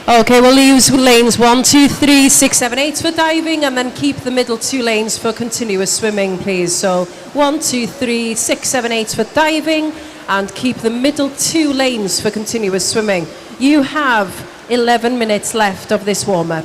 Okay, we'll use lanes 1, 2, 3, 6, 7, 8 for diving, and then keep the middle 2 lanes for continuous swimming, please. So 1, 2, 3, 6, 7, 8 for diving, and keep the middle 2 lanes for continuous swimming. You have 11 minutes left of this warm-up.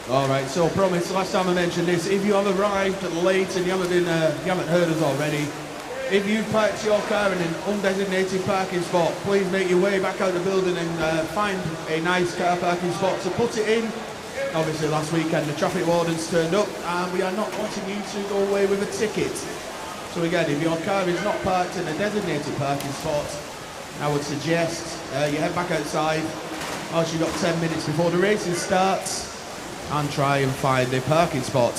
Alright, so promise, last time I mentioned this, if you have arrived late and you haven't heard us already, if you've parked your car in an undesignated parking spot, please make your way back out the building and find a nice car parking spot to put it in. Obviously last weekend the traffic wardens turned up and we are not wanting you to go away with a ticket. So again, if your car is not parked in a designated parking spot, I would suggest you head back outside, whilst you've got 10 minutes before the racing starts, and try and find a parking spot.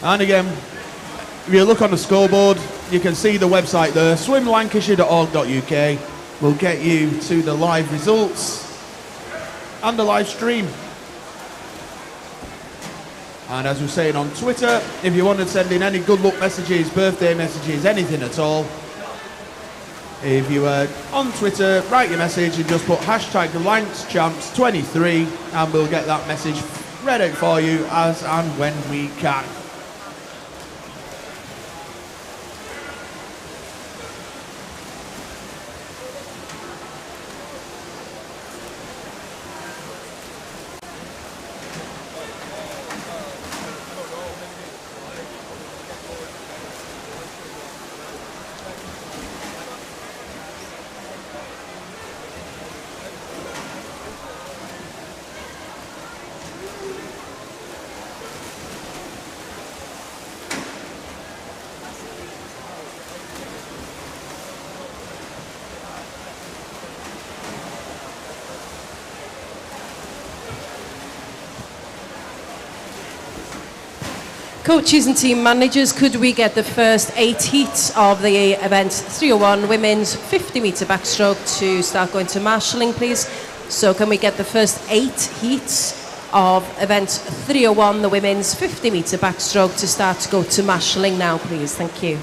And again, if you look on the scoreboard, you can see the website there, swimlancashire.org.uk will get you to the live results and the live stream. And as we're saying on Twitter, if you want to send in any good luck messages, birthday messages, anything at all, if you are on Twitter, write your message and just put hashtag LancsChamps23 and we'll get that message read out for you as and when we can. Coaches and team managers, could we get the first 8 heats of the event 301 women's 50 metre backstroke to start going to marshalling, please? So can we get the first 8 heats of event 301, the women's 50 metre backstroke, to start to go to marshalling now, please? Thank you.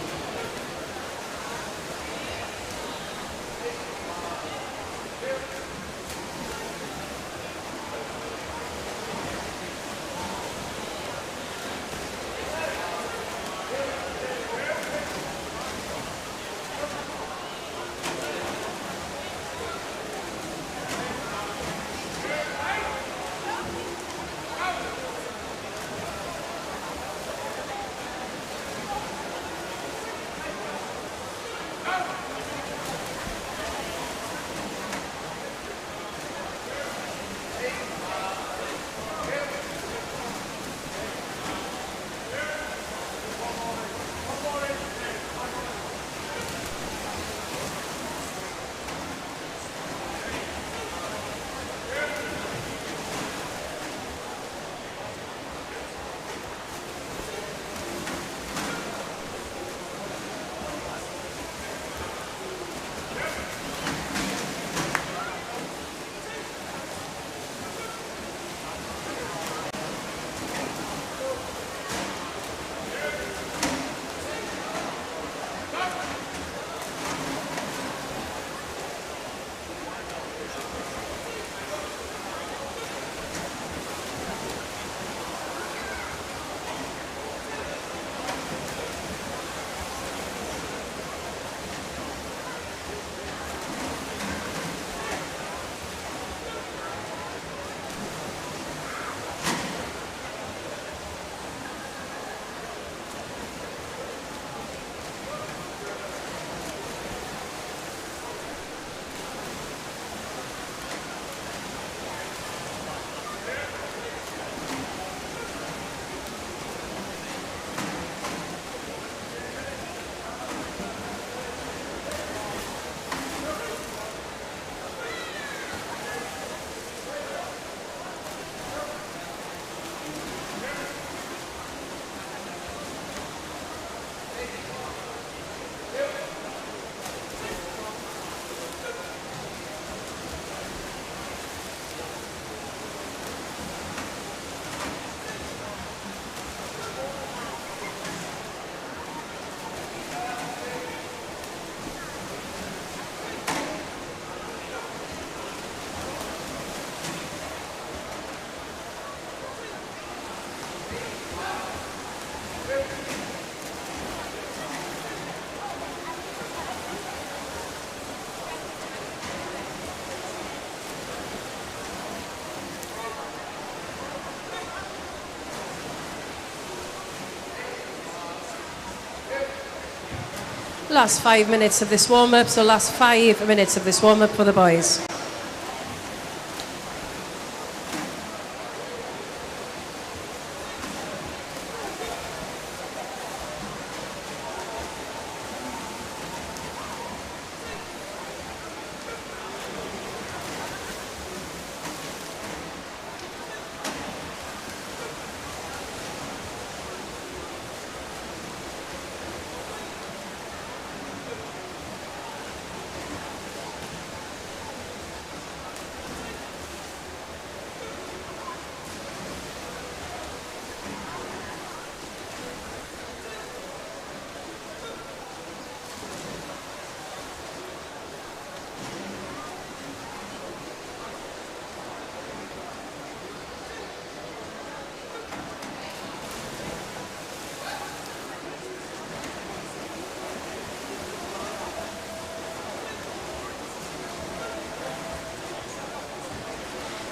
Last 5 minutes of this warm-up, so last 5 minutes of this warm-up for the boys.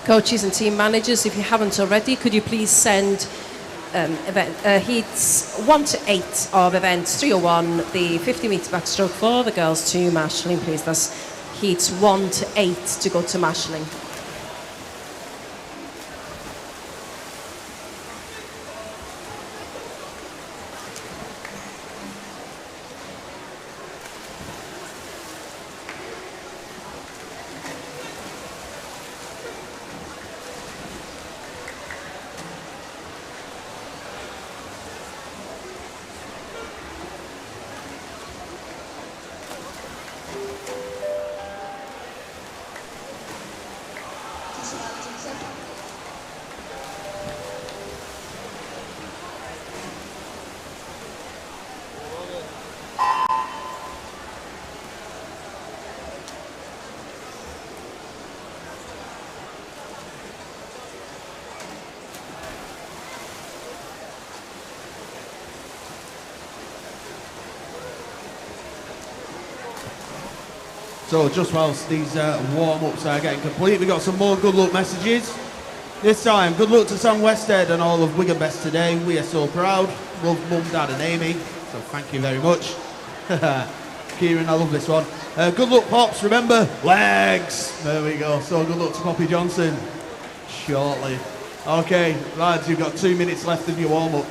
Coaches and team managers, if you haven't already, could you please send heats 1 to 8 of events 301, the 50-metre backstroke for the girls to marshalling, please. That's heats 1 to 8 to go to marshalling. So just whilst these warm-ups are getting complete, we got some more good luck messages. This time, good luck to Sam Westhead and all of Wigan Best today. We are so proud. Love Mum, Dad and Amy, so thank you very much. Kieran, I love this one. Good luck, Pops, remember, legs. There we go. So good luck to Poppy Johnson shortly. Okay, lads, you've got 2 minutes left of your warm-up.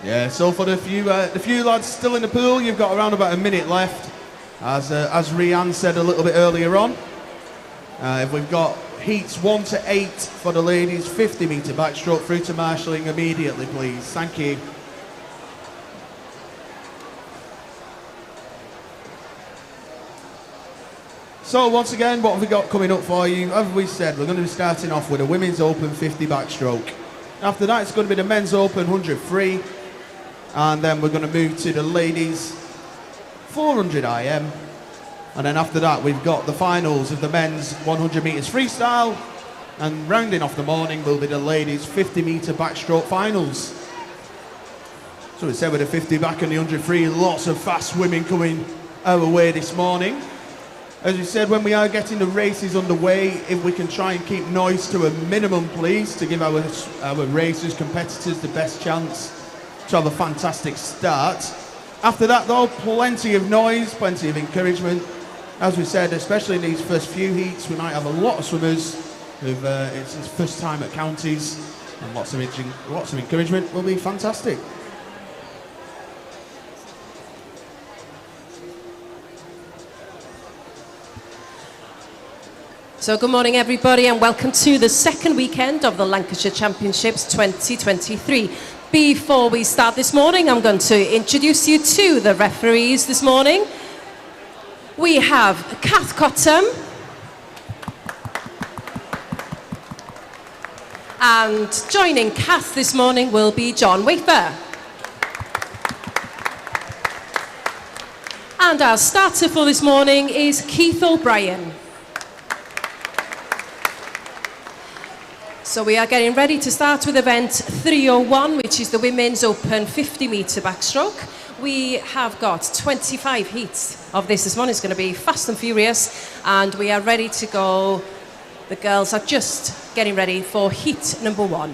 Yeah, so for the few lads still in the pool, you've got around about a minute left. As Rianne said a little bit earlier on, we've got heats 1 to 8 for the ladies, 50-metre backstroke through to marshalling immediately, please. Thank you. So once again, what have we got coming up for you? As we said, we're going to be starting off with a women's open 50 backstroke. After that, it's going to be the men's open 100 free. And then we're going to move to the ladies 400 IM. And then after that, we've got the finals of the men's 100 metres freestyle. And rounding off the morning will be the ladies 50 metre backstroke finals. So we said with the 50 back and the 100 free, lots of fast women coming our way this morning. As we said, when we are getting the races underway, if we can try and keep noise to a minimum, please, to give our racers, competitors the best chance to have a fantastic start. After that, though, plenty of noise, plenty of encouragement. As we said, especially in these first few heats, we might have a lot of swimmers who've it's his first time at counties, and lots of encouragement will be fantastic. So good morning everybody and welcome to the second weekend of the Lancashire Championships 2023. Before we start this morning, I'm going to introduce you to the referees this morning. We have Kath Cottam and joining Kath this morning will be John Wafer. And our starter for this morning is Keith O'Brien. So we are getting ready to start with event 301, which is the women's open 50 metre backstroke. We have got 25 heats of this morning. It's going to be fast and furious, and we are ready to go. The girls are just getting ready for heat number 1.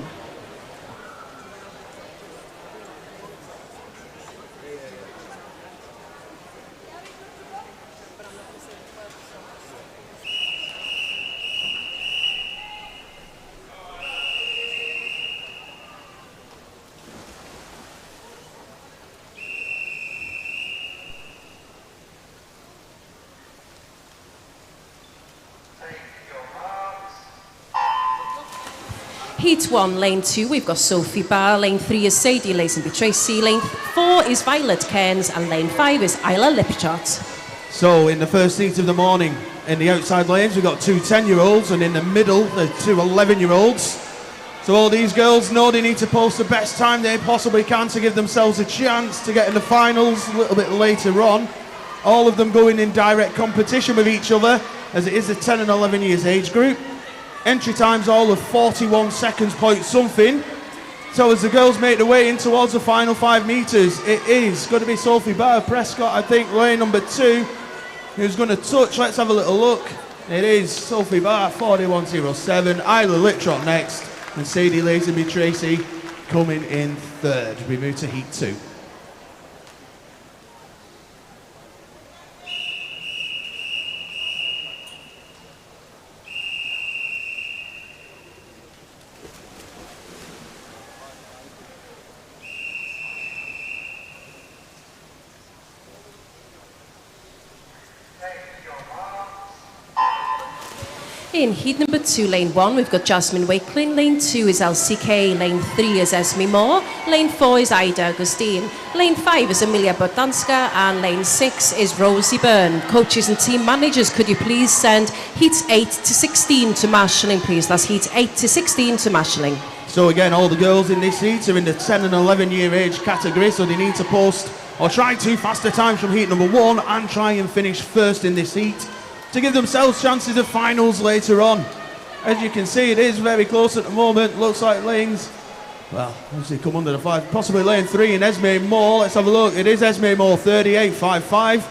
Heat 1, lane 2, we've got Sophie Barr, lane 3 is Sadie Lazenby Tracy, lane 4 is Violet Cairns, and lane 5 is Isla Lipchot. So in the first heat of the morning, in the outside lanes, we've got 2 10-year-olds, and in the middle, the 2 11-year-olds. So all these girls know they need to post the best time they possibly can to give themselves a chance to get in the finals a little bit later on. All of them going in direct competition with each other, as it is the 10 and 11 years age group. Entry times all of 41 seconds point something. So as the girls make their way in towards the final 5 metres, it is going to be Sophie Barr Prescott, I think, lane number 2, who's going to touch. Let's have a little look. It is Sophie Barr, 41.07. Isla Liptrot next, and Sadie Lazenby Tracy coming in 3rd. We move to heat 2. In heat number 2, lane 1, we've got Jasmine Wakeling, lane 2 is LCK, lane 3 is Esme Moore, lane 4 is Ida Augustine, lane 5 is Amelia Bodanska, and lane 6 is Rosie Byrne. Coaches and team managers, could you please send heats 8 to 16 to marshalling, please? That's heats 8 to 16 to marshalling. So again, all the girls in this heat are in the 10 and 11 year age category, so they need to post or try 2 faster times from heat number 1 and try and finish first in this heat to give themselves chances of finals later on. As you can see, it is very close at the moment. Looks like lanes, well, obviously come under the 5, possibly lane 3 in Esme Moore. Let's have a look. It is Esme Moore, 38.55,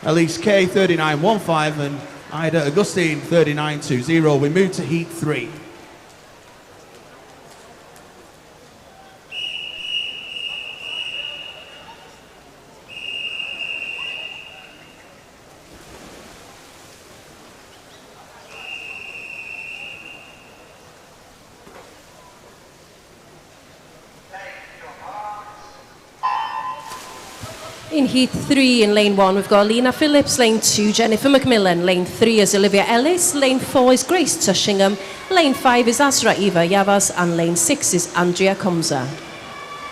Elise Kay, 39.15, and Ida Augustine, 39.20. We move to heat 3. In heat 3, in lane 1, we've got Lena Phillips, lane 2, Jennifer McMillan, lane 3 is Olivia Ellis, lane 4 is Grace Tushingham, lane 5 is Azra Eva Yavas, and lane 6 is Andrea Comza.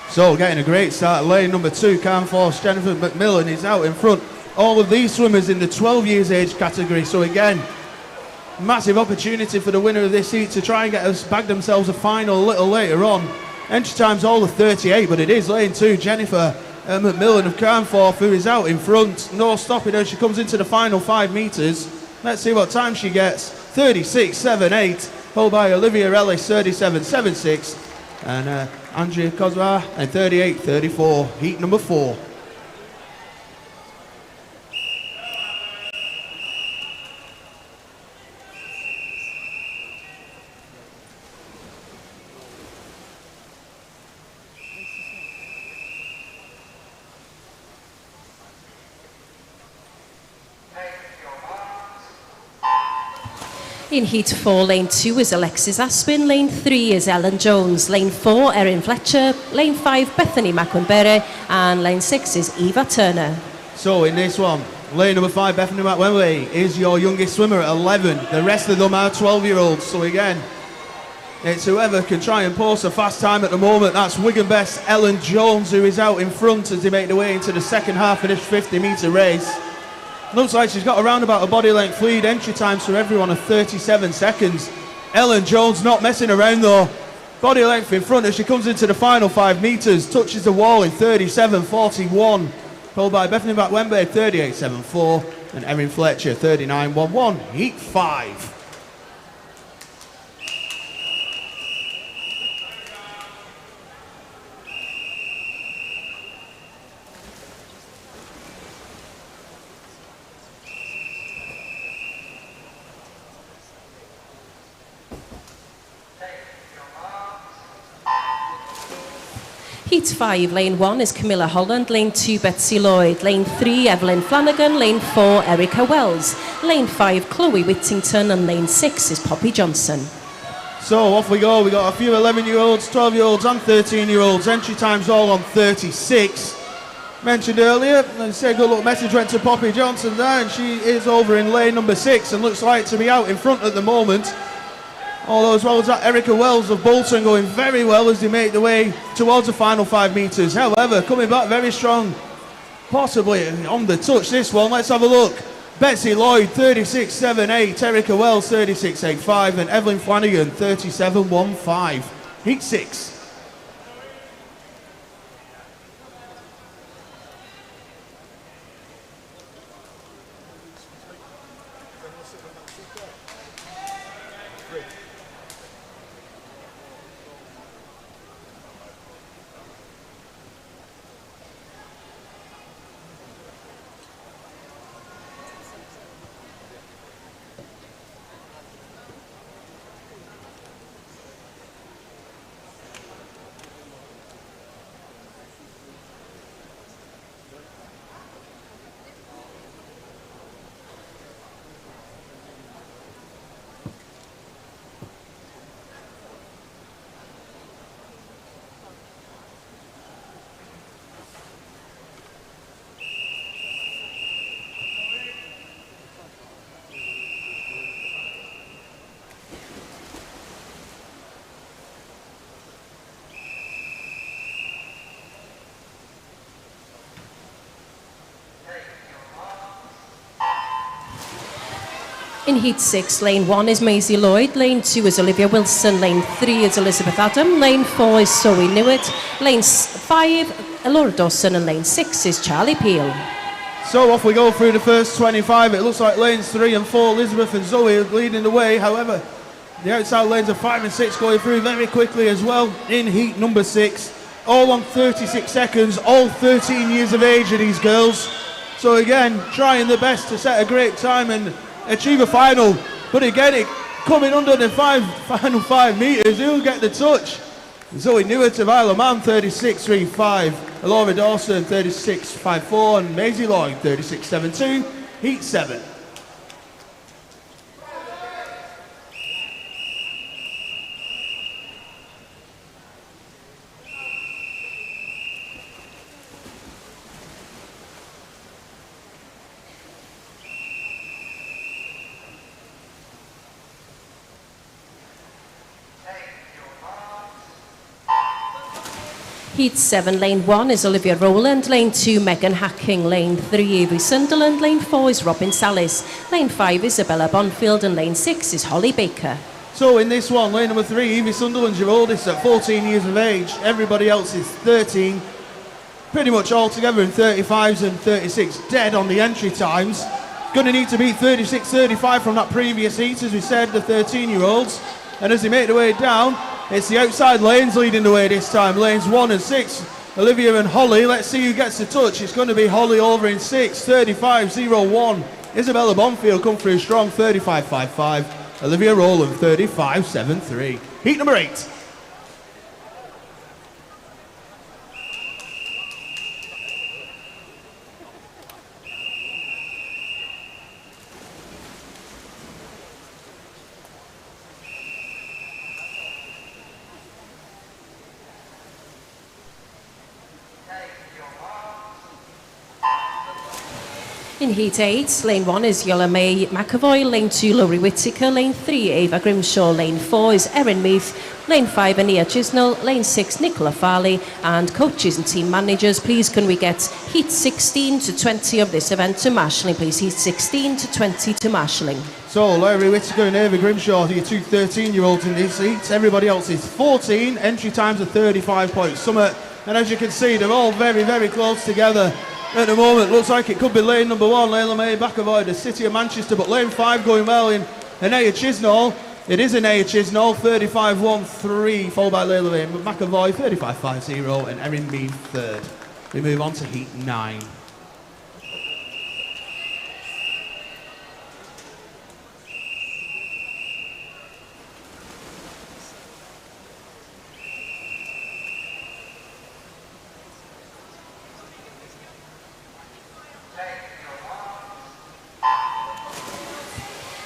So getting a great start, lane number 2, Canforce, Jennifer McMillan is out in front. All of these swimmers in the 12 years age category, so again, massive opportunity for the winner of this heat to try and bag themselves a final a little later on. Entry time's all of 38, but it is lane 2, Jennifer McMillan of Carnforth, who is out in front. No stopping her. She comes into the final 5 metres. Let's see what time she gets. 36.78, followed by Olivia Ellis, 37.76, and Andrea Kozma, and 38.34. Heat number 4. In heat 4, lane 2 is Alexis Aspin, lane 3 is Ellen Jones, lane 4 Erin Fletcher, lane 5 Bethany McWenberry, and lane 6 is Eva Turner. So in this one, lane number 5, Bethany McWenberry, is your youngest swimmer at 11. The rest of them are 12-year-olds. So again, it's whoever can try and post a fast time at the moment. That's Wigan best Ellen Jones, who is out in front as they make their way into the second half of this 50-metre race. Looks like she's got around about a body length lead. Entry times for everyone are 37 seconds. Ellen Jones not messing around though. Body length in front as she comes into the final 5 metres. Touches the wall in 37.41. Followed by Bethany McWenberry 38.74 and Erin Fletcher 39.11. Heat 5. Heat 5, lane 1 is Camilla Holland, lane 2 Betsy Lloyd, lane 3 Evelyn Flanagan, lane 4 Erica Wells, lane 5 Chloe Whittington, and lane 6 is Poppy Johnson. So off we go. We got a few 11-year-olds, 12-year-olds and 13-year-olds. Entry times all on 36. Mentioned earlier, and say a good little message went to Poppy Johnson there, and she is over in lane number 6 and looks like to be out in front at the moment. Although as well as that, Erica Wells of Bolton going very well as they make their way towards the final 5 metres. However, coming back very strong, possibly on the touch this one. Let's have a look. Betsy Lloyd 36.78, Erica Wells 36.85 and Evelyn Flanagan 37.15. Heat 6. In Heat 6, lane 1 is Maisie Lloyd, lane 2 is Olivia Wilson, lane 3 is Elizabeth Adam, lane 4 is Zoe Newitt, lane 5 Laura Dawson, and lane 6 is Charlie Peel. So off we go through the first 25. It looks like lanes 3 and 4, Elizabeth and Zoe are leading the way. However, the outside lanes of 5 and 6 going through very quickly as well in heat number 6. All on 36 seconds, all 13 years of age are these girls. So again, trying their best to set a great time and achieve a final. But again, it coming under the final 5 metres, who'll get the touch? Zoe Newitt of Isle of Man 36.35, Laura Dawson 36.54 and Maisie Lloyd 36.72, heat 7. Heat 7, lane 1 is Olivia Rowland, lane 2 Megan Hacking, lane 3 Evie Sunderland, lane 4 is Robin Salis, lane 5 Isabella Bonfield, and lane 6 is Holly Baker. So in this one, lane number 3, Evie Sunderland's your oldest at 14 years of age. Everybody else is 13. Pretty much all together in 35s and 36 dead on the entry times. Going to need to beat 36.35 from that previous heat, as we said, the 13-year-olds. And as they make their way down, it's the outside lanes leading the way this time. Lanes 1 and 6, Olivia and Holly. Let's see who gets the touch. It's going to be Holly over in 6, 35.01. Isabella Bonfield come through strong, 35.55. Olivia Rowland, 35.73. Heat number 8. In Heat 8, Lane 1 is Yola May McAvoy, Lane 2 Laurie Whittaker, Lane 3 Ava Grimshaw, Lane 4 is Erin Meath, Lane 5 Ania Chisnell, Lane 6 Nicola Farley, and coaches and team managers, please can we get Heat 16 to 20 of this event to marshalling, please. Heat 16 to 20 to marshalling. So Laurie Whittaker and Ava Grimshaw are your two 13-year-olds in these heats. Everybody else is 14. Entry times are 35 points. And as you can see, they're all very, very close together. At the moment, looks like it could be lane number 1, Layla May McAvoy, the City of Manchester, but lane 5 going well in Anaya Chisnell. It is Anaya Chisnell, 35-1-3, followed by Layla May McAvoy, 35-5-0, and Erin Mead third. We move on to Heat 9.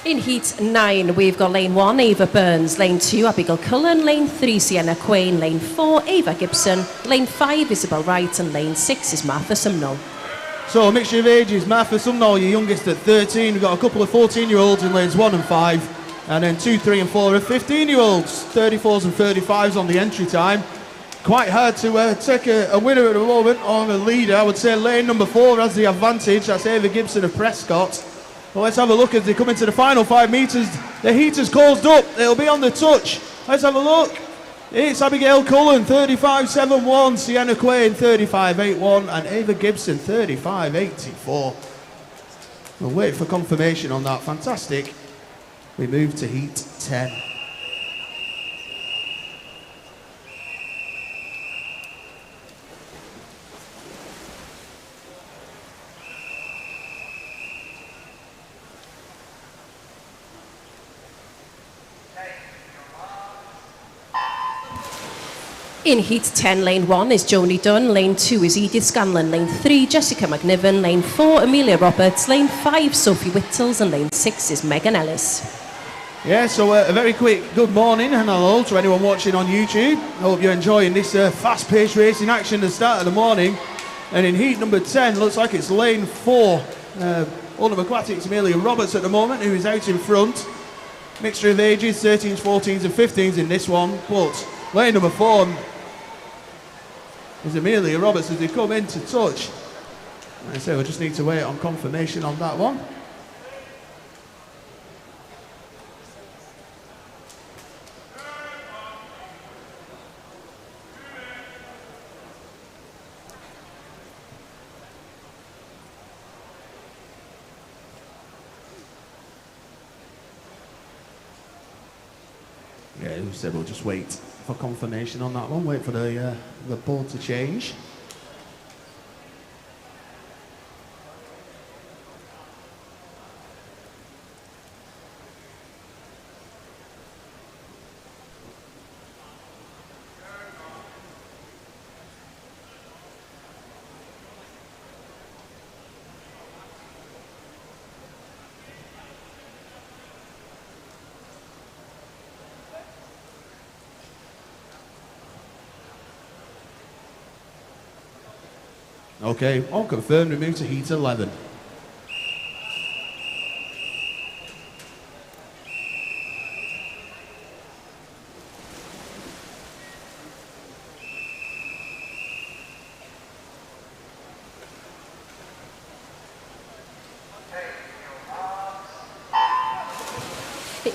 In Heat 9, we've got Lane 1, Ava Burns, Lane 2, Abigail Cullen, Lane 3, Sienna Quain, Lane 4, Ava Gibson, Lane 5, Isabel Wright, and Lane 6 is Martha Sumnall. So a mixture of ages, Martha Sumnall, your youngest at 13, we've got a couple of 14-year-olds in lanes 1 and 5, and then 2, 3 and 4 are 15-year-olds, 34s and 35s on the entry time. Quite hard to take a winner at the moment, or a leader. I would say lane number 4 has the advantage, that's Ava Gibson of Prescott. Well, let's have a look as they come into the final 5 metres. The heat has closed up. It'll be on the touch. Let's have a look. It's Abigail Cullen, 35-7-1. Sienna Quain, 35-8-1. And Ava Gibson, 35-84. We'll wait for confirmation on that. Fantastic. We move to Heat 10. In Heat 10, Lane 1 is Joni Dunn, Lane 2 is Edith Scanlon, Lane 3 Jessica McNiven, Lane 4 Amelia Roberts, Lane 5 Sophie Whittles, and Lane 6 is Megan Ellis. Yeah, so a very quick good morning and hello to anyone watching on YouTube. I hope you're enjoying this fast-paced racing action at the start of the morning. And in Heat number 10, looks like it's Lane 4, Ultimate Aquatics Amelia Roberts at the moment, who is out in front. Mixture of ages, 13s, 14s and 15s in this one, but lane number 4 is Amelia Roberts as they come into touch. Like I say, we'll just need to wait on confirmation on that one. Yeah, who said we'll just wait for confirmation on that one, wait for the board to change. Okay, all confirmed, we move to Heat 11.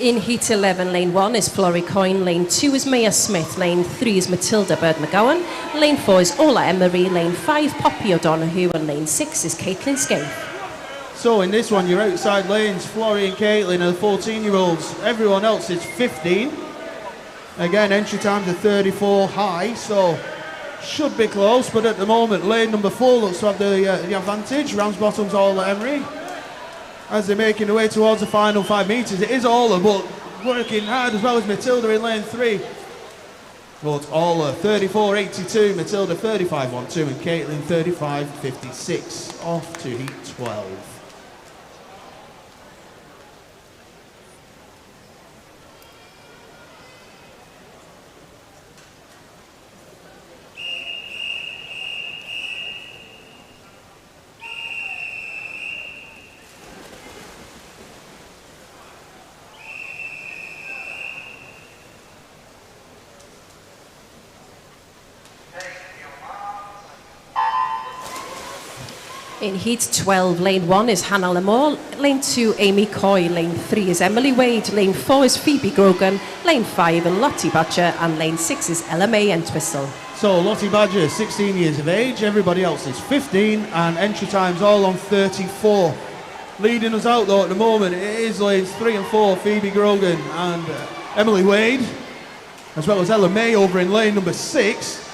In Heat 11, Lane 1 is Florrie Coyne, Lane 2 is Maya Smith, Lane 3 is Matilda Bird McGowan, Lane 4 is Ola Emery, Lane 5 Poppy O'Donoghue, and Lane 6 is Caitlin Scaife. So in this one, your outside lanes, Florrie and Caitlin are 14-year-olds. Everyone else is 15. Again, entry times are 34 high, so should be close, but at the moment, lane number 4 looks to have the advantage. Ramsbottom's Ola Emery. As they're making their way towards the final 5 metres, it is Ola, but working hard as well as Matilda in lane 3. But Ola 34.82, Matilda 35.12, and Caitlin 35.56. Off to Heat 12. In heat 12, lane 1 is Hannah Lamore, lane 2 Amy Coy, lane 3 is Emily Wade, lane 4 is Phoebe Grogan, lane 5 is Lottie Badger, and lane 6 is Ella May Entwistle. So Lottie Badger, 16 years of age, everybody else is 15, and entry times all on 34. Leading us out though at the moment, it is lanes 3 and 4, Phoebe Grogan and Emily Wade, as well as Ella May over in lane number 6.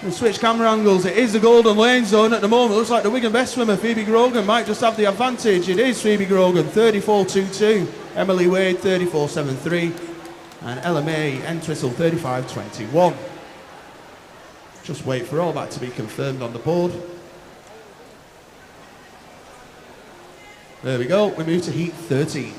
And switch camera angles, it is the golden lane zone at the moment. Looks like the Wigan best swimmer, Phoebe Grogan, might just have the advantage. It is Phoebe Grogan, 34.22. Emily Wade, 34.73. And Ella May Entwistle, 35.21. Just wait for all that to be confirmed on the board. There we go, we move to heat 13.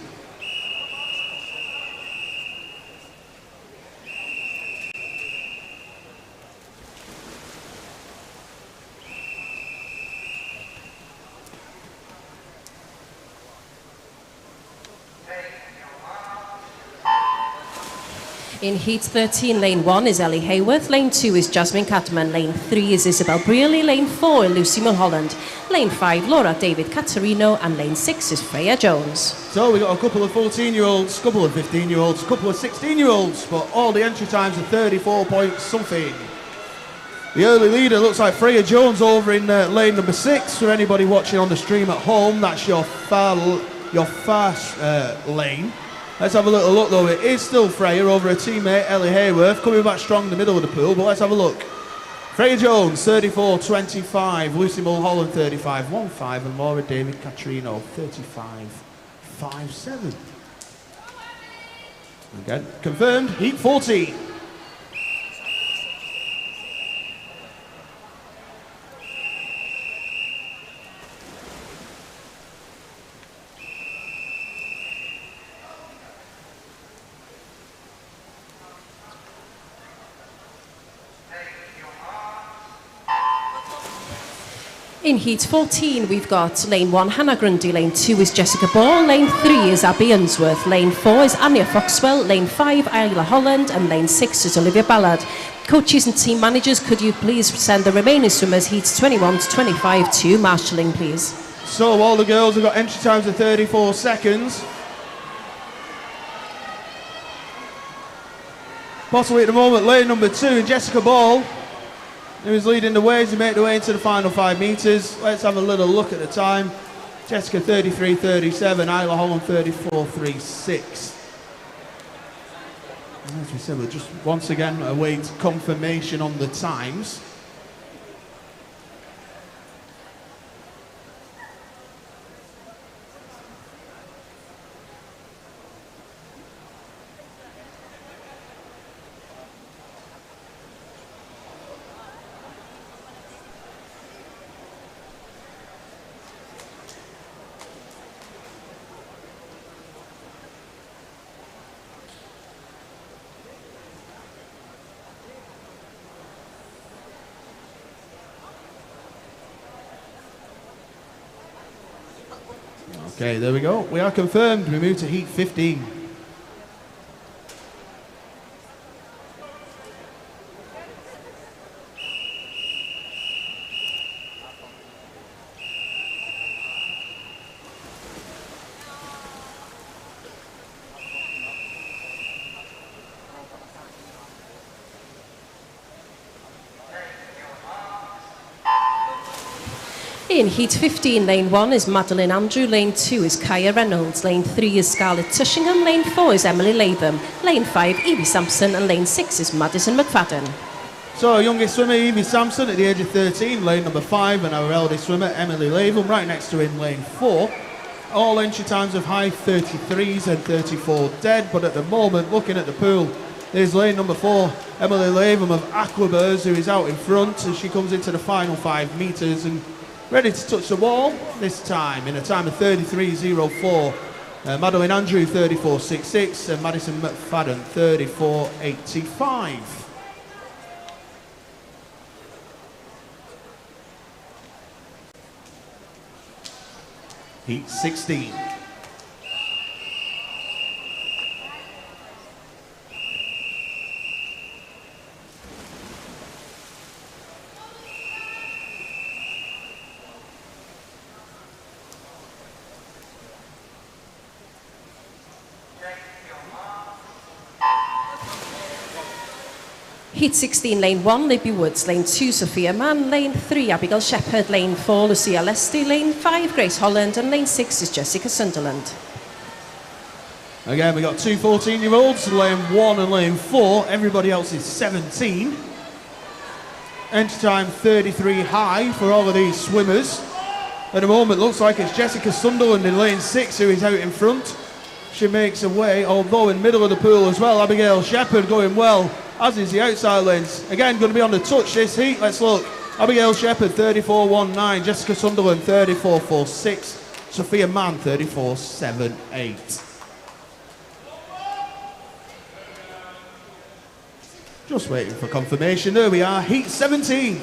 In heat 13, lane 1 is Ellie Hayworth, lane 2 is Jasmine Catman, lane 3 is Isabel Brearley, lane 4 is Lucy Mulholland, lane 5 Laura David Catarino, and lane 6 is Freya Jones. So we got a couple of 14-year-olds, a couple of 15-year-olds, a couple of 16-year-olds, but all the entry times are 34 point something. The early leader looks like Freya Jones over in lane number 6. For anybody watching on the stream at home, that's your far lane. Let's have a little look though. It is still Freya over her teammate Ellie Hayworth, coming back strong in the middle of the pool, but let's have a look. Freya Jones 34.25, Lucy Mulholland 35.15, and Laura David Catrino 35.57. Again, confirmed, heat 14. In heat 14, we've got lane 1 Hannah Grundy, lane 2 is Jessica Ball, lane 3 is Abby Unsworth, lane 4 is Anya Foxwell, lane 5 Isla Holland, and lane 6 is Olivia Ballard. Coaches and team managers, could you please send the remaining swimmers heats 21 to 25 to marshalling, please? So all the girls have got entry times of 34 seconds. Possibly at the moment, lane number 2, Jessica Ball, who is leading the way as they make their way into the final 5 metres. Let's have a little look at the time. Jessica 33.37, Isla Holland 34.36. As we said, we'll just once again await confirmation on the times. Okay, there we go. We are confirmed. We move to heat 15. In heat 15, lane 1 is Madeline Andrew, lane 2 is Kaya Reynolds, lane 3 is Scarlett Tushingham, lane 4 is Emily Latham, lane 5 Evie Sampson, and lane 6 is Madison McFadden. So our youngest swimmer Evie Sampson at the age of 13, lane number 5, and our eldest swimmer Emily Latham right next to in lane 4. All entry times of high 33s and 34 dead, but at the moment, looking at the pool, there's lane number 4, Emily Latham of Aquabers, who is out in front as she comes into the final 5 metres and ready to touch the wall, this time in a time of 33.04. Madeline Andrew 34.66 and Madison McFadden 34.85. Heat 16. Heat 16, lane 1, Libby Woods, lane 2, Sophia Mann, lane 3, Abigail Shepherd, lane 4, Lucia Leslie, lane 5, Grace Holland, and lane 6 is Jessica Sunderland. Again, we got two 14-year-olds, lane 1 and lane 4. Everybody else is 17. Entry time 33 high for all of these swimmers. At the moment, looks like it's Jessica Sunderland in lane 6 who is out in front. She makes her way, although in middle of the pool as well. Abigail Shepherd going well, as is the outside lanes. Again, going to be on the touch this heat. Let's look. Abigail Shepherd, 34.19. Jessica Sunderland, 34.46. Sophia Mann, 34.78. Just waiting for confirmation. There we are, heat 17.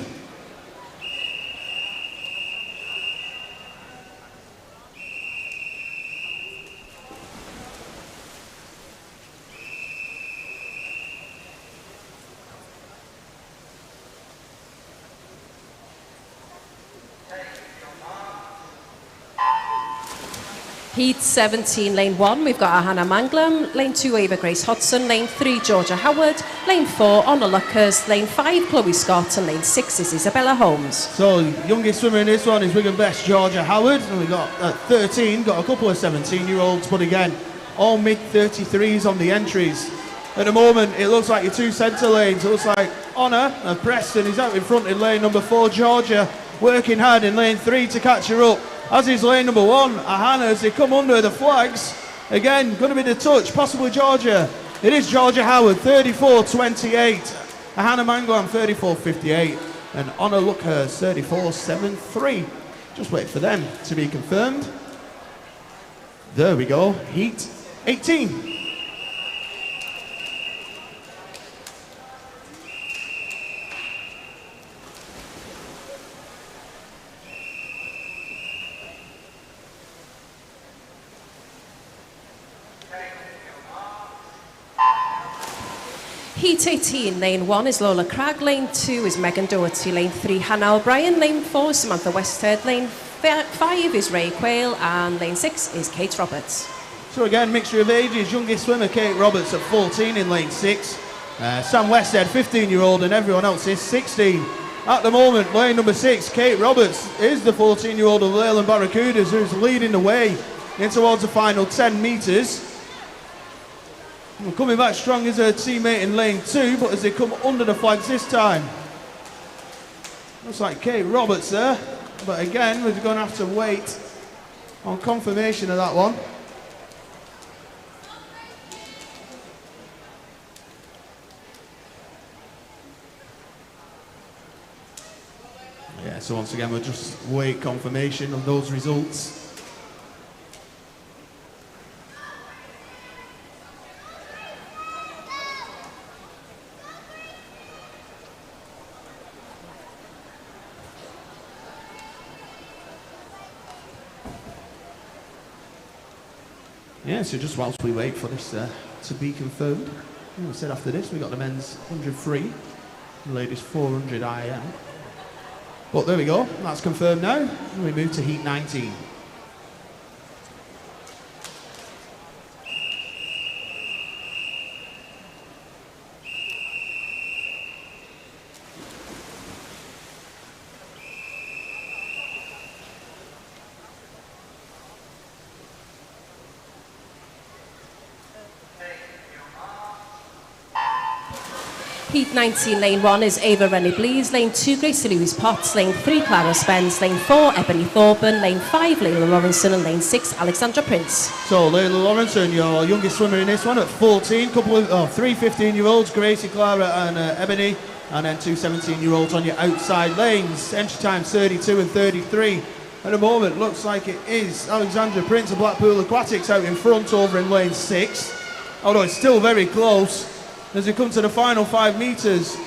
Heat 17, lane 1, we've got Hannah Manglam, lane 2, Ava Grace Hodson, lane 3, Georgia Howard, lane 4, Honor Luckers, lane 5, Chloe Scott, and lane 6 is Isabella Holmes. So, youngest swimmer in this one is Wigan Best Georgia Howard, and we got at 13, got a couple of 17-year-olds, but again, all mid-33s on the entries. At the moment, it looks like your two centre lanes. It looks like Honor and Preston is out in front in lane number 4, Georgia, working hard in lane 3 to catch her up. As is lane number 1, Hannah, as they come under the flags. Again, going to be the touch, possibly Georgia. It is Georgia Howard, 34.28. Hannah Manglam, 34.58. And Honor Luckhurst, 34.73. Just wait for them to be confirmed. There we go, heat 18. Heat 18, lane 1 is Lola Cragg, lane 2 is Megan Doherty, lane 3 Hannah O'Brien, lane 4 is Samantha Westhead, lane 5 is Ray Quayle, and lane 6 is Kate Roberts. So again, mixture of ages, youngest swimmer Kate Roberts at 14 in lane 6, Sam Westhead 15-year-old, and everyone else is 16. At the moment, lane number 6, Kate Roberts is the 14-year-old of Leyland Barracudas who's leading the way in towards the final 10 metres. Coming back strong is her teammate in lane 2, but as they come under the flags this time, looks like Kate Roberts there, but again we're going to have to wait on confirmation of that one. Yeah, so once again we'll just wait confirmation of those results. Yeah, so just whilst we wait for this to be confirmed, we said after this we got the men's 100 free, the ladies 400 IM. But there we go, that's confirmed now, and we move to heat 19. Heat 19, lane 1 is Ava Rennie Blees, lane 2 Gracie Louise Potts, lane 3 Clara Spence, lane 4 Ebony Thorburn, lane 5 Layla Lawrenson, and lane 6 Alexandra Prince. So Layla Lawrenson, your youngest swimmer in this one at 14, three 15-year-olds, Gracie, Clara and Ebony, and then two 17-year-olds on your outside lanes. Entry time 32 and 33. At the moment, looks like it is Alexandra Prince of Blackpool Aquatics out in front over in lane 6, although it's still very close. As we come to the final 5 metres,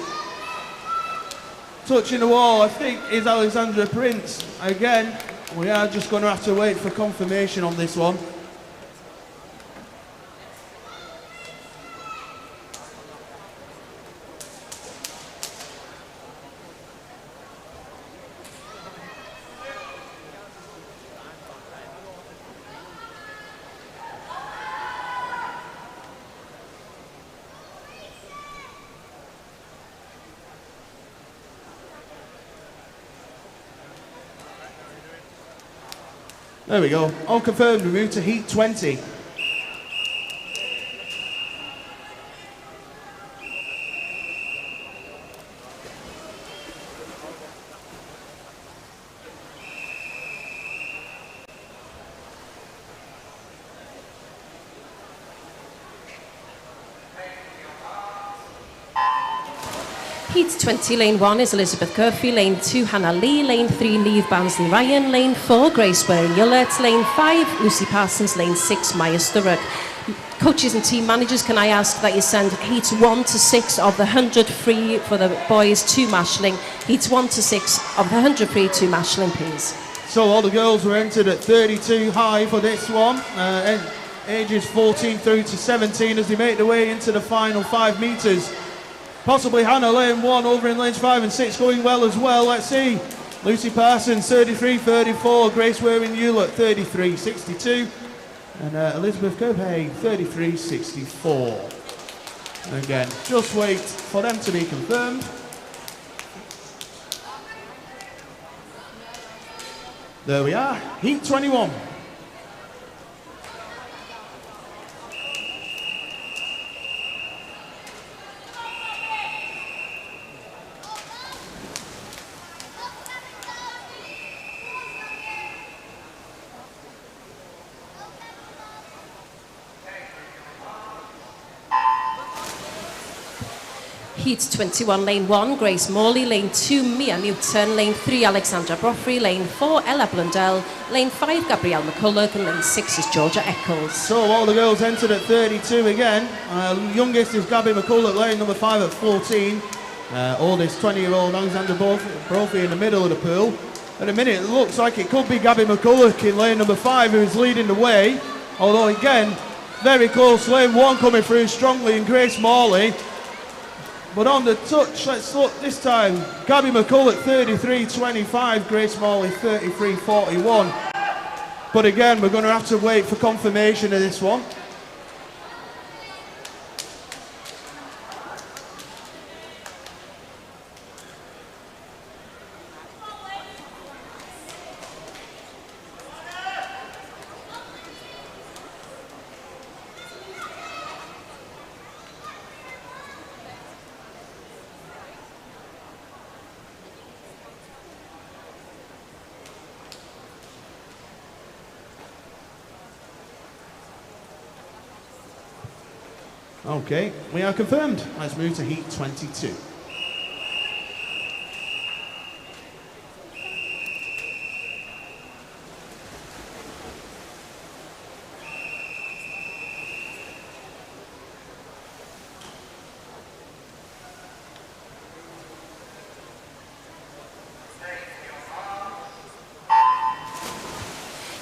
touching the wall, I think, is Alexandra Prince. Again, we are just going to have to wait for confirmation on this one. There we go. All confirmed, we move to heat 20. Heat 20, lane 1 is Elizabeth Curfew, lane 2 Hannah Lee, lane 3 Neve Bansley Ryan, lane 4 Grace Waring-Yullett, lane 5 Lucy Parsons, lane 6 Maya Sturrock. Coaches and team managers, can I ask that you send heats 1 to 6 of the 100 free for the boys to Mashling, heats 1 to 6 of the 100 free to Mashling, please. So all the girls were entered at 32 high for this one, ages 14 through to 17 as they make their way into the final 5 metres. Possibly Hannah lane 1 over in lanes 5 and 6 going well as well. Let's see. Lucy Parsons 33.34, Grace Waring-Yullett 33.62, and Elizabeth Copey 33.64. And again, just wait for them to be confirmed. There we are, heat 21. Heat 21, lane 1, Grace Morley, lane 2, Mia Newton, lane 3, Alexandra Broffrey, lane 4, Ella Blundell, lane 5, Gabrielle McCulloch, and lane 6 is Georgia Eccles. So all the girls entered at 32 again. Youngest is Gabby McCulloch, lane number 5 at 14. Oldest 20-year-old Alexandra Broffrey in the middle of the pool. At the minute, it looks like it could be Gabby McCulloch in lane number 5 who is leading the way. Although again, very close, lane 1 coming through strongly in Grace Morley. But on the touch, let's look this time. Gabby McCulloch 33.25, Grace Morley 33.41. But again, we're going to have to wait for confirmation of this one. Okay, we are confirmed. Let's move to heat 22.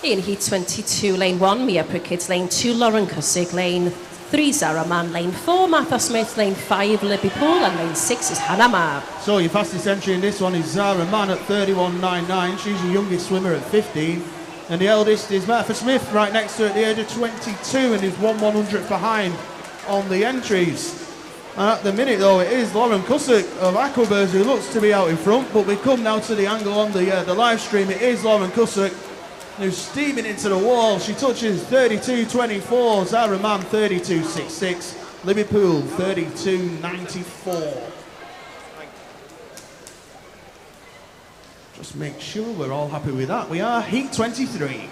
In heat 22, lane 1, Mia Prickett, lane 2, Lauren Cussick, lane 3, Zara Mann, lane 4, Martha Smith, lane 5, Libby Poole, and lane 6 is Hannah Marr. So your fastest entry in this one is Zara Mann at 31.99. She's the youngest swimmer at 15. And the eldest is Martha Smith, right next to her at the age of 22, and is 1/100th behind on the entries. And at the minute though, it is Lauren Cussick of Aquabirds who looks to be out in front, but we come now to the angle on the live stream. It is Lauren Cussick who's steaming into the wall. She touches 32.24, Zara Mann 32.66, Libby Poole 32.94. Just make sure we're all happy with that. We are heat 23.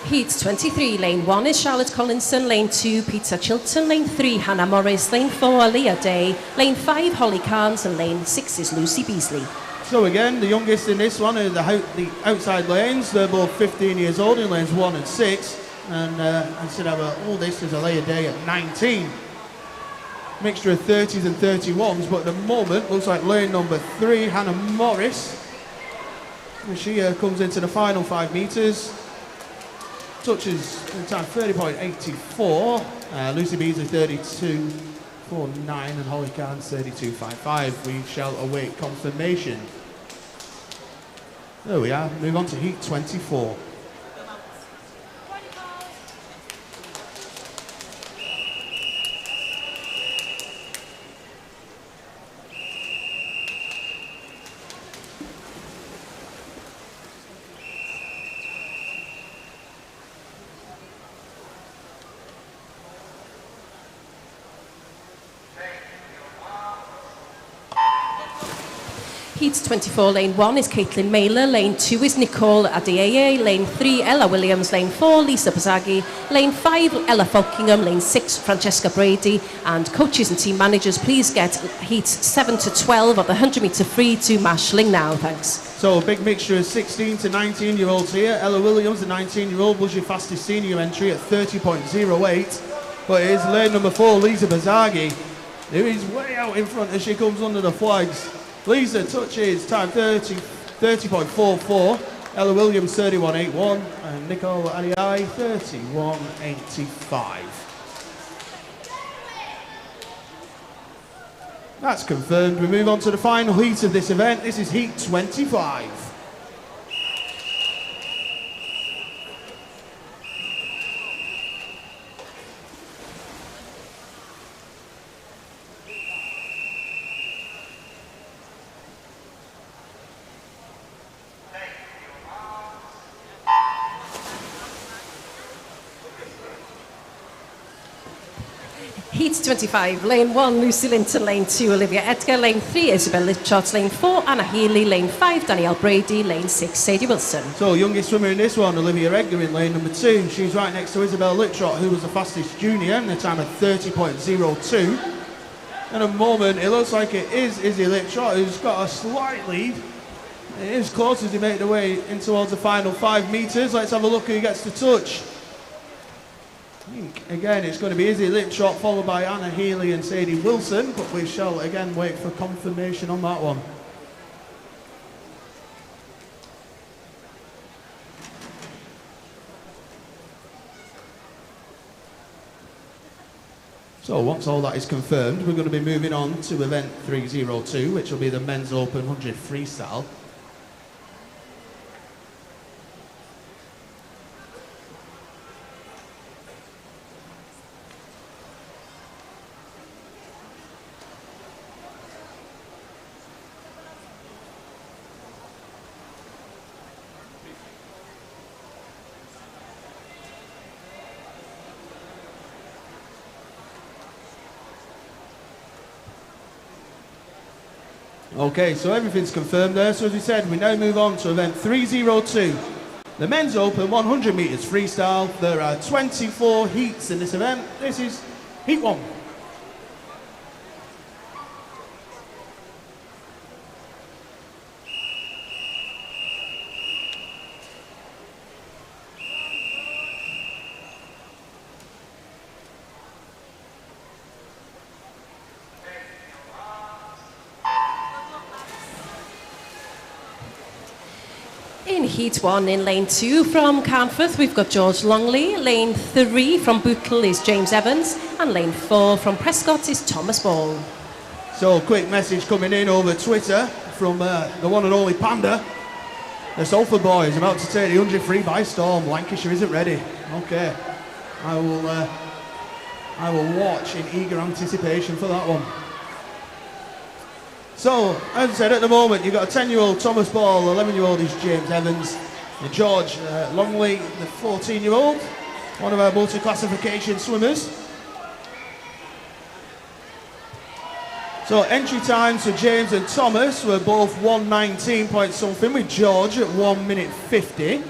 Heat 23, lane 1 is Charlotte Collinson, lane 2, Peter Chilton, lane 3, Hannah Morris, lane 4, Leah Day, lane 5, Holly Carnes, and lane 6 is Lucy Beasley. So again, the youngest in this one are the outside lanes. They're both 15 years old in lanes 1 and 6. And instead of our oldest is Leah Day at 19. Mixture of 30s and 31s, but at the moment, looks like lane number 3, Hannah Morris. And she comes into the final 5 metres. Touches in time 30.84, Lucy Beasley 32.49 and Holly Carnes 32.55. We shall await confirmation. There we are, move on to heat 24. Heat 24, lane 1 is Caitlin Mailer, lane 2 is Nicole Adieye, lane 3 Ella Williams, lane 4 Lisa Bazagi, lane 5 Ella Falkingham, lane 6 Francesca Brady, and coaches and team managers, please get heats 7 to 12 of the 100 metre free to Mashling now, thanks. So a big mixture of 16 to 19 year olds here. Ella Williams, the 19-year-old, was your fastest senior entry at 30.08, but it is lane number 4 Lisa Bazagi, who is way out in front as she comes under the flags. Lisa touches time 30.44, Ella Williams 31.81, and Nicole Adiai 31.85. That's confirmed. We move on to the final heat of this event. This is heat 25. Heat 25, lane 1 Lucy Linton, lane 2 Olivia Edgar, lane 3 Isabel Lipchot, lane 4 Anna Healy, lane 5 Danielle Brady, lane 6 Sadie Wilson. So youngest swimmer in this one, Olivia Edgar in lane number 2. She's right next to Isabel Lipchot, who was the fastest junior in the time of 30.02. In a moment, it looks like it is Izzy Lipchot who's got a slight lead. It is close as they make their way in towards the final 5 metres. Let's have a look who gets the touch. I think, again, it's going to be Izzy Lipchot, followed by Anna Healy and Sadie Wilson, but we shall again wait for confirmation on that one. So once all that is confirmed, we're going to be moving on to event 302, which will be the Men's Open 100 Freestyle. Okay, so everything's confirmed there. So as we said, we now move on to event 302, the Men's Open 100 metres freestyle. There are 24 heats in this event. This is heat 1. In Heat 1, in lane 2 from Carnforth, we've got George Longley. Lane 3 from Bootle is James Evans. And lane 4 from Prescott is Thomas Ball. So, quick message coming in over Twitter from the one and only Panda. The Salford boys about to take the 100 free by storm. Lancashire isn't ready. Okay. I will watch in eager anticipation for that one. So, as I said, at the moment, you've got a 10-year-old Thomas Ball, 11-year-old is James Evans, and George Longley, the 14-year-old, one of our multi-classification swimmers. So, entry times for James and Thomas were both 1:19 point something, with George at 1 minute 50.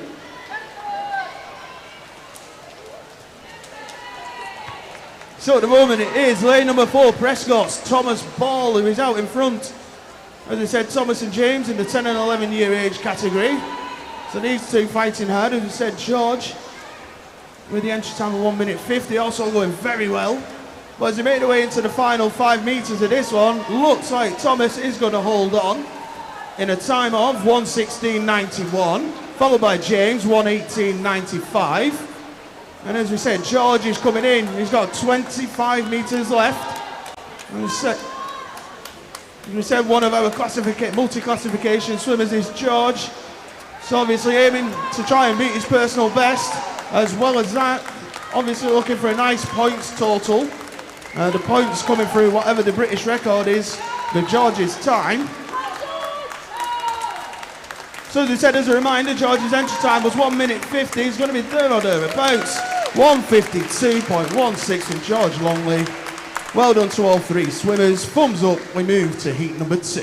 So at the moment it is lane number 4, Prescott's Thomas Ball, who is out in front. As I said, Thomas and James in the 10 and 11 year age category. So these two fighting hard. As I said, George with the entry time of 1 minute 50, also going very well. But as they make their way into the final 5 metres of this one, looks like Thomas is going to hold on in a time of 1:16.91, followed by James 1:18.95. And as we said, George is coming in. He's got 25 metres left. And as we said, one of our multi-classification swimmers is George. So obviously aiming to try and beat his personal best, as well as that, obviously looking for a nice points total. The points coming through whatever the British record is, the George's time. So as I said, as a reminder, George's entry time was 1 minute 50. He's going to be there or thereabouts. 152.16 from George Longley. Well done to all three swimmers. Thumbs up, we move to heat number 2.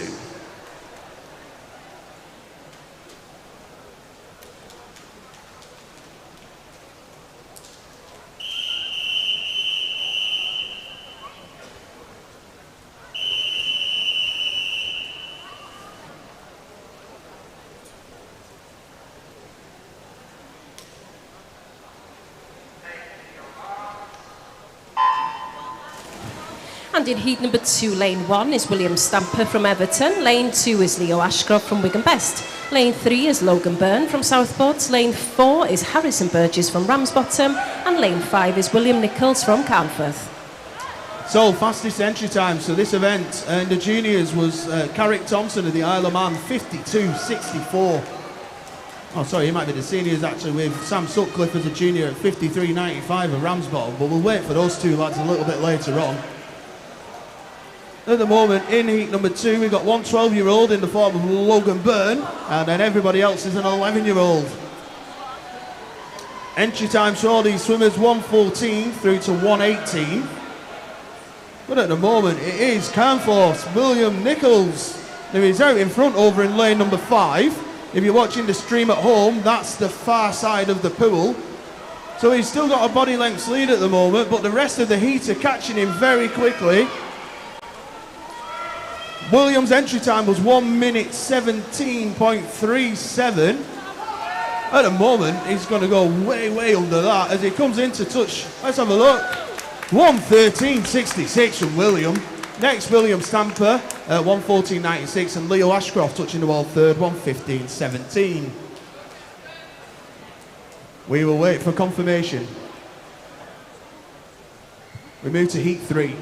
And in heat number 2, lane 1 is William Stamper from Everton. Lane 2 is Leo Ashcroft from Wigan Best. Lane 3 is Logan Byrne from Southport. Lane 4 is Harrison Burgess from Ramsbottom. And lane 5 is William Nichols from Carnforth. So, fastest entry time. So this event in the juniors was Carrick Thompson of the Isle of Man, 52.64. Oh, sorry, he might be the seniors actually, with Sam Sutcliffe as a junior at 53.95 of Ramsbottom. But we'll wait for those two lads a little bit later on. At the moment, in heat number 2, we've got one 12-year-old in the form of Logan Byrne, and then everybody else is an 11-year-old. Entry times for all these swimmers, 1:14 through to 1:18. But at the moment, it is Carnforth's William Nichols who is out in front over in lane number 5. If you're watching the stream at home, that's the far side of the pool. So he's still got a body length lead at the moment, but the rest of the heat are catching him very quickly. Williams' entry time was 1 minute 17.37. At the moment, he's going to go way under that as he comes into touch. Let's have a look. 1:13.66 from William. Next, William Stamper at 1:14.96, and Leo Ashcroft touching the wall third, 1:15.17. We will wait for confirmation. We move to heat 3.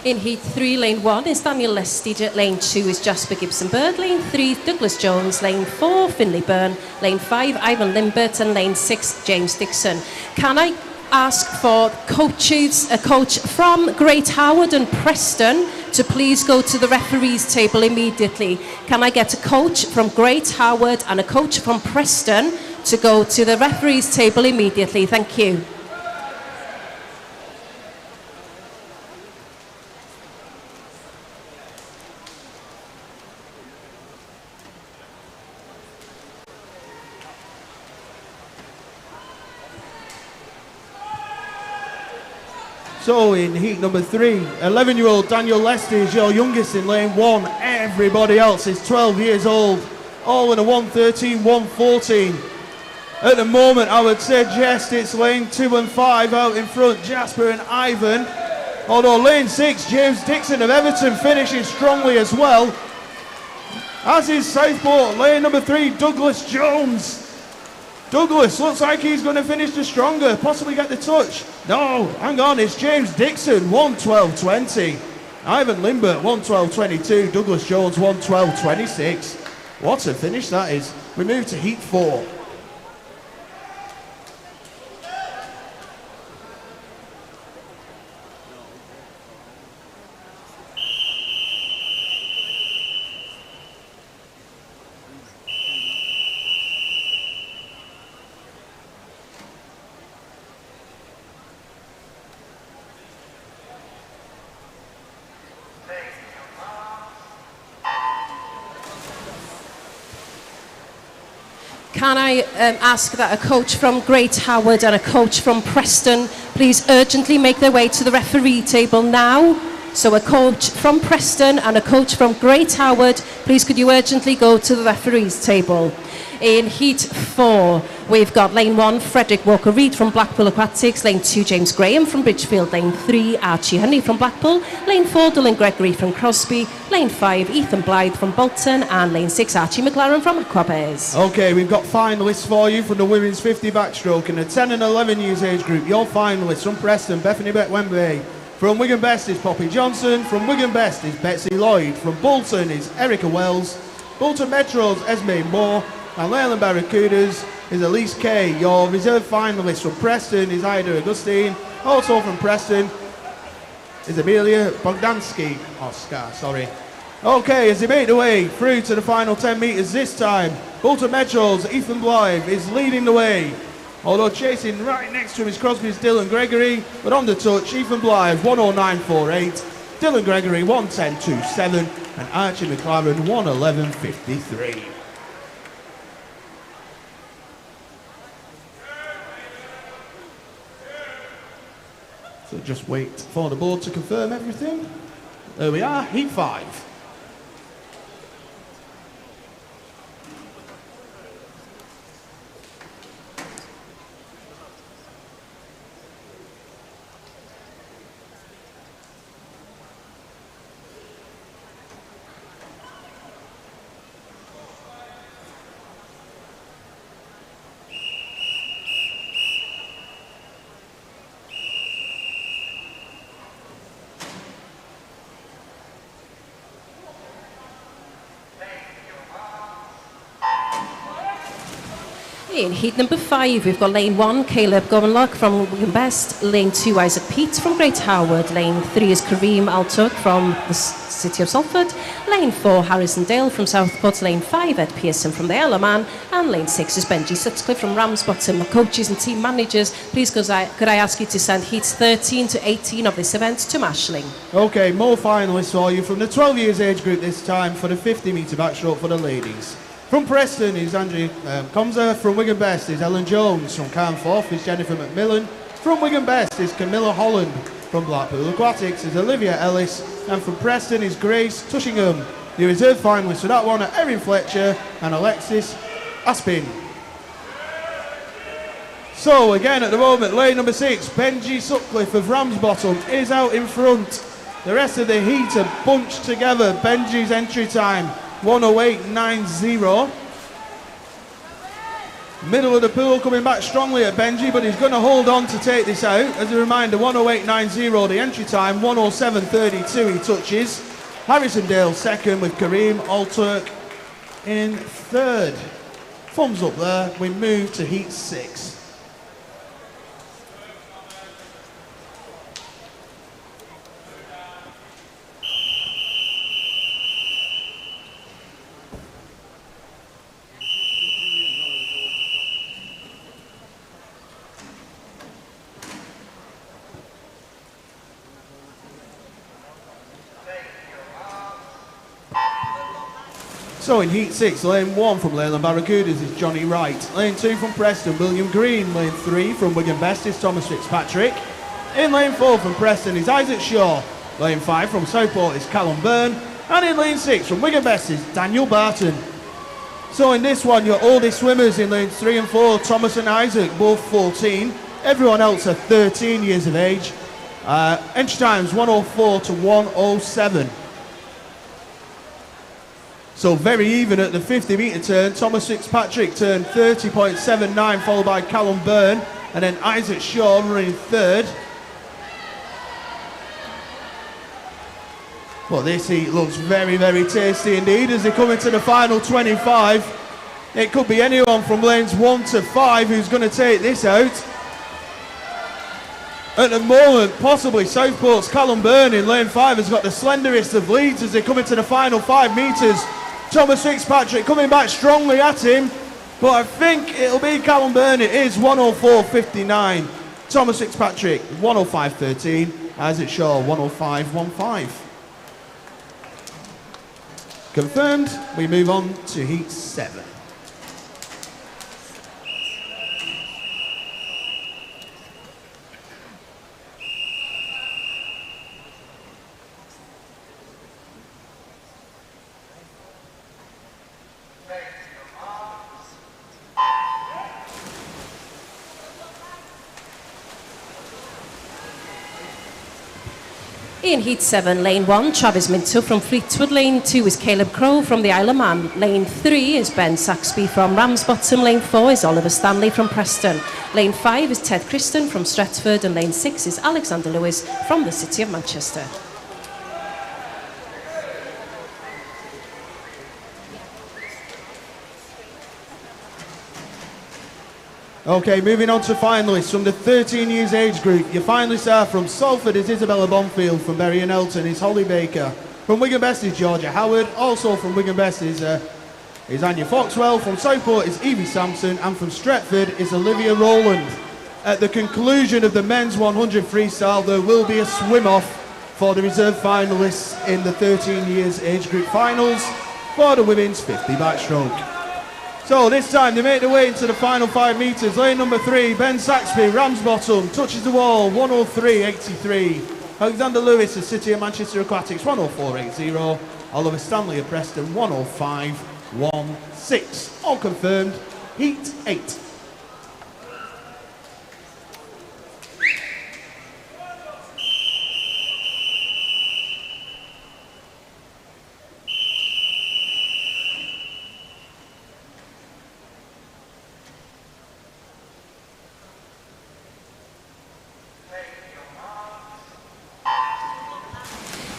In heat 3, lane 1 is Daniel Lestage. Lane 2 is Jasper Gibson-Bird. Lane 3, Douglas Jones. Lane 4, Finley Byrne. Lane 5, Ivan Limbert. And lane 6, James Dixon. Can I ask for coaches, a coach from Great Howard and Preston to please go to the referees table immediately? Can I get a coach from Great Howard and a coach from Preston to go to the referees table immediately? Thank you. So in heat number 3, 11-year-old Daniel Lestage, your youngest in lane 1. Everybody else is 12 years old, all in a 1:13, 1:14. At the moment, I would suggest it's lane 2 and 5 out in front, Jasper and Ivan. Although lane 6, James Dixon of Everton finishing strongly as well. As is Southport, lane number 3, Douglas Jones. Douglas looks like he's going to finish the stronger, possibly get the touch. No, hang on, it's James Dixon, 1:12.20. Ivan Limbert, 1:12.22. Douglas Jones, 1:12.26. What a finish that is. We move to heat 4. Can I ask that a coach from Great Howard and a coach from Preston please urgently make their way to the referee table now? So a coach from Preston and a coach from Great Howard, please could you urgently go to the referees table. In Heat 4, we've got Lane 1, Frederick Walker-Reid from Blackpool Aquatics, Lane 2, James Graham from Bridgefield, Lane 3, Archie Honey from Blackpool, Lane 4, Dylan Gregory from Crosby, Lane 5, Ethan Blythe from Bolton, and Lane 6, Archie McLaren from Aquabears. Okay, we've got finalists for you from the women's 50 backstroke in the 10 and 11 years age group. Your finalists from Preston, Bethany Beck-Wembley. From Wigan Best is Poppy Johnson. From Wigan Best is Betsy Lloyd. From Bolton is Erica Wells. Bolton Metro's Esme Moore. And Leyland Barracudas is Elise Kay. Your reserve finalist from Preston is Ida Augustine. Also from Preston is Amelia Bogdansky. Okay, as they make their way through to the final 10 metres this time, Bolton Metro's Ethan Blythe is leading the way. Although chasing right next to him is Crosby's Dylan Gregory, but on the touch, Ethan Blythe 109.48, Dylan Gregory 110.27, and Archie McLaren 111.53. So just wait for the board to confirm everything. There we are, Heat 5. In heat number 5, we've got Lane 1, Caleb Gowanlock from Wigan Best, Lane 2, Isaac Pete from Great Howard, Lane 3 is Kareem Altuk from the City of Salford, Lane 4, Harrison Dale from Southport, Lane 5, Ed Pearson from the Isle of Man, and Lane 6 is Benji Sutcliffe from Ramsbottom. Coaches and team managers, please could I ask you to send heats 13 to 18 of this event to Mashling. Okay, more finalists for you from the 12 years age group this time for the 50 metre backstroke for the ladies. From Preston is Andrew Comza. From Wigan Best is Ellen Jones. From Carnforth is Jennifer McMillan. From Wigan Best is Camilla Holland. From Blackpool Aquatics is Olivia Ellis. And from Preston is Grace Tushingham. The reserve finalists for that one are Erin Fletcher and Alexis Aspin. So again at the moment, lane number 6, Benji Sutcliffe of Ramsbottom is out in front. The rest of the heat are bunched together. Benji's entry time 108.90. Middle of the pool coming back strongly at Benji, but he's going to hold on to take this out. As a reminder, 108.90 the entry time, 107.32 he touches. Harrison Dale second with Kareem Alturk in third. Thumbs up there. We move to heat 6. So in heat 6, lane 1 from Leyland Barracudas is Johnny Wright. Lane 2 from Preston, William Green. Lane 3 from Wigan Best is Thomas Fitzpatrick. In lane 4 from Preston is Isaac Shaw. Lane 5 from Southport is Callum Byrne. And in lane 6 from Wigan Best is Daniel Barton. So in this one, your oldest swimmers in lanes 3 and 4, Thomas and Isaac, both 14. Everyone else are 13 years of age. Entry times 104 to 107. So very even at the 50 metre turn. Thomas Fitzpatrick turned 30.79, followed by Callum Byrne, and then Isaac Shaw running third. Well, this heat looks very, very tasty indeed as they come into the final 25. It could be anyone from lanes 1 to 5 who's going to take this out. At the moment, possibly Southport's Callum Byrne in lane 5 has got the slenderest of leads as they come into the final 5 metres. Thomas Fitzpatrick coming back strongly at him, but I think it'll be Callum Byrne. It is 104.59. Thomas Fitzpatrick 105.13. Isaac Shaw 105.15. Confirmed. We move on to heat 7. In Heat 7, Lane 1, Travis Minto from Fleetwood. Lane 2 is Caleb Crowe from the Isle of Man. Lane 3 is Ben Saxby from Ramsbottom. Lane 4 is Oliver Stanley from Preston. Lane 5 is Ted Christen from Stretford. And Lane 6 is Alexander Lewis from the City of Manchester. Okay, moving on to finalists from the 13 years age group. Your finalists are from Salford is Isabella Bonfield, from Bury and Elton is Holly Baker, from Wigan Best is Georgia Howard, also from Wigan Best is Anya Foxwell, from Southport is Evie Sampson, and from Stretford is Olivia Rowland. At the conclusion of the men's 100 freestyle, there will be a swim-off for the reserve finalists in the 13 years age group finals for the women's 50 backstroke. So this time they make their way into the final 5 metres. Lane number 3, Ben Saxby, Ramsbottom, touches the wall, 103.83. Alexander Lewis of City of Manchester Aquatics, 104.80. Oliver Stanley of Preston, 105.16. All confirmed, Heat 8.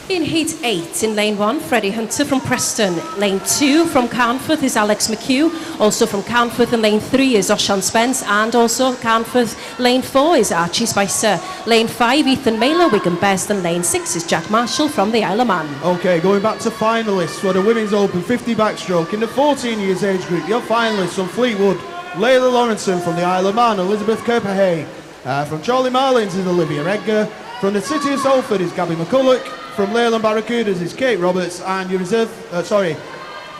In Heat 8, in Lane 1, Freddie Hunter from Preston. Lane 2 from Carnforth is Alex McHugh. Also from Carnforth in Lane 3 is Oshan Spence. And also Carnforth, Lane 4 is Archie Spicer. Lane 5, Ethan Mailer, Wigan Best. And Lane 6 is Jack Marshall from the Isle of Man. Okay, going back to finalists for the Women's Open 50 backstroke. In the 14 years age group, your finalists from Fleetwood, Layla Lawrenson from the Isle of Man, Elizabeth Kerperhay. From Charlie Marlins is Olivia Edgar. From the City of Salford is Gabby McCulloch. From Leyland Barracudas is Kate Roberts, and your reserve,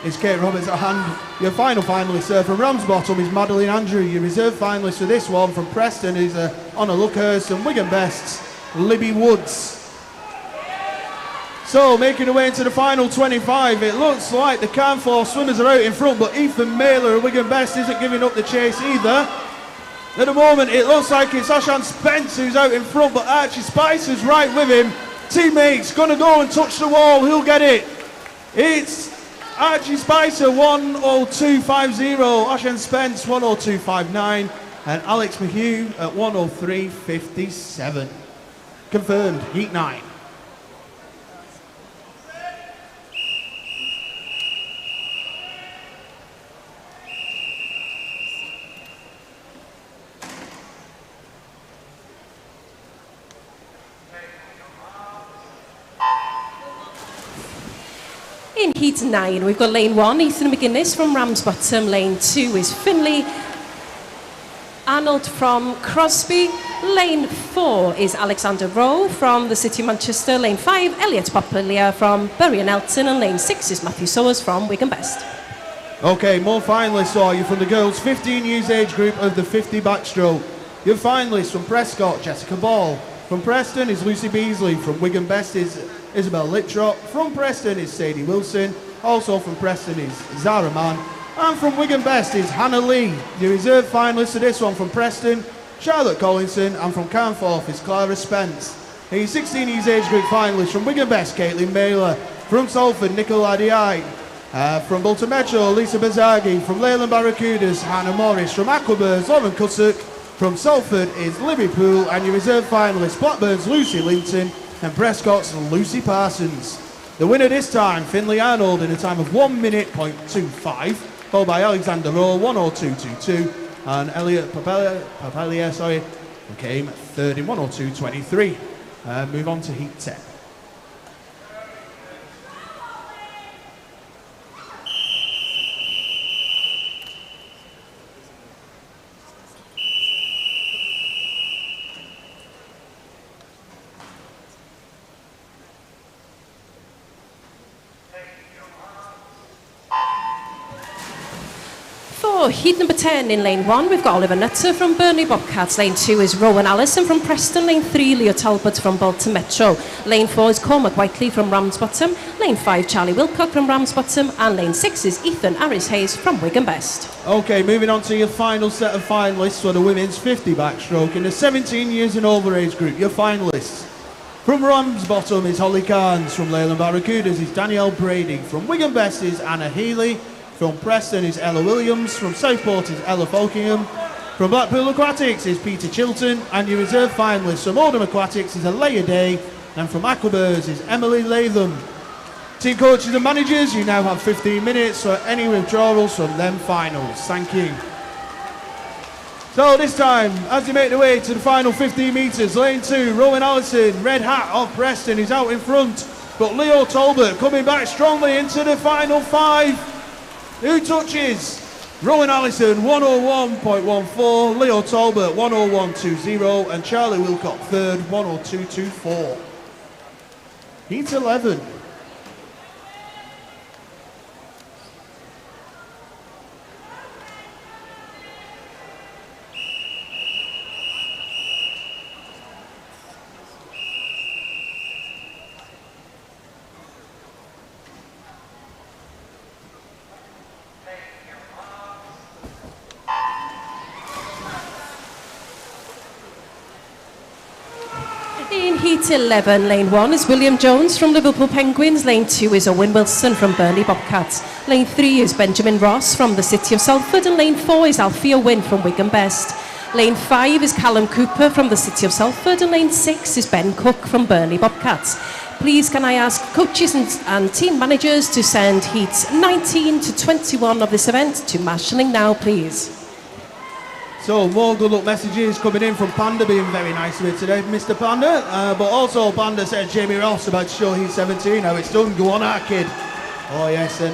is Kate Roberts, and your final finalist from Ramsbottom is Madeline Andrew. Your reserve finalist for this one from Preston is Honor Luckhurst, and Wigan Best's Libby Woods. So making their way into the final 25, it looks like the Carnforth swimmers are out in front, but Ethan Mailer of Wigan Best isn't giving up the chase either. At the moment it looks like it's Oshan Spence who's out in front, but Archie Spicer's right with him. Teammates gonna go and touch the wall. Who'll get it? It's Archie Spicer, 102.50. Oshan Spence, 102.59. And Alex McHugh at 103.57. Confirmed, Heat 9. In Heat 9, we've got Lane 1, Ethan McGuinness from Ramsbottom. Lane 2 is Finley Arnold from Crosby. Lane 4 is Alexander Rowe from the City of Manchester. Lane 5, Elliot Papalia from Bury and Elton. And Lane 6 is Matthew Sowers from Wigan Best. Okay, more finalists are you from the girls' 15 years age group of the 50 backstroke. Your finalists from Prescott, Jessica Ball. From Preston is Lucy Beasley. From Wigan Best is Isabel Littrop. From Preston is Sadie Wilson. Also from Preston is Zara Mann. And from Wigan Best is Hannah Lee. The reserve finalists for this one from Preston, Charlotte Collinson. And from Carnforth is Clara Spence. The 16 years age group finalists from Wigan Best, Caitlin Mailer. From Salford, Nicola Diai. From Bolton Metro, Lisa Bazagi. From Leyland Barracudas, Hannah Morris. From Aquabirds, Lauren Cusick. From Salford is Libby Poole. And your reserve finalists, Blackburn's Lucy Linton and Prescott's Lucy Parsons. The winner this time, Finley Arnold, in a time of 1:25, followed by Alexander Rowe, 1:02.22, and Elliot Papalia, came third in 1:02.23. Move on to Heat 10. For Heat number 10 in Lane 1, we've got Oliver Nutter from Burnley Bobcats. Lane 2 is Rowan Allison from Preston. Lane 3, Leo Talbot from Bolton Metro. Lane 4 is Cormac Whiteley from Ramsbottom. Lane 5, Charlie Wilcock from Ramsbottom. And Lane 6 is Ethan Harris-Hayes from Wigan Best. Okay, moving on to your final set of finalists for the women's 50 backstroke. In the 17 years and over age group, your finalists From Ramsbottom is Holly Carnes. From Leyland Barracudas is Danielle Brady. From Wigan Best is Anna Healy. From Preston is Ella Williams. From Southport is Ella Folkingham. From Blackpool Aquatics is Peter Chilton. And your reserve finalist from Oldham Aquatics is Alea Day. And from Aquabirds is Emily Latham. Team coaches and managers, you now have 15 minutes for any withdrawals from them finals. Thank you. So this time, as they make their way to the final 15 metres, lane 2, Rowan Allison, red hat of Preston, is out in front. But Leo Talbot coming back strongly into the final 5. Who touches? Rowan Allison, 101.14, Leo Talbot, 101.20, and Charlie Wilcock, third, 102.24. Heat 11. In Heat 11, lane 1 is William Jones from Liverpool Penguins, lane 2 is Owen Wilson from Burnley Bobcats, lane 3 is Benjamin Ross from the City of Salford, and lane 4 is Alfie Owen from Wigan Best. Lane 5 is Callum Cooper from the City of Salford, and lane 6 is Ben Cook from Burnley Bobcats. Please can I ask coaches and team managers to send Heats 19 to 21 of this event to marshalling now, please. So more good luck messages coming in from Panda, being very nice to me today, Mr. Panda. But also Panda said Jamie Ross about to show he's 17. How it's done. Go on, our kid. Oh yes, and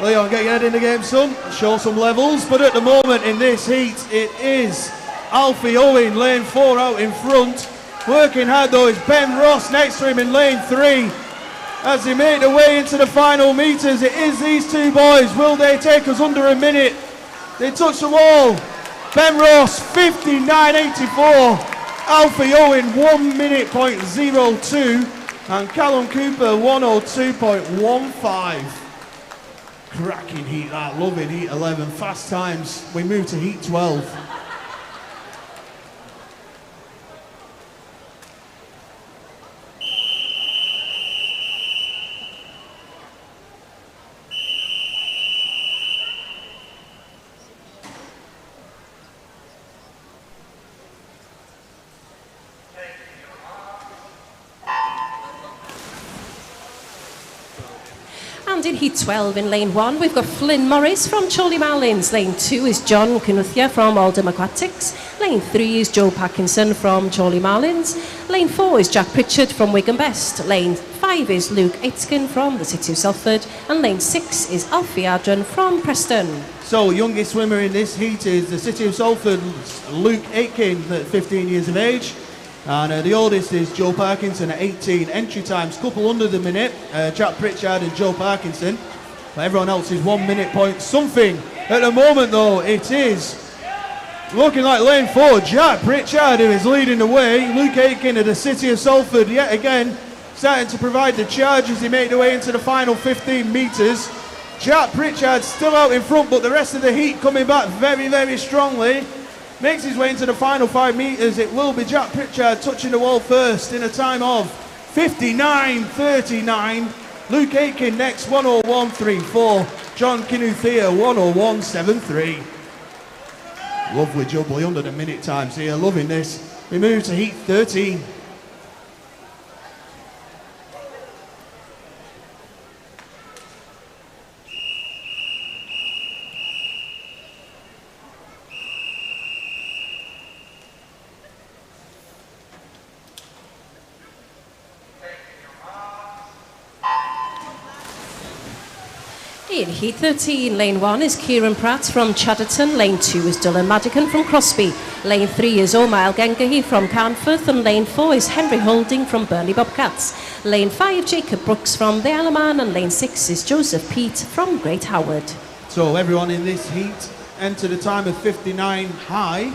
Leon, get your head in the game, son. Show some levels. But at the moment in this heat, it is Alfie Owen, lane 4 out in front. Working hard though is Ben Ross next to him in lane 3. As they make their way into the final metres, it is these two boys. Will they take us under a minute? They touch the wall. Ben Ross, 59.84. Alfie Owen, 1 minute .02. And Callum Cooper, 102.15. Cracking heat that, loving heat 11. Fast times. We move to heat 12. And in Heat 12 in lane 1, we've got Flynn Morris from Chorley Marlins. Lane 2 is John Knuthia from Oldham Aquatics. Lane 3 is Joe Parkinson from Chorley Marlins. Lane 4 is Jack Pritchard from Wigan Best. Lane 5 is Luke Aitken from the City of Salford. And lane 6 is Alfie Adrian from Preston. So, youngest swimmer in this heat is the City of Salford's Luke Aitken at 15 years of age. And the oldest is Joe Parkinson at 18. Entry times couple under the minute, Jack Pritchard and Joe Parkinson. But everyone else is 1 minute point something. At the moment though, it is looking like lane 4, Jack Pritchard, who is leading the way. Luke Aitken of the City of Salford yet again starting to provide the charge as they make their way into the final 15 metres. Jack Pritchard still out in front, but the rest of the heat coming back very, very strongly. Makes his way into the final 5 metres. It will be Jack Pritchard touching the wall first in a time of 59.39. Luke Aitken next, 101.34. John Knuthia, 101.73. Lovely jubbly under the minute times here. Loving this. We move to heat 13. In Heat 13, lane 1 is Kieran Pratt from Chadderton, lane 2 is Dylan Madigan from Crosby, lane 3 is Omar Gengahi from Carnforth, and lane 4 is Henry Holding from Burnley Bobcats, lane 5 Jacob Brooks from the Isle of Man, and lane 6 is Joseph Peat from Great Howard. So everyone in this heat entered a time of 59 high.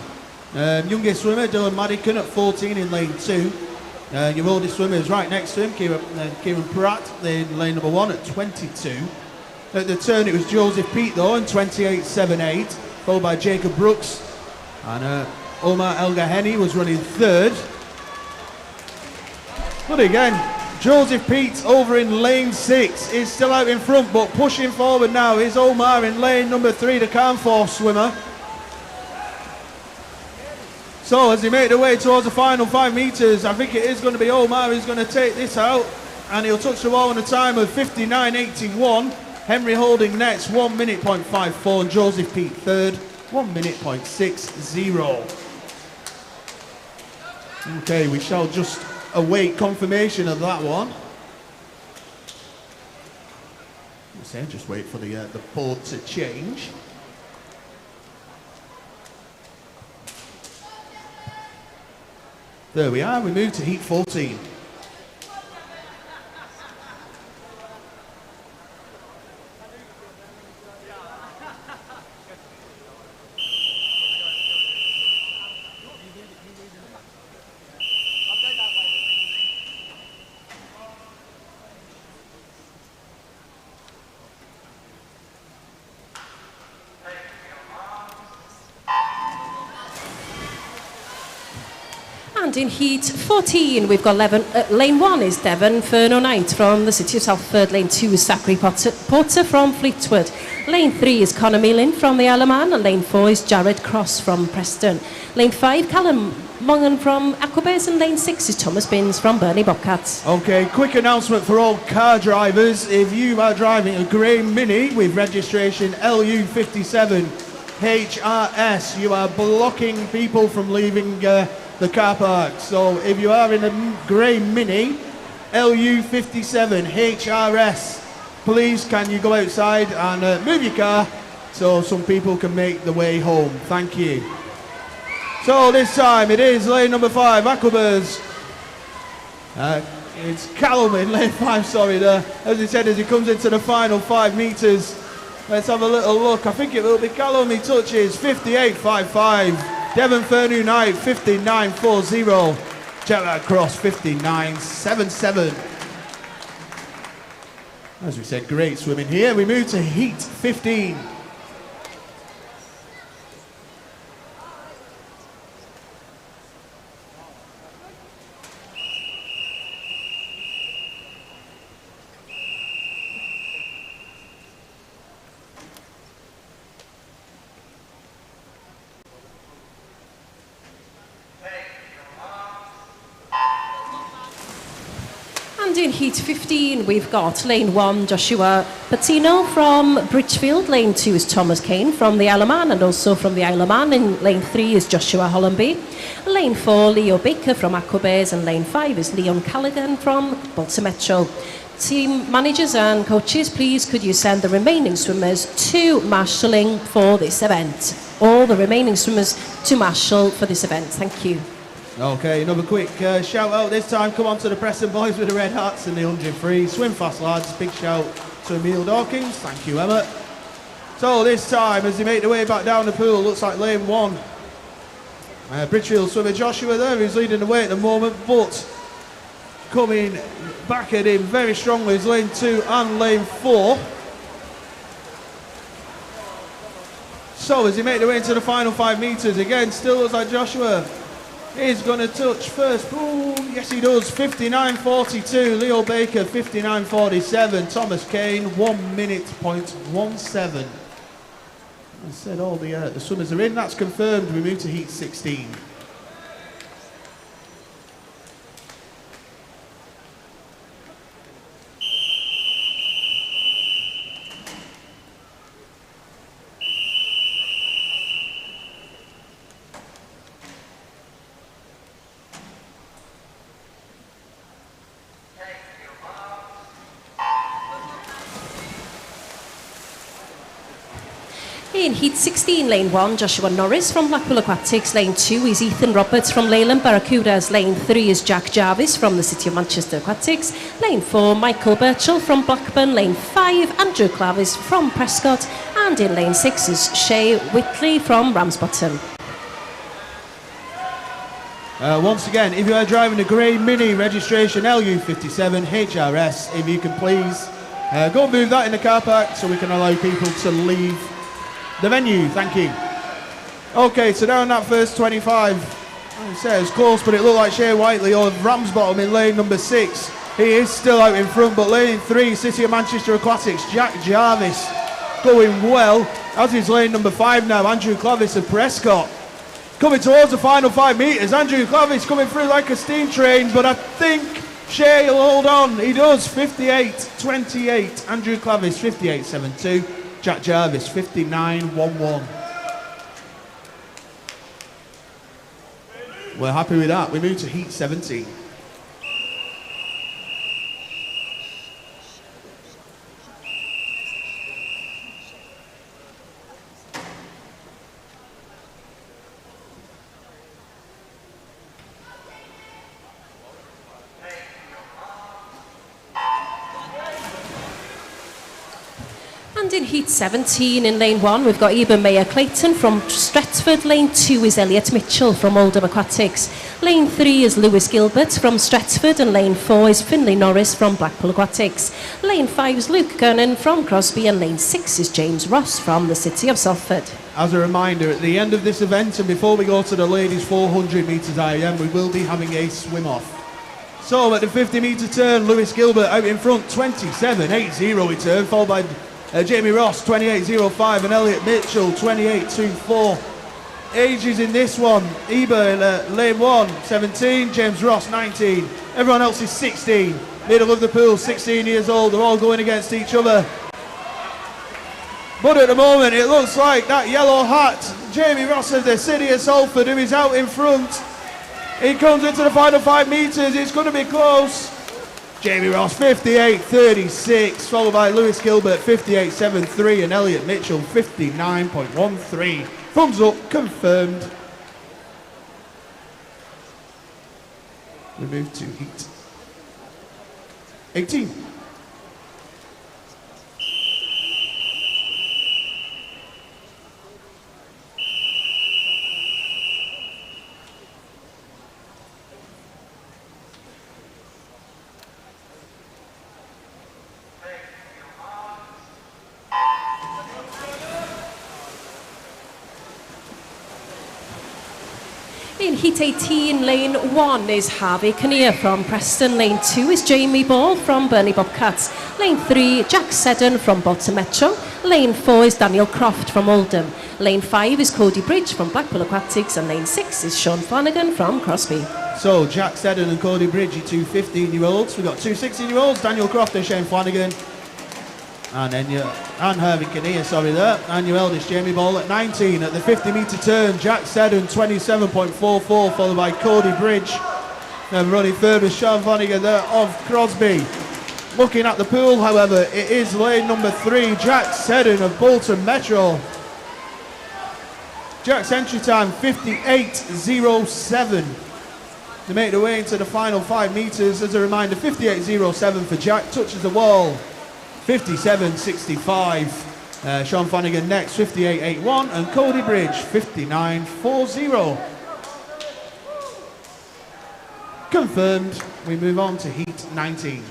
Youngest swimmer Dylan Madigan at 14 in lane 2. Your oldest swimmer is right next to him, Kieran Pratt in lane number 1 at 22. At the turn it was Joseph Peat though in 28.78, followed by Jacob Brooks, and Omar El Gaheni was running third. But again, Joseph Pete over in lane 6 is still out in front, but pushing forward now is Omar in lane number 3, the Carnforth swimmer. So as they make their way towards the final 5 metres, I think it is going to be Omar who's going to take this out, and he'll touch the wall in a time of 59.81. Henry Holding next, 1 minute point 54, and Joseph Pete third, 1 minute point 60. Okay, we shall just await confirmation of that one. Just wait for the board to change. There we are, we move to heat 14. And in heat 14, we've got lane 1 is Devon Ferno Knight from the City of Salford. Lane 2 is Zachary Porter from Fleetwood. Lane 3 is Conor Meelan from the Isle of Man. And lane 4 is Jared Cross from Preston. Lane 5, Callum Mongan from Aquabays. And lane 6 is Thomas Binns from Burnley Bobcats. Okay, quick announcement for all car drivers. If you are driving a grey Mini with registration LU57 HRS, you are blocking people from leaving the car park. So if you are in a grey Mini LU57 HRS, please can you go outside and move your car so some people can make the way home. Thank you. So this time it is lane number 5, Aquabirds. It's Callum in lane 5, sorry there. As he said, as he comes into the final 5 metres, let's have a little look. I think it will be Callum he touches, 58.55. Devon Fernu Knight, 59.40. Jared Cross, 59.77. As we said, great swimming here. We move to heat 15. And in heat 15, we've got lane 1, Joshua Patino from Bridgefield. Lane 2 is Thomas Kane from the Isle of Man, and also from the Isle of Man. In lane 3 is Joshua Hollenby. Lane 4, Leo Baker from Aquabays. And lane 5 is Leon Callaghan from Bolton Metro. Team managers and coaches, please could you send the remaining swimmers to marshalling for this event. All the remaining swimmers to marshal for this event. Thank you. Okay, another quick shout out this time. Come on to the Preston boys with the red hats and the 100 free. Swim fast, lads. Big shout to Emil Dawkins. Thank you, Emma. So this time, as they make their way back down the pool, looks like lane 1. Bridgefield swimmer Joshua there, who's leading the way at the moment, but coming back at him very strongly is lane 2 and lane 4. So as they make their way into the final 5 metres, again, still looks like Joshua is going to touch first. Boom, yes he does. 59.42. Leo Baker 59.47. Thomas Kane 1 minute point 17. I said all the swimmers are in. That's confirmed. We move to heat 16. In heat 16, lane 1, Joshua Norris from Blackpool Aquatics. Lane 2 is Ethan Roberts from Leyland Barracudas. Lane 3 is Jack Jarvis from the City of Manchester Aquatics. Lane 4, Michael Birchall from Blackburn. Lane 5, Andrew Clavis from Prescott. And in lane 6 is Shay Whitley from Ramsbottom. Once again, if you are driving a grey Mini registration LU57 HRS, if you can please go and move that in the car park so we can allow people to leave the venue. Thank you. Okay, so down that first 25, I say it's close, but it looked like Shea Whiteley or Ramsbottom in lane number 6. He is still out in front, but lane 3, City of Manchester Aquatics, Jack Jarvis going well, as is lane number 5 now, Andrew Clavis of Prescott. Coming towards the final 5 metres, Andrew Clavis coming through like a steam train, but I think Shea will hold on. He does, 58.28. Andrew Clavis, 58.72. Jack Jarvis, 59.11. We're happy with that. We move to heat 17. And in heat 17 in lane 1 we've got Eben Mayer Clayton from Stretford, lane 2 is Elliot Mitchell from Oldham Aquatics, lane 3 is Lewis Gilbert from Stretford, and lane 4 is Finlay Norris from Blackpool Aquatics, lane 5 is Luke Gunnan from Crosby, and lane 6 is James Ross from the City of Salford. As a reminder, at the end of this event and before we go to the ladies 400 metres IM, we will be having a swim off. So at the 50 metre turn, Lewis Gilbert out in front, 27.80 return, followed by Jamie Ross, 28.05, and Elliot Mitchell, 28.24. Ages in this one, Eber lane 1, 17, James Ross, 19. Everyone else is 16. Middle of the pool, 16 years old. They're all going against each other. But at the moment, it looks like that yellow hat, Jamie Ross of the City of Salford, who is out in front. He comes into the final 5 metres. It's going to be close. Jamie Ross, 58.36, followed by Lewis Gilbert, 58.73, and Elliot Mitchell, 59.13. Thumbs up, confirmed. We move to heat 18. In heat 18, lane 1 is Harvey Kinnear from Preston, lane 2 is Jamie Ball from Burnley Bobcats, lane 3 Jack Seddon from Bolton Metro, lane 4 is Daniel Croft from Oldham, lane 5 is Cody Bridge from Blackpool Aquatics, and lane 6 is Sean Flanagan from Crosby. So Jack Seddon and Cody Bridge, your 2 15-year-olds. We've got 2 16-year-olds, Daniel Croft and Shane Flanagan. And then Harvey Kinnear, and your eldest Jamie Ball at 19. At the 50 metre turn, Jack Seddon 27.44, followed by Cody Bridge. Then running third with Sean Flanagan there of Crosby. Looking at the pool, however, it is lane number 3, Jack Seddon of Bolton Metro. Jack's entry time 58.07. They make their way into the final 5 metres. As a reminder, 58.07 for Jack, touches the wall. 57.65. Sean Flanagan next, 58.81, and Cody Bridge, 59.40. Confirmed. We move on to heat 19.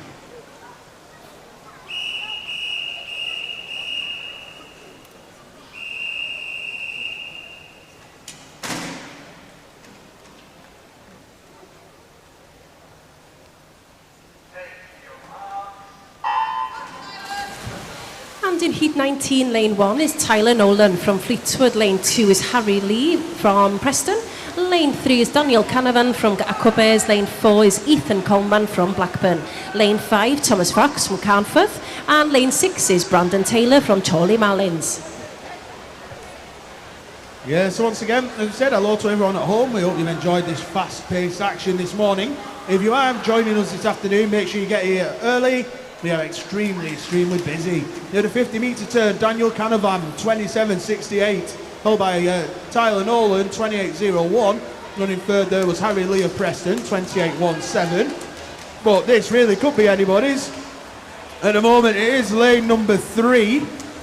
And in heat 19, lane 1 is Tyler Nolan from Fleetwood, lane 2 is Harry Lee from Preston, lane 3 is Daniel Canavan from Aquabears, lane 4 is Ethan Coleman from Blackburn, lane 5 Thomas Fox from Carnforth, and lane 6 is Brandon Taylor from Chorley Malins. Yeah, so once again, as I said, hello to everyone at home. We hope you've enjoyed this fast-paced action this morning. If you are joining us this afternoon, make sure you get here early. We are extremely busy. Near the 50 metre turn, Daniel Canavan, 27.68, followed by Tyler Nolan, 28.01. Running third there was Harry Lee of Preston, 28.17. But this really could be anybody's. At the moment, it is lane number 3,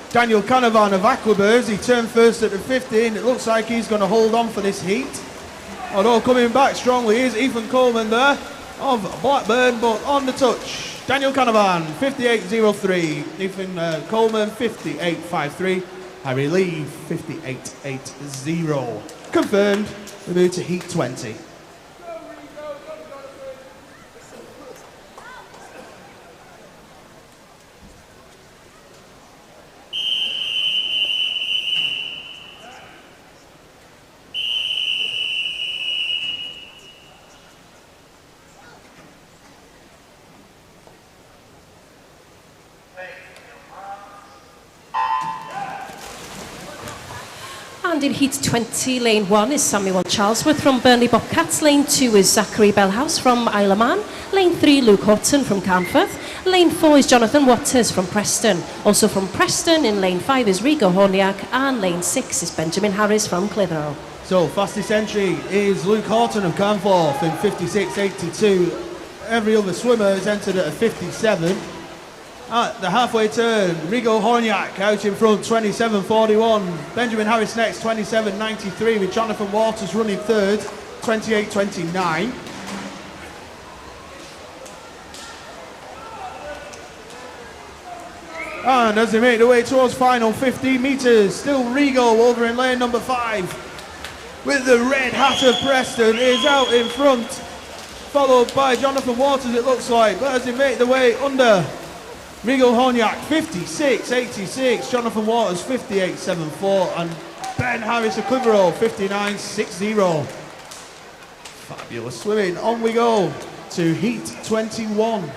Daniel Canavan of Aquabears. He turned first at the 15. It looks like he's going to hold on for this heat. Although coming back strongly is Ethan Coleman there of Blackburn, but on the touch, Daniel Canavan, 58.03. Ethan Coleman, 58.53. Harry Lee, 58.80. Confirmed. We move to heat 20. And in heat 20, lane 1 is Samuel Charlesworth from Burnley Bobcats. Lane 2 is Zachary Bellhouse from Isle of Man. Lane 3, Luke Horton from Carnforth. Lane 4 is Jonathan Waters from Preston. Also from Preston, in lane 5 is Rigo Horniak. And lane 6 is Benjamin Harris from Clitheroe. So, fastest entry is Luke Horton of Carnforth in 56.82. Every other swimmer is entered at a 57. At the halfway turn, Rigo Horniak out in front, 27.41. Benjamin Harris next, 27.93, with Jonathan Waters running third, 28.29. And as they make their way towards final 15 metres, still Rigo over in lane number 5. With the red hat of Preston is out in front, followed by Jonathan Waters, it looks like. But as they make their way under, Rigo Horniak 56.86, Jonathan Waters 58.74, and Ben Harris of Clitheroe 59.60. Fabulous swimming. On we go to heat 21.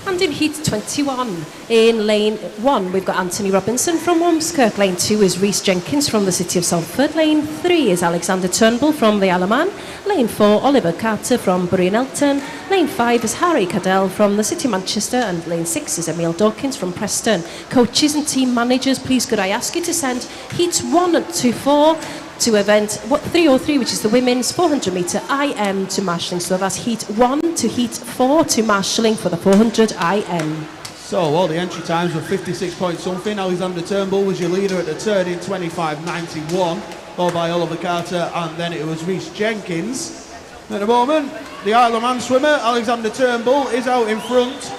And in heat 21, in lane 1, we've got Anthony Robinson from Ormskirk. Lane 2 is Rhys Jenkins from the City of Salford. Lane 3 is Alexander Turnbull from the Isle of Man. Lane 4, Oliver Carter from Bury and Elton. Lane 5 is Harry Cadell from the City of Manchester. And lane 6 is Emil Dawkins from Preston. Coaches and team managers, please could I ask you to send heats 1 to 4 to event 303, which is the women's 400 metre IM to marshalling. So that's heat 1 to heat 4 to marshalling for the 400 IM. So all the entry times were 56 point something. Alexander Turnbull was your leader at the turn in 25.91, followed by Oliver Carter, and then it was Rhys Jenkins. At the moment, the Isle of Man swimmer, Alexander Turnbull, is out in front.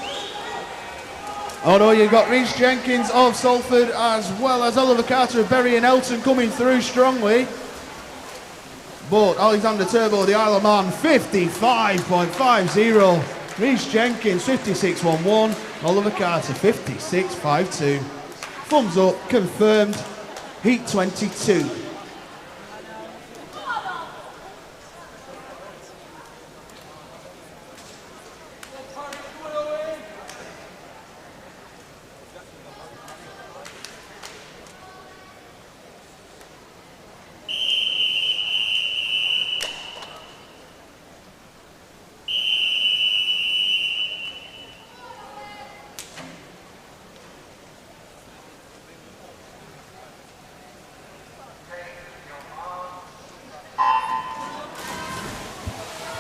Although you've got Rhys Jenkins of Salford as well as Oliver Carter of Bury and Elton coming through strongly. But Alexander Turnbull, the Isle of Man, 55.50. Rhys Jenkins, 56.11. Oliver Carter, 56.52. Thumbs up, confirmed. Heat 22.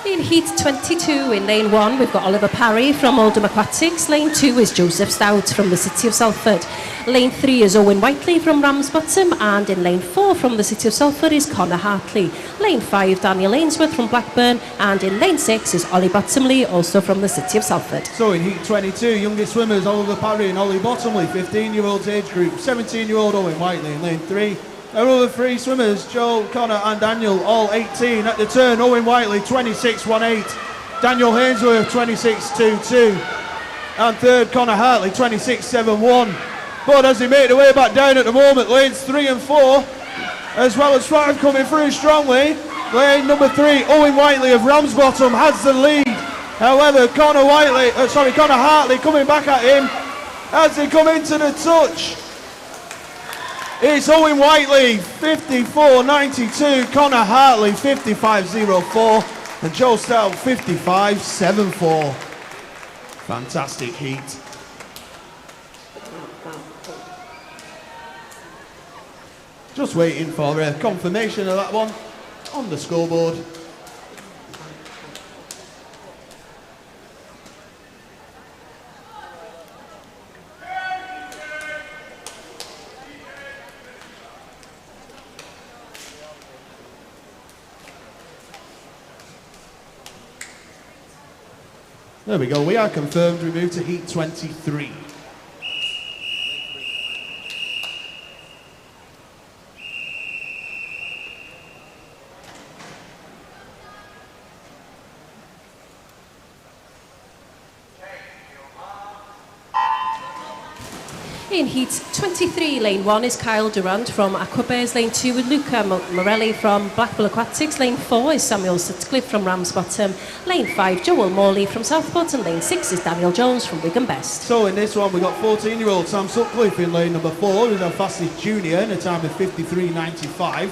In heat 22, in lane 1, we've got Oliver Parry from Oldham Aquatics. Lane 2 is Joseph Stout from the City of Salford. Lane 3 is Owen Whiteley from Ramsbottom. And in lane 4 from the City of Salford is Connor Hartley. Lane 5, Daniel Ainsworth from Blackburn. And in lane 6 is Ollie Bottomley, also from the City of Salford. So in heat 22, youngest swimmers Oliver Parry and Ollie Bottomley, 15-year-olds age group. 17-year-old Owen Whiteley in lane 3. Our other three swimmers, Joel, Connor and Daniel, all 18. At the turn, Owen Whiteley, 26.18. Daniel Hainsworth, 26.22. And third, Connor Hartley, 26.71. But as they make their way back down at the moment, lanes 3 and 4, as well as 5 coming through strongly. Lane number 3, Owen Whiteley of Ramsbottom has the lead. However, Connor Hartley coming back at him as they come into the touch. It's Owen Whiteley, 54.92, Connor Hartley, 55.04, and Joe Stout, 55.74. Fantastic heat. Just waiting for a confirmation of that one on the scoreboard. There we go, we are confirmed. We move to heat 23. In heat 23, lane 1 is Kyle Durant from Aquabears, lane 2 is Luca Morelli from Blackpool Aquatics, lane 4 is Samuel Sutcliffe from Ramsbottom, lane 5 Joel Morley from Southport, and lane 6 is Daniel Jones from Wigan Best. So in this one we've got 14-year-old Sam Sutcliffe in lane number 4, who's our fastest junior in a time of 53.95.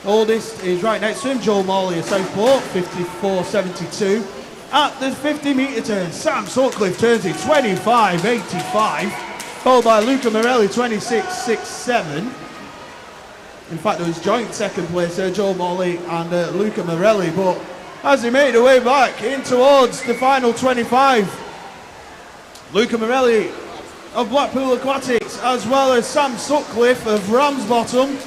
Oldest is right next to him, Joel Morley of Southport, 54.72. At the 50 metre turn, Sam Sutcliffe turns it 25.85. Followed by Luca Morelli, 26.67. In fact, there was joint second place there, Joel Morley and Luca Morelli. But as he made their way back in towards the final 25, Luca Morelli of Blackpool Aquatics, as well as Sam Sutcliffe of Ramsbottom,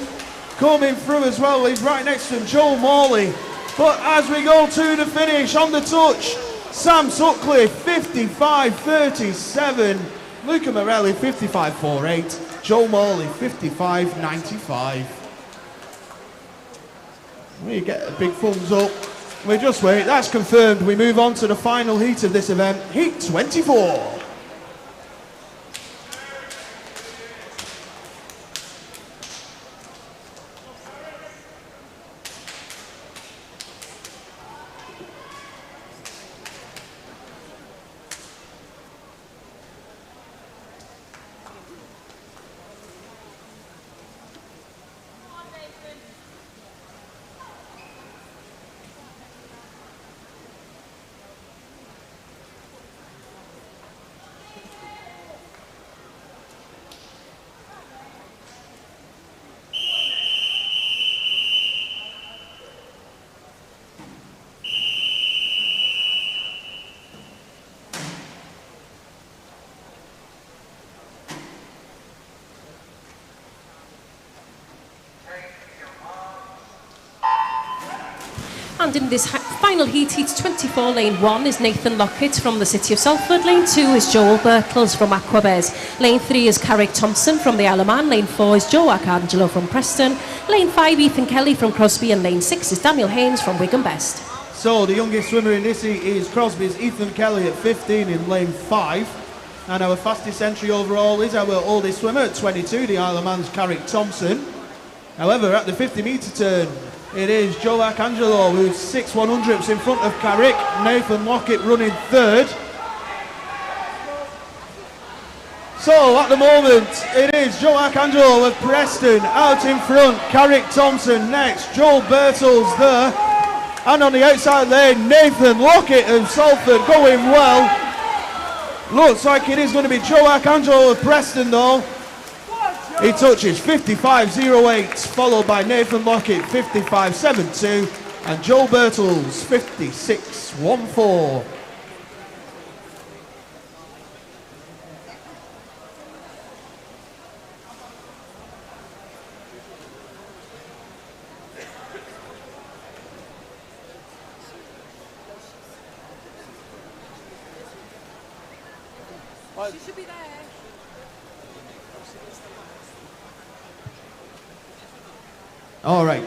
coming through as well. He's right next to him, Joel Morley. But as we go to the finish, on the touch, Sam Sutcliffe, 55.37. Luca Morelli, 55.48. Joel Morley, 55.95. We get a big thumbs up. We just wait, that's confirmed. We move on to the final heat of this event, heat 24. And in this final heat, heat 24, lane 1 is Nathan Lockett from the City of Salford, lane 2 is Joel Birtles from Aquabears, lane 3 is Carrick Thompson from the Isle of Man, lane 4 is Joe Arcangelo from Preston, lane 5 Ethan Kelly from Crosby, and lane 6 is Daniel Haynes from Wigan Best. So the youngest swimmer in this heat is Crosby's Ethan Kelly at 15 in lane 5. And our fastest entry overall is our oldest swimmer at 22, the Isle of Man's Carrick Thompson. However, at the 50 metre turn, it is Joe Arcangelo who's 6/100ths in front of Carrick. Nathan Lockett running third. So at the moment, it is Joe Arcangelo of Preston out in front. Carrick Thompson next. Joel Birtles there. And on the outside lane, Nathan Lockett of Salford going well. Looks like it is going to be Joe Arcangelo of Preston though. He touches 55.08, followed by Nathan Lockett, 55.72, and Joel Birtles, 56.14. She should be there. All right.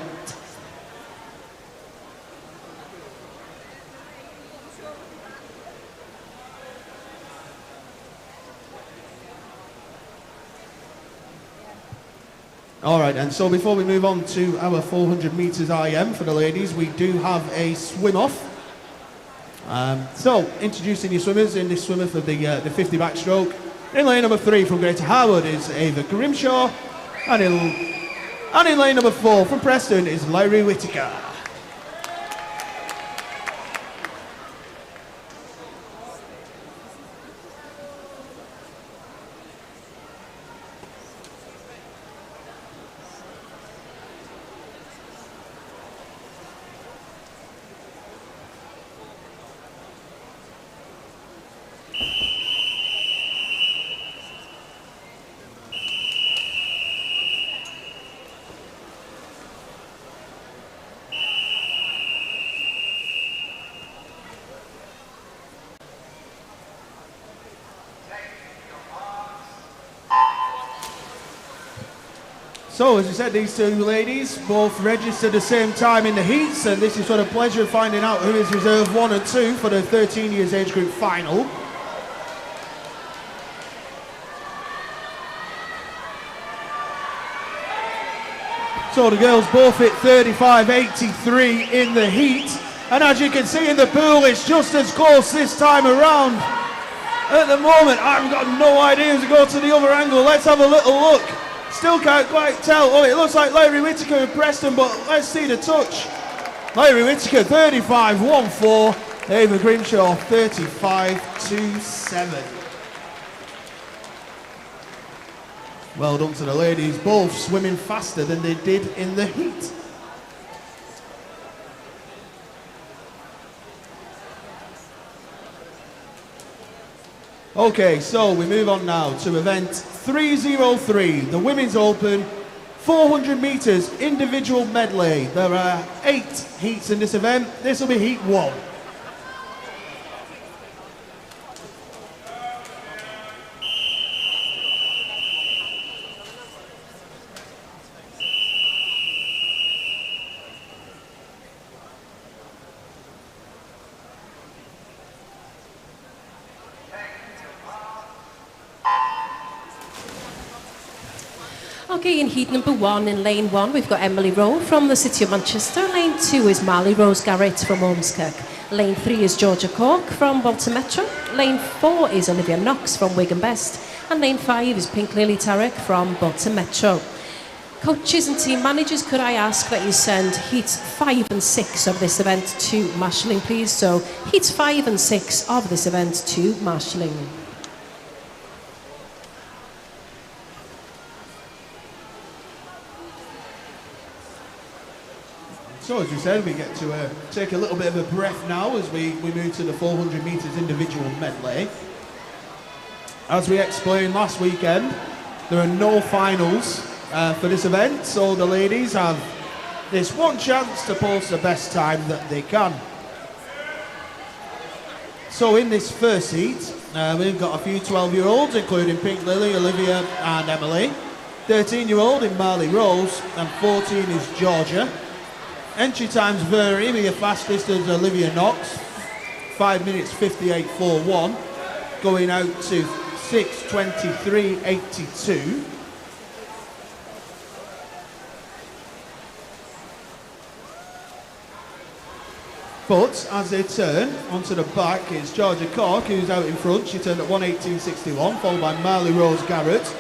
All right, and so before we move on to our 400 metres IM for the ladies, we do have a swim-off. So, introducing your swimmers in this swimmer for the 50 backstroke. In lane number 3 from Greater Harwood is Ava Grimshaw, and in lane number 4 from Preston is Larry Whittaker. So, as I said, these two ladies both registered the same time in the heats, and this is for the pleasure of finding out who is reserve 1 and 2 for the 13 years age group final. So the girls both hit 35.83 in the heat. And as you can see in the pool, it's just as close this time around. At the moment, I've got no idea to go to the other angle. Let's have a little look. Still can't quite tell. Oh, it looks like Larry Whittaker and Preston, but let's see the touch. Larry Whittaker, 35.14. Ava Grimshaw, 35.27. Well done to the ladies, both swimming faster than they did in the heat. Okay, so we move on now to event 303, the Women's Open 400 metres individual medley. There are 8 heats in this event. This will be heat 1. Okay, in heat number 1, in lane 1, we've got Emily Rowe from the City of Manchester. Lane 2 is Marley Rose Garrett from Ormskirk. Lane 3 is Georgia Cork from Bolton Metro. Lane 4 is Olivia Knox from Wigan Best. And lane 5 is Pink Lily Tarek from Bolton Metro. Coaches and team managers, could I ask that you send heats 5 and 6 of this event to marshalling, please? So heats 5 and 6 of this event to marshalling. So as we said, we get to take a little bit of a breath now as we move to the 400 metres individual medley. As we explained last weekend, there are no finals for this event, so the ladies have this one chance to post the best time that they can. So in this first heat, we've got a few 12-year-olds, including Pink Lily, Olivia and Emily, 13-year-old in Marley Rose, and 14 is Georgia. Entry times vary. The fastest is Olivia Knox, 5 minutes 58.41, going out to 6:23.82. But as they turn onto the back, it's Georgia Cork who's out in front. She turned at 1:18.61, followed by Marley Rose Garrett,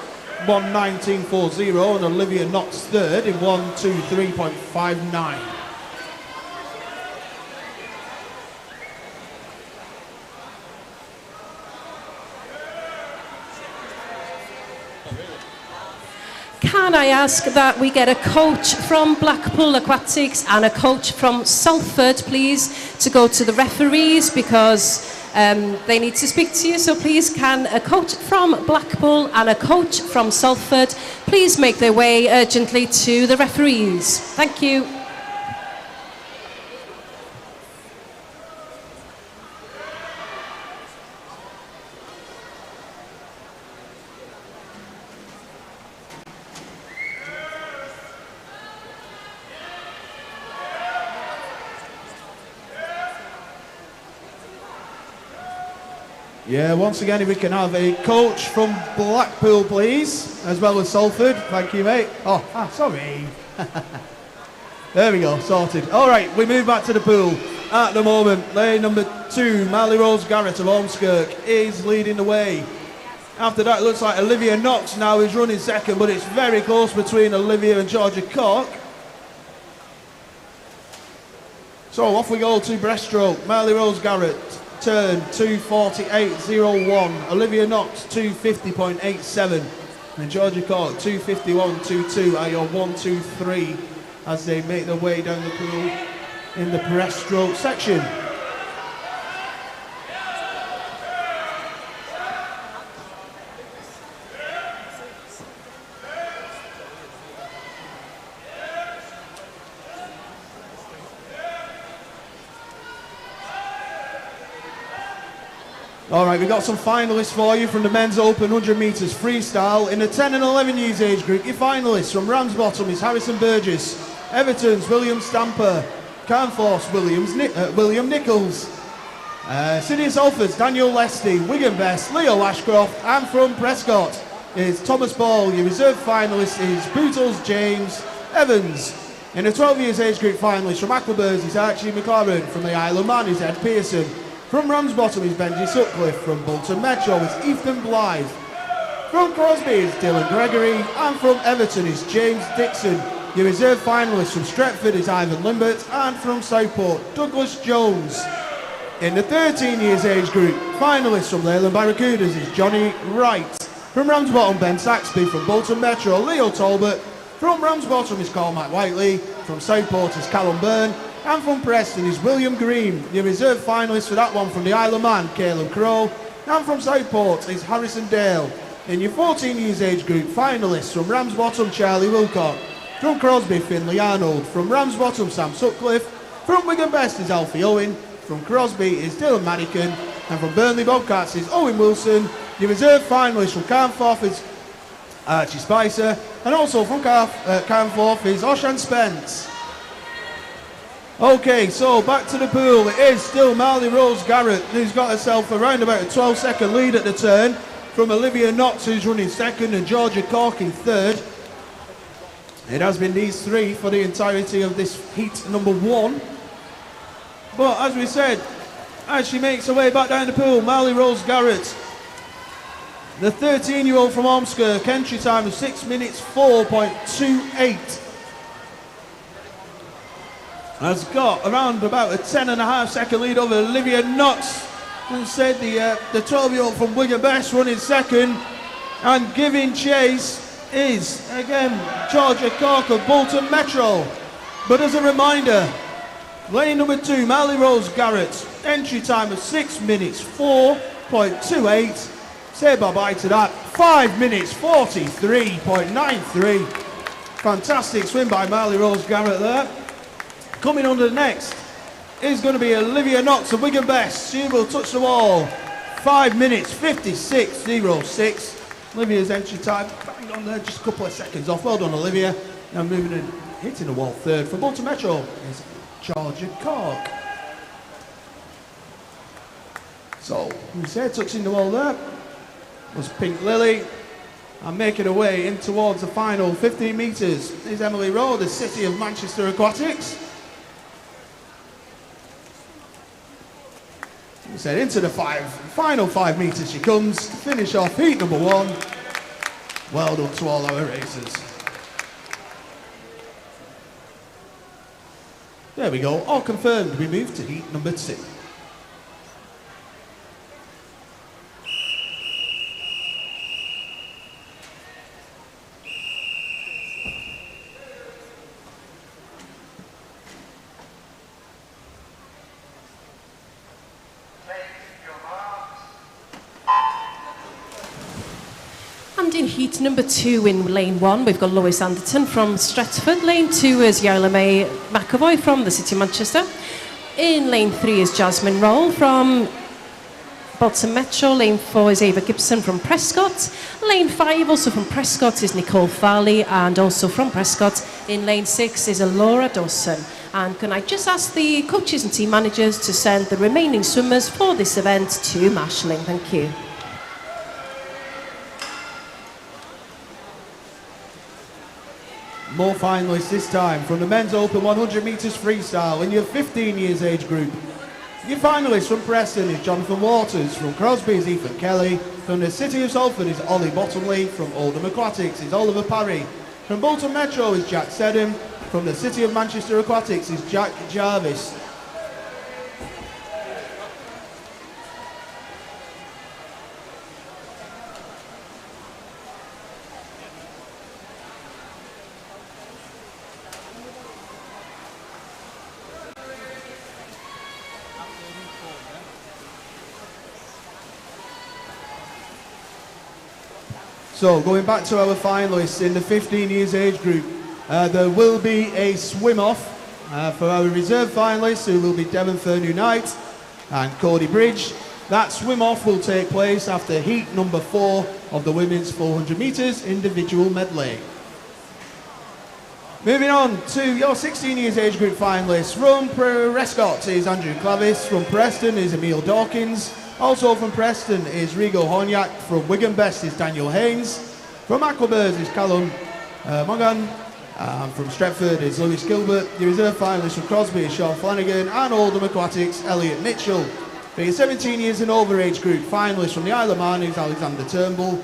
1:19.40, and Olivia Knox third in 1:23.59. Can I ask that we get a coach from Blackpool Aquatics and a coach from Salford, please, to go to the referees because they need to speak to you. So please, can a coach from Blackpool and a coach from Salford please make their way urgently to the referees? Thank you. Yeah, once again, if we can have a coach from Blackpool, please, as well as Salford. Thank you, mate. Oh, sorry. There we go, sorted. All right, we move back to the pool. At the moment, lane number 2, Marley Rose Garrett of Ormskirk is leading the way. After that, it looks like Olivia Knox now is running second, but it's very close between Olivia and Georgia Cork. So off we go to breaststroke. Marley Rose Garrett, turn 2:48.01. Olivia Knox 2:50.87, and Georgia Cork 2:51.22 are your 1, 2, 3 as they make their way down the pool in the breaststroke section. All right, we've got some finalists for you from the Men's Open 100 metres freestyle. In the 10 and 11 years age group, your finalists from Ramsbottom is Harrison Burgess, Everton's William Stamper, Carnforth William Nichols, Sydney Salford's Daniel Lesty, Wigan Best, Leo Ashcroft, and from Prescott is Thomas Ball. Your reserve finalist is Bootles James, Evans. In the 12 years age group finalists from Aquabirds is Archie McLaren. From the Isle of Man is Ed Pearson. From Ramsbottom is Benji Sutcliffe. From Bolton Metro is Ethan Blythe. From Crosby is Dylan Gregory. And from Everton is James Dixon. Your reserve finalists from Stretford is Ivan Limbert. And from Southport, Douglas Jones. In the 13 years age group, finalists from Leyland Barracudas is Johnny Wright. From Ramsbottom, Ben Saxby. From Bolton Metro, Leo Talbot. From Ramsbottom is Cormac Whiteley. From Southport is Callum Byrne. And from Preston is William Green. Your reserve finalist for that one from the Isle of Man, Caleb Crow. And from Southport is Harrison Dale. In your 14 years age group, finalists from Ramsbottom, Charlie Wilcock. From Crosby, Finlay Arnold. From Ramsbottom, Sam Sutcliffe. From Wigan Best is Alfie Owen. From Crosby is Dylan Madigan. And from Burnley Bobcats is Owen Wilson. Your reserve finalist from Carnforth is Archie Spicer. And also from Carnforth is Oshan Spence. Okay, so back to the pool. It is still Marley Rose Garrett, who's got herself around about a 12-second lead at the turn from Olivia Knox, who's running second, and Georgia Cork in third. It has been these three for the entirety of this heat number one. But as we said, as she makes her way back down the pool, Marley Rose Garrett, the 13-year-old from Ormskirk, entry time of 6 minutes 4.28. Has got around about a 10.5-second lead over Olivia Knox. And said the 12-year-old from Wigan Best running second. And giving chase is, again, Georgia Cork of Bolton Metro. But as a reminder, lane number 2, Marley Rose Garrett, entry time of 6 minutes 4.28. Say bye-bye to that. 5 minutes 43.93. Fantastic swim by Marley Rose Garrett there. Coming under next is going to be Olivia Knox of Wigan Best. She will touch the wall. 5 minutes 56.06. Olivia's entry time bang on there, just a couple of seconds off. Well done, Olivia. Now moving and hitting the wall third for Bolton Metro is Georgia Cork. So, we said touching the wall there was Pink Lily. And making her way in towards the final 15 metres is Emily Rowe, the City of Manchester Aquatics. We said into the final 5 metres she comes to finish off heat number 1. Well done to all our racers. There we go, all confirmed. We move to heat number 2. And in heat number 2 in lane 1, we've got Lois Anderton from Stretford. Lane 2 is Yarla May McAvoy from the City of Manchester. In lane 3 is Jasmine Roll from Bolton Metro. Lane 4 is Ava Gibson from Prescott. Lane 5, also from Prescott, is Nicole Farley. And also from Prescott, in lane 6 is Laura Dawson. And can I just ask the coaches and team managers to send the remaining swimmers for this event to marshalling? Thank you. More finalists this time from the men's open 100 metres freestyle in your 15 years age group. Your finalists from Preston is Jonathan Waters. From Crosby is Ethan Kelly. From the City of Salford is Ollie Bottomley. From Oldham Aquatics is Oliver Parry. From Bolton Metro is Jack Seddon. From the City of Manchester Aquatics is Jack Jarvis. So going back to our finalists in the 15 years age group, there will be a swim off for our reserve finalists, who will be Devon Fernu Knight and Cody Bridge. That swim off will take place after heat number 4 of the women's 400 metres individual medley. Moving on to your 16 years age group finalists. From Prescott is Andrew Clavis. From Preston is Emile Dawkins. Also from Preston is Rigo Horniak. From Wigan Best is Daniel Haynes. From Aquabirds is Callum Mogan. From Stretford is Lewis Gilbert. The reserve finalists from Crosby is Sean Flanagan, and Oldham Aquatics, Elliot Mitchell. For your 17 years and over age group, finalists from the Isle of Man is Alexander Turnbull,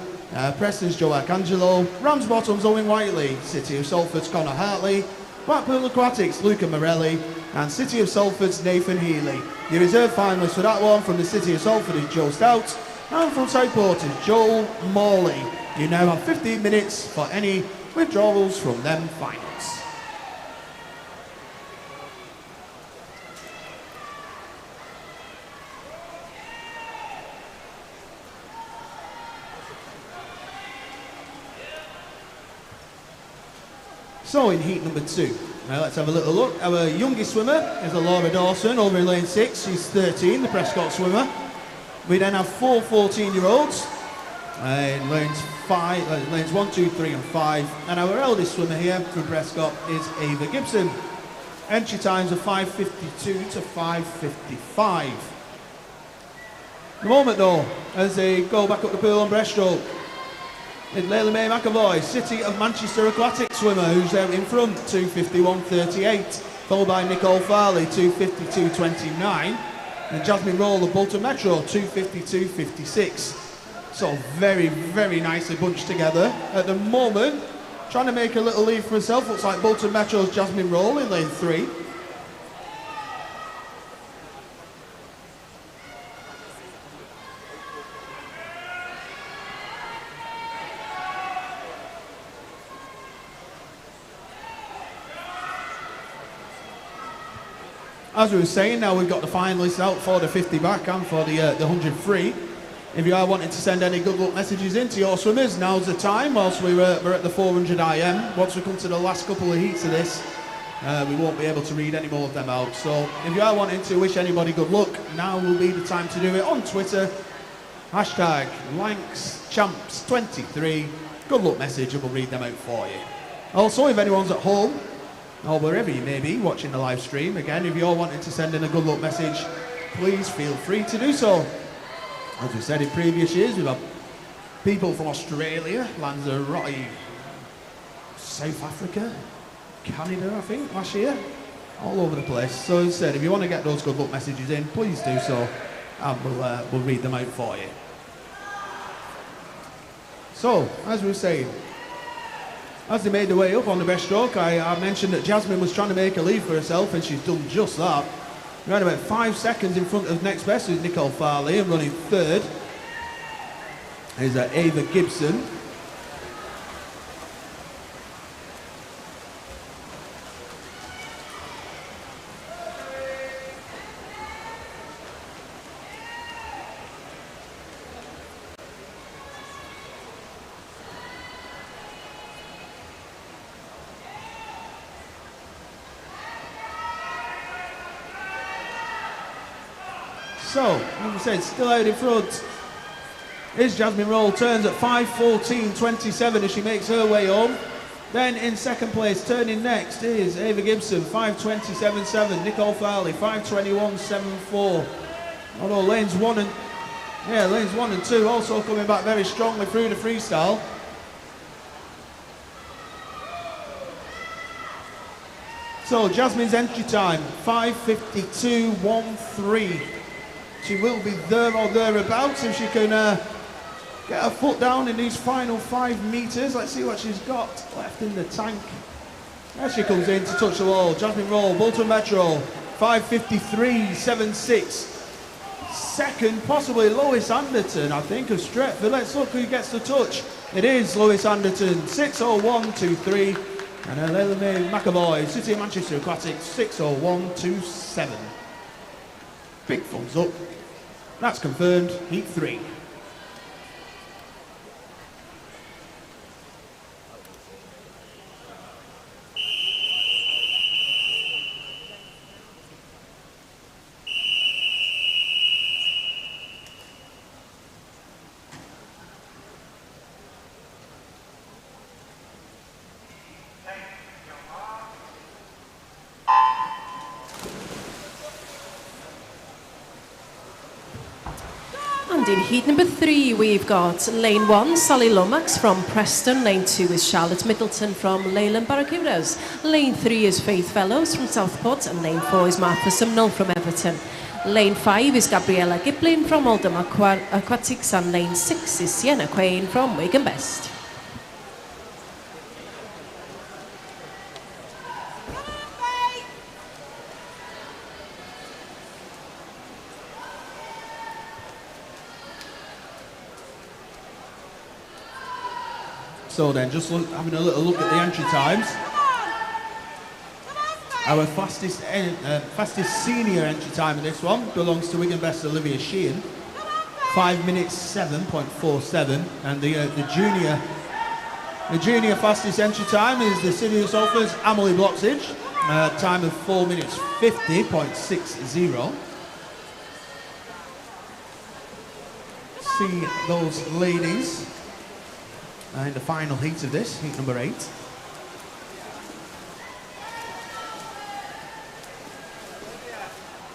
Preston's Joe Arcangelo, Ramsbottom's Owen Whiteley, City of Salford's Connor Hartley, Blackpool Aquatics, Luca Morelli, and City of Salford's Nathan Healy. The reserve finalist for that one from the City of Salford is Joe Stout, and from Southport is Joel Morley. You now have 15 minutes for any withdrawals from them finals. So in heat number 2, let's have a little look. Our youngest swimmer is Laura Dawson over in lane 6. She's 13, the Prescott swimmer. We then have 4 14-year-olds in lanes 1, 2, 3 and 5. And our eldest swimmer here from Prescott is Ava Gibson. Entry times are 5:52 to 5:55. The moment though, as they go back up the pool on breaststroke, is Layla May McAvoy, City of Manchester Aquatic swimmer, who's out in front, 2:51.38, followed by Nicole Farley, 2:52.29, and Jasmine Roll of Bolton Metro, 2:52.56. So very, very nicely bunched together. At the moment, trying to make a little lead for herself, looks like Bolton Metro's Jasmine Roll in lane 3. As we were saying, now we've got the finalists out for the 50 back and for the 100 free. If you are wanting to send any good luck messages in to your swimmers, now's the time whilst we're at the 400 IM. Once we come to the last couple of heats of this, we won't be able to read any more of them out. So if you are wanting to wish anybody good luck, now will be the time to do it on Twitter. Hashtag LanksChamps23. Good luck message and we'll read them out for you. Also, if anyone's at home, or wherever you may be watching the live stream, again, if you're wanting to send in a good luck message, please feel free to do so. As we said in previous years, we've had people from Australia, Lanzarote, South Africa, Canada, I think, last year, all over the place. So as I said, if you want to get those good luck messages in, please do so, and we'll read them out for you. So, as we were saying, as they made their way up on the breaststroke, I mentioned that Jasmine was trying to make a lead for herself, and she's done just that. Around about 5 seconds in front of next best is Nicole Farley, and running third is Ava Gibson. So, as we said, still out in front is Jasmine Roll, turns at 5:14.27 as she makes her way home. Then in second place, turning next, is Ava Gibson, 5:27.7. Nicole Farley, 5:21.74. Although lanes 1 and 2 also coming back very strongly through the freestyle. So Jasmine's entry time, 5:52.13. She will be there or thereabouts if she can get her foot down in these final 5 metres. Let's see what she's got left in the tank. There she comes in to touch the wall. Jasmine Roll, Bolton Metro, 5:53.76. Second, possibly Lois Anderton, I think, of Stretford. Let's look who gets the touch. It is Lois Anderton, 6:01.23. And Layla May McAvoy, City of Manchester Aquatics, 6:01.27. Big thumbs up. That's confirmed, heat 3. in heat number 3, we've got lane 1, Sally Lomax from Preston. Lane 2 is Charlotte Middleton from Leyland Barracudas. Lane 3 is Faith Fellows from Southport. And lane 4 is Martha Sumnall from Everton. Lane 5 is Gabriella Giblin from Oldham Aquatics. And lane 6 is Sienna Quain from Wigan Best. So then, just having a little look at the entry times. Our fastest senior entry time in this one belongs to Wigan Best Olivia Sheehan, 5 minutes 7.47, and the junior fastest entry time is the City of Salford's Amelie Bloxage, time of 4 minutes 50.60. See those ladies in the final heat of this, heat number 8.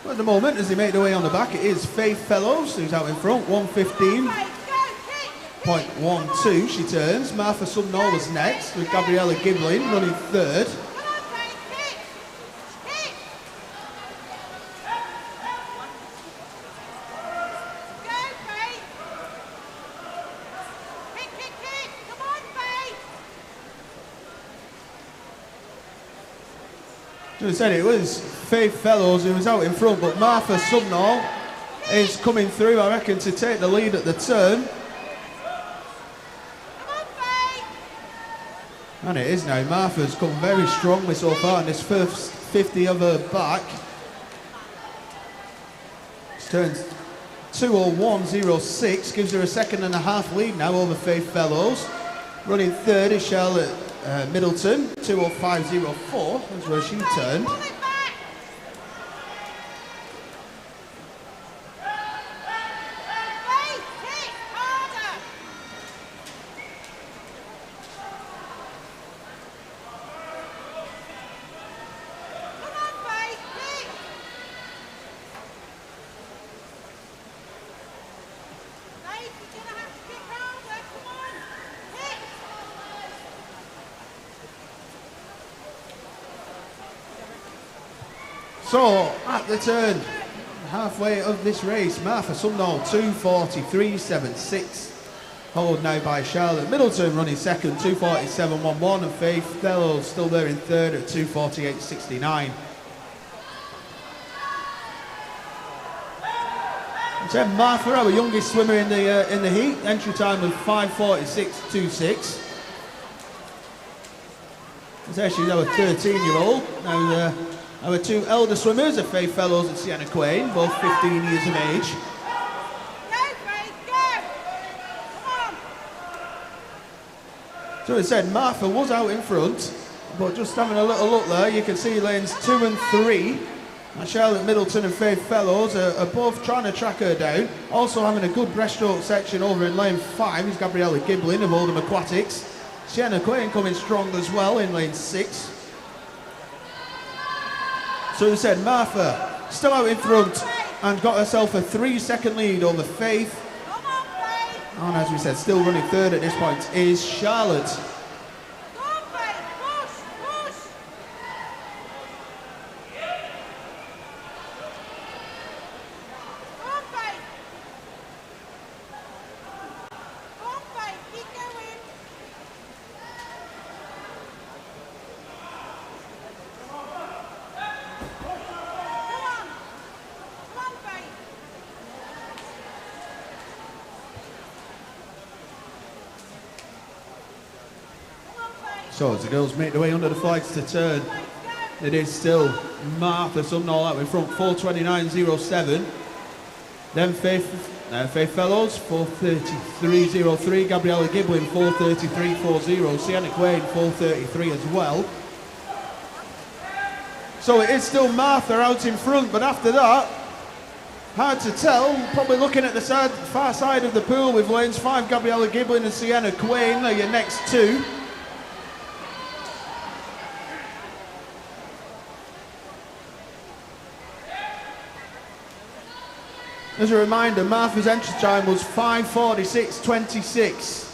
But at the moment, as they make their way on the back, it is Faith Fellows who's out in front, 1:15.12 she turns. Martha Sumnall was next, with Gabriella Giblin running third. As I said, it was Faith Fellows who was out in front, but Martha Sumnall is coming through, I reckon, to take the lead at the turn. And it is now. Martha's come very strongly so far in this first 50 of her back. It's turned 2:01.06, gives her a 1.5 lead now over Faith Fellows. Running third is Charlotte Middleton, 2:05.04, that's where she turned. So, at the turn, halfway of this race, Martha Sumnall, 2:43.76, followed now by Charlotte Middleton running second, 2:47.11, and Faith Fellows still there in third at 2:48.69. So Martha, our youngest swimmer in the heat, entry time was 5:46.26. So she's our 13-year-old. Now, our two elder swimmers are Faith Fellows and Sienna Quain, both 15 years of age. Go, Faith, go! Come on! So as I said, Martha was out in front, but just having a little look there, you can see lanes 2 and 3. And Charlotte Middleton and Faith Fellows are both trying to track her down. Also having a good breaststroke section over in lane 5 is Gabriella Giblin of Oldham Aquatics. Sienna Quain coming strong as well in lane 6. So as I said, Martha still out in front and got herself a 3-second lead over Faith. And as we said, still running third at this point is Charlotte. So as the girls make their way under the flags to turn, it is still Martha Sumnall out in front, 4:29.07. Then Faith Fellows, 4:33.03. Gabriella Giblin, 4:33.40. Sienna Quain, 4:33 as well. So it is still Martha out in front, but after that, hard to tell. Probably looking at the far side of the pool with lanes 5, Gabriella Giblin and Sienna Quain. They're your next two. As a reminder, Martha's entry time was 5:46.26.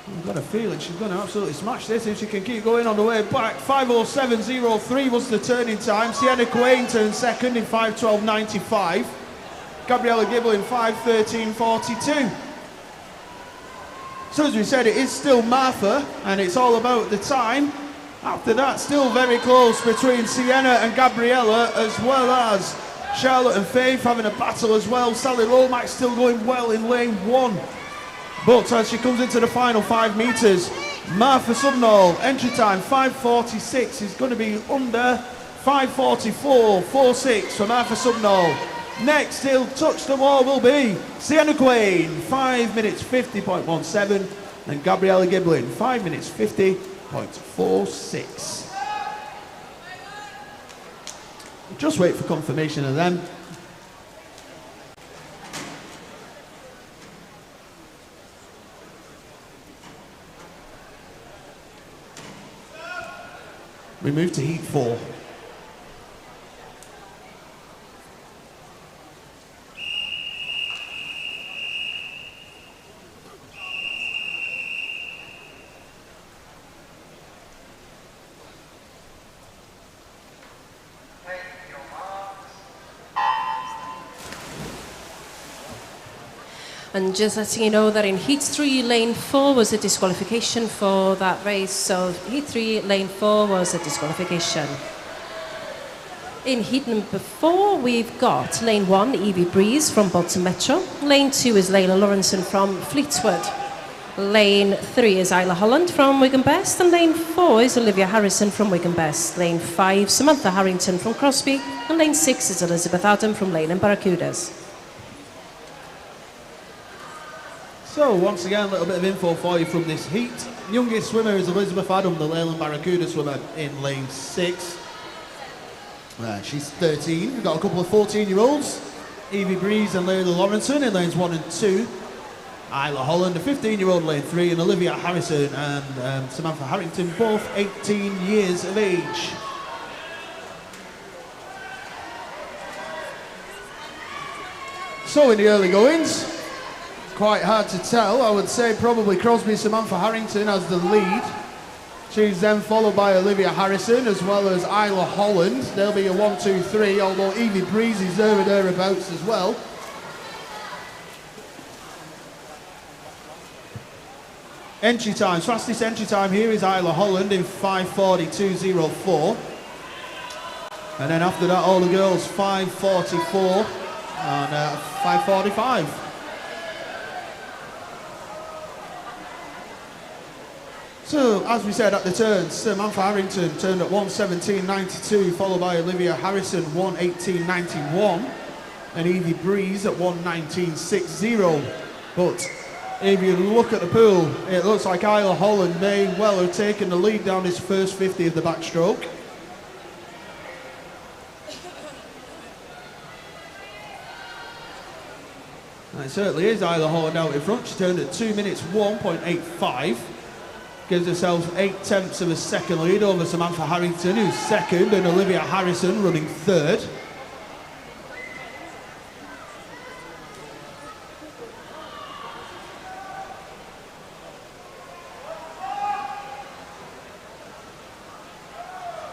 I've got a feeling she's going to absolutely smash this if she can keep going on the way back. 5:07.03 was the turning time. Sienna Quain turned second in 5:12.95. Gabriella Gibble in 5:13.42. So as we said, it is still Martha, and it's all about the time. After that, still very close between Sienna and Gabriella, as well as Charlotte and Faith having a battle as well. Sally Lomax still going well in lane 1. But as she comes into the final 5 metres, Martha Subnall, entry time 5:46, is going to be under 5:44.46 for Martha Subnall. Next, he'll touch the wall will be Sienna Quain, 5 minutes 50.17, and Gabriella Giblin, 5 minutes 50.46. Just wait for confirmation of them. We move to heat 4. And just letting you know that in Heat 3, Lane 4 was a disqualification for that race. So Heat 3, Lane 4 was a disqualification. In Heat number 4, we've got Lane 1, Evie Breeze from Bolton Metro. Lane 2 is Layla Lawrenson from Fleetwood. Lane 3 is Isla Holland from Wigan Best. And Lane 4 is Olivia Harrison from Wigan Best. Lane 5, Samantha Harrington from Crosby. And Lane 6 is Elizabeth Adam from Leyland Barracudas. So once again, a little bit of info for you from this heat. Youngest swimmer is Elizabeth Adam, the Leyland Barracuda swimmer in lane 6. She's 13. We've got a couple of 14-year-olds, Evie Breeze and Layla Lawrenson in lanes 1 and 2. Isla Holland, a 15-year-old, lane 3, and Olivia Harrison and Samantha Harrington, both 18 years of age. So in the early goings, quite hard to tell. I would say probably Crosby Samantha Harrington as the lead. She's then followed by Olivia Harrison as well as Isla Holland. There'll be a 1-2-3, although Evie Breeze is there or thereabouts as well. Entry times, fastest entry time here is Isla Holland in 5:42.04. And then after that, all the girls 5:44 and 5:45. So, as we said at the turns, Samantha Harrington turned at 1:17.92, followed by Olivia Harrison, 1:18.91, and Evie Breeze at 1:19.60. But if you look at the pool, it looks like Isla Holland may well have taken the lead down this first 50 of the backstroke. And it certainly is Isla Holland out in front. She turned at 2 minutes 1.85. Gives herself 0.8 of a second lead over Samantha Harrington, who's second, and Olivia Harrison running third.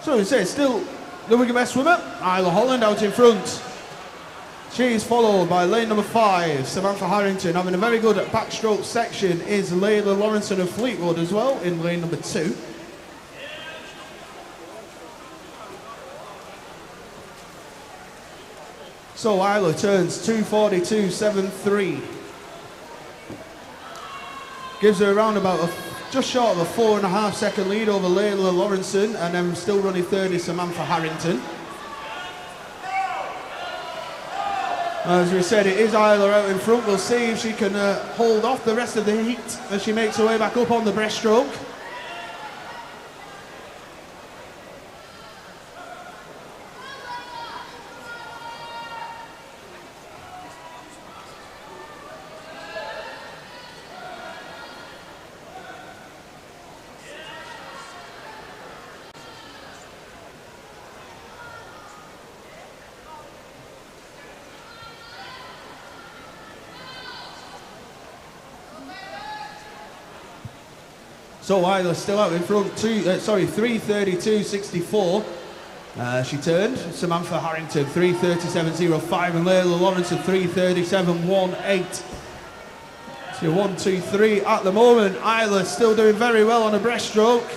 So we say still the Wigan Best swimmer, Isla Holland out in front. She is followed by lane number 5, Samantha Harrington. Having a very good backstroke section is Layla Lawrenson of Fleetwood as well in lane number 2. So Isla turns 2:42.73. Gives her around about just short of a 4.5 second lead over Layla Lawrenson, and then still running third is Samantha Harrington. As we said, it is Isla out in front. We'll see if she can hold off the rest of the heat as she makes her way back up on the breaststroke. So Isla's still out in front, 3:32.64. She turned. Samantha Harrington, 3:37.05, and Layla Lawrence at 3:37.18. So 1, 2, 3 at the moment. Isla still doing very well on a breaststroke.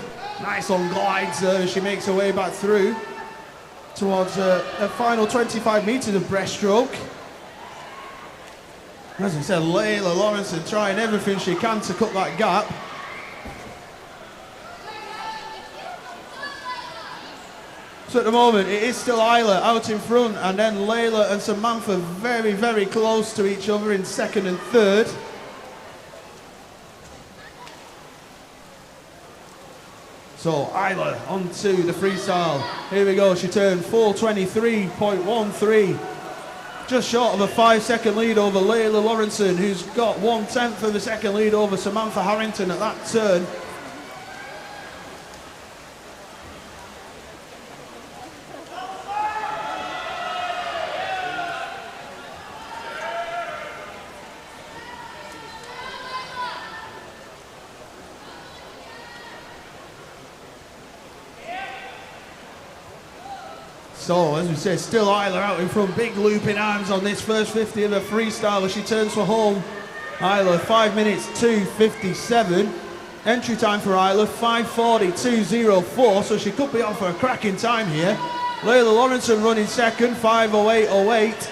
Nice on glides as she makes her way back through towards her final 25 metres of breaststroke. As I said, Layla Lawrence trying everything she can to cut that gap. So at the moment, it is still Isla out in front, and then Layla and Samantha very, very close to each other in second and third. So Isla onto the freestyle. Here we go, she turned 4:23.13. Just short of a 5-second lead over Layla Lawrenson, who's got 1/10 of a second lead over Samantha Harrington at that turn. So, as we said, still Isla out in front, big looping arms on this first 50 of the freestyle as she turns for home. Isla, 5 minutes 2:57. Entry time for Isla, 5:42.04, so she could be on for a cracking time here. Layla Lawrenson running second, 5:08.08.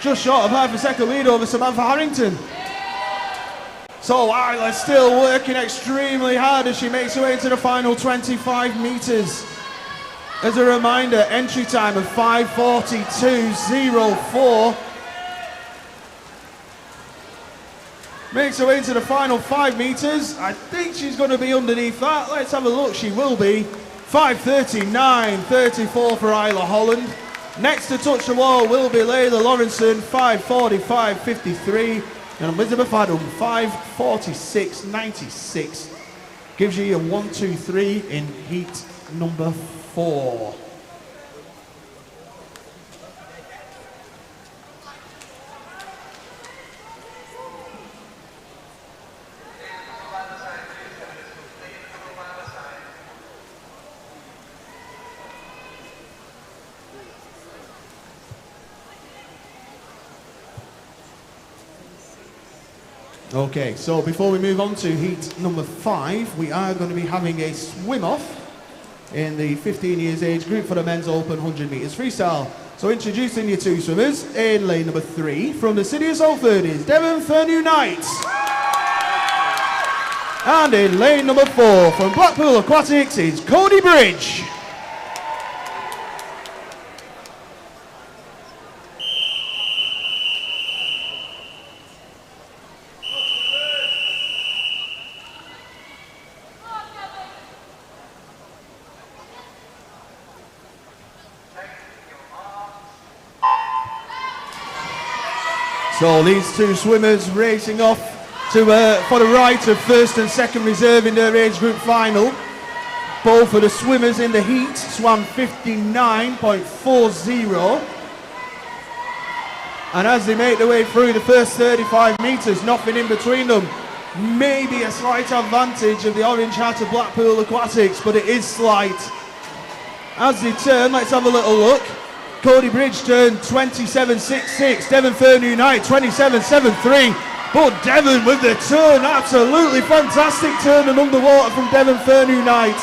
Just short of half a second lead over Samantha Harrington. So Isla still working extremely hard as she makes her way into the final 25 metres. As a reminder, entry time of 5:42.04. Makes her way into the final 5 metres. I think she's going to be underneath that. Let's have a look. She will be. 5:39.34 for Isla Holland. Next to touch the wall will be Layla Lawrenson, 5:45.53. And Elizabeth Adam, 5:46.96. Gives you a 1, 2, 3 in heat number 4. Okay, so before we move on to heat number 5, we are going to be having a swim-off in the 15 years age group for the men's open 100 metres freestyle. So introducing your 2 swimmers, in lane number 3, from the city of Salford is Devon Fernew Knight. And in lane number 4, from Blackpool Aquatics is Cody Bridge. So these 2 swimmers racing off to for the right of first and second reserve in their age group final. Both of the swimmers in the heat swam 59.40. And as they make their way through the first 35 metres, nothing in between them. Maybe a slight advantage of the orange hat of Blackpool Aquatics, but it is slight. As they turn, let's have a little look. Cody Bridge turned 27.66. Devon Fernew Knight 27.73. But Devon with the turn, absolutely fantastic turn and underwater from Devon Fernew Knight.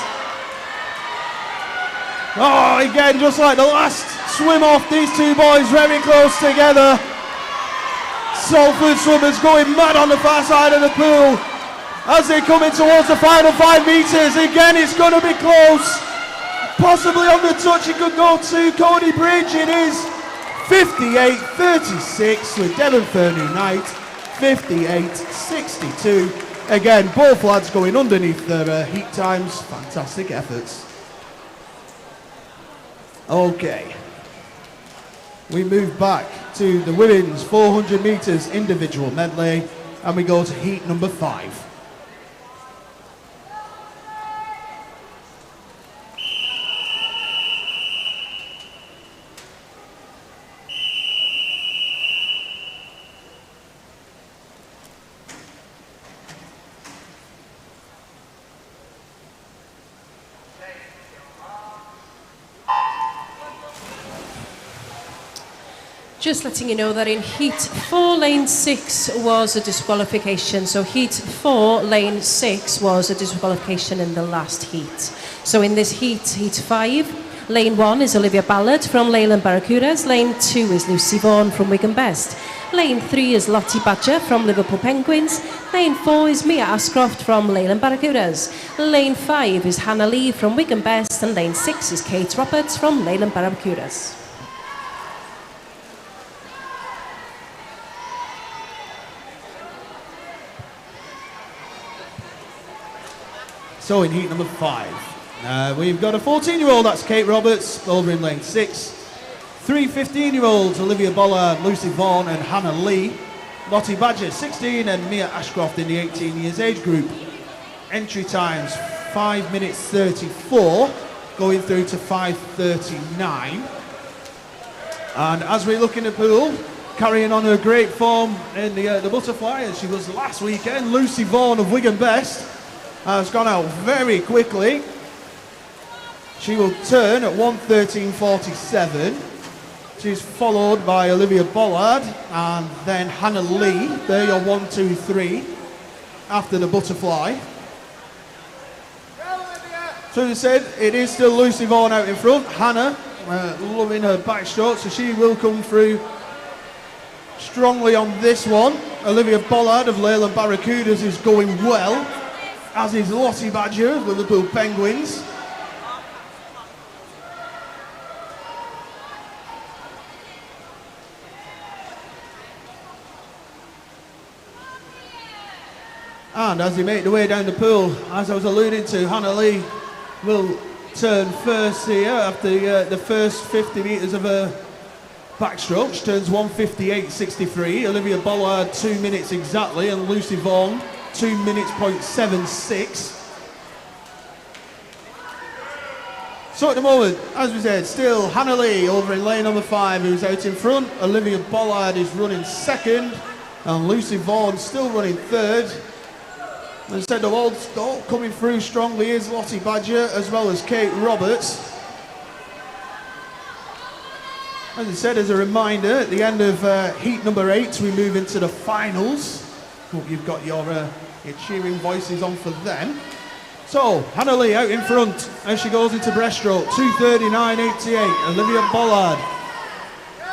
Oh, again, just like the last swim off, these 2 boys very close together. Salford swimmers going mad on the far side of the pool. As they come in towards the final 5 metres, again it's going to be close. Possibly on the touch, it could go to Cody Bridge. It is 58.36 with Devon Fernew Knight, 58.62. Again, both lads going underneath their heat times. Fantastic efforts. Okay. We move back to the women's 400 metres individual medley, and we go to heat number 5. Just letting you know that in heat 4, lane 6 was a disqualification. So heat 4, lane 6 was a disqualification in the last heat. So in this heat, heat 5, lane 1 is Olivia Ballard from Leyland Barracudas. Lane 2 is Lucy Vaughan from Wigan Best. Lane 3 is Lottie Badger from Liverpool Penguins. Lane 4 is Mia Ashcroft from Leyland Barracudas. Lane 5 is Hannah Lee from Wigan Best. And lane 6 is Kate Roberts from Leyland Barracudas. So in heat number 5, we've got a 14-year-old, that's Kate Roberts, over in lane 6. 3 15-year-olds, Olivia Bollard, Lucy Vaughan and Hannah Lee. Lottie Badger, 16, and Mia Ashcroft in the 18 years age group. Entry times 5 minutes 34, going through to 5:39. And as we look in the pool, carrying on her great form in the butterfly, as she was last weekend, Lucy Vaughan of Wigan Best has gone out very quickly. She will turn at 1:13.47. She's followed by Olivia Bollard and then Hannah Lee. They're your 1, 2, 3 after the butterfly. So as I said, it is still Lucy Vaughan out in front. Hannah loving her backstroke, so she will come through strongly on this one. Olivia Bollard of Leyland Barracudas is going well, as is Lottie Badger of Liverpool Penguins. And as they make their way down the pool, as I was alluding to, Hannah Lee will turn first here after the first 50 metres of her backstroke. She turns 1:58.63. Olivia Bollard 2 minutes exactly, and Lucy Vaughan 2 minutes .76. So at the moment, as we said, still Hannah Lee over in lane number 5 who's out in front. Olivia Bollard is running second, and Lucy Vaughan still running third. As I said, the all coming through strongly is Lottie Badger as well as Kate Roberts. As I said, as a reminder, at the end of heat number 8, we move into the finals. Hope you've got your cheering voices on for them. So, Hannah Lee out in front as she goes into breaststroke, 2:39.88. Olivia Bollard,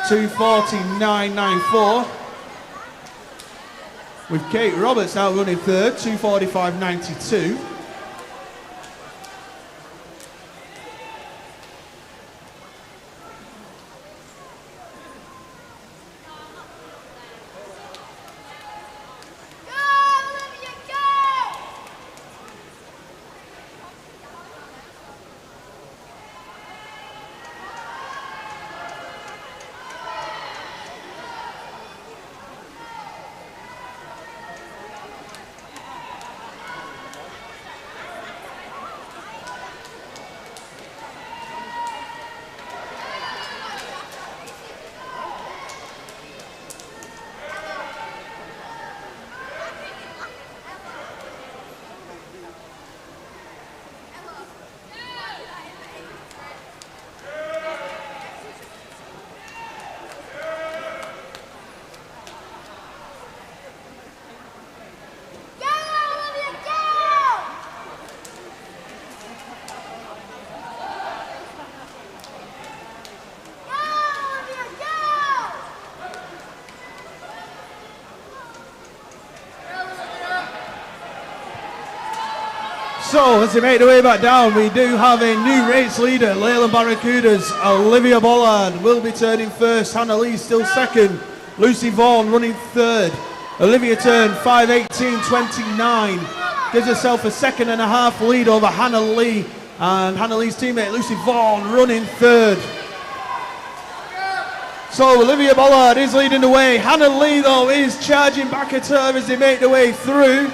2:49.94. With Kate Roberts now running third, 2:45.92. So, as they make their way back down, we do have a new race leader. Leyland Barracudas, Olivia Bollard will be turning first. Hannah Lee still second. Lucy Vaughan running third. Olivia turned 5:18.29. Gives herself a 1.5 lead over Hannah Lee. And Hannah Lee's teammate Lucy Vaughan running third. So Olivia Bollard is leading the way. Hannah Lee, though, is charging back at her as they make their way through.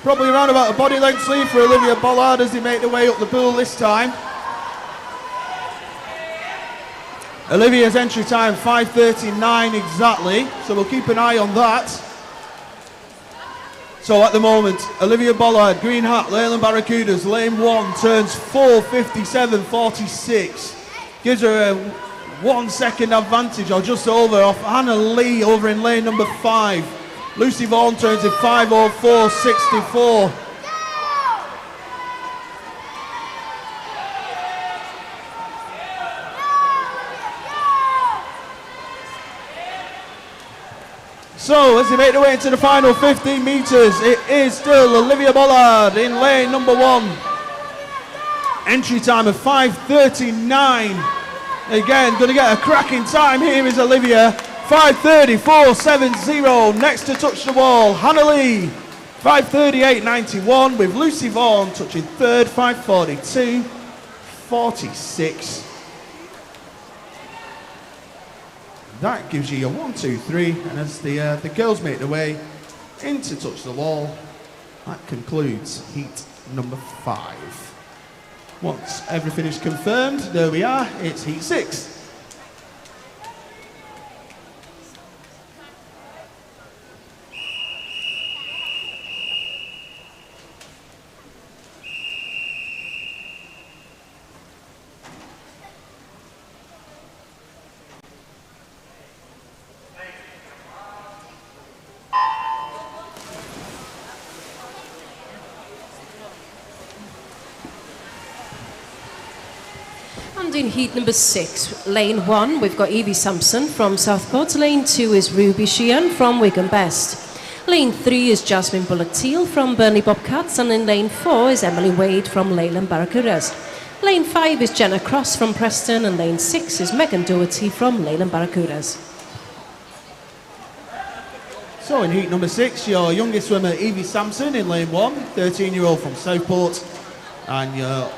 Probably around about a body length lead for Olivia Bollard as they make their way up the pool this time. Olivia's entry time 5:39 exactly, so we'll keep an eye on that. So at the moment, Olivia Bollard, green hat, Leyland Barracudas, lane 1, turns 4:57.46. Gives her a 1 second advantage, or just over, off Hannah Lee over in lane number 5. Lucy Vaughan turns in 5:04.64. So as they make their way into the final 15 metres, it is still Olivia Bollard in lane number 1. Entry time of 5:39. Again, going to get a cracking time here is Olivia. 5:34.70. Next to touch the wall, Hannah Lee. 5:38.91 with Lucy Vaughan touching third. 5:42.46. That gives you your 1, 2, 3, and as the girls make their way into touch the wall, that concludes heat number 5. Once everything is confirmed, there we are, it's heat 6. And in heat number 6, lane 1, we've got Evie Sampson from Southport. Lane 2 is Ruby Sheehan from Wigan Best. Lane 3 is Jasmine Bullock-Teal from Burnley Bobcats. And in lane 4 is Emily Wade from Leyland Barracudas. Lane 5 is Jenna Cross from Preston. And lane 6 is Megan Doherty from Leyland Barracudas. So in heat number 6, your youngest swimmer Evie Sampson in lane 1, 13-year-old from Southport. And your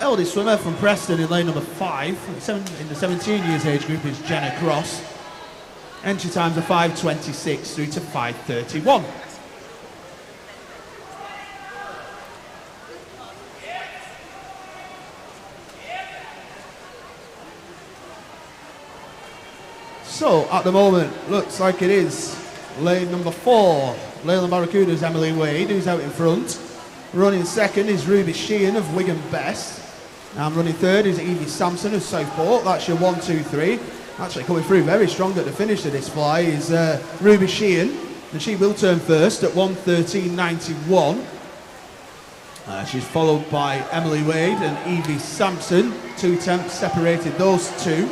eldest swimmer from Preston in lane number 5, in the 17 years age group, is Jenna Cross. Entry times are 5:26 through to 5:31. So at the moment, looks like it is lane number 4, Leyland Barracuda's Emily Wade, who's out in front. Running second is Ruby Sheehan of Wigan Best. And running third is Evie Sampson of Southport. That's your 1, 2, 3. Actually coming through very strong at the finish of this fly is Ruby Sheehan. And she will turn first at 1:13.91. She's followed by Emily Wade and Evie Sampson. 2 temps separated those two.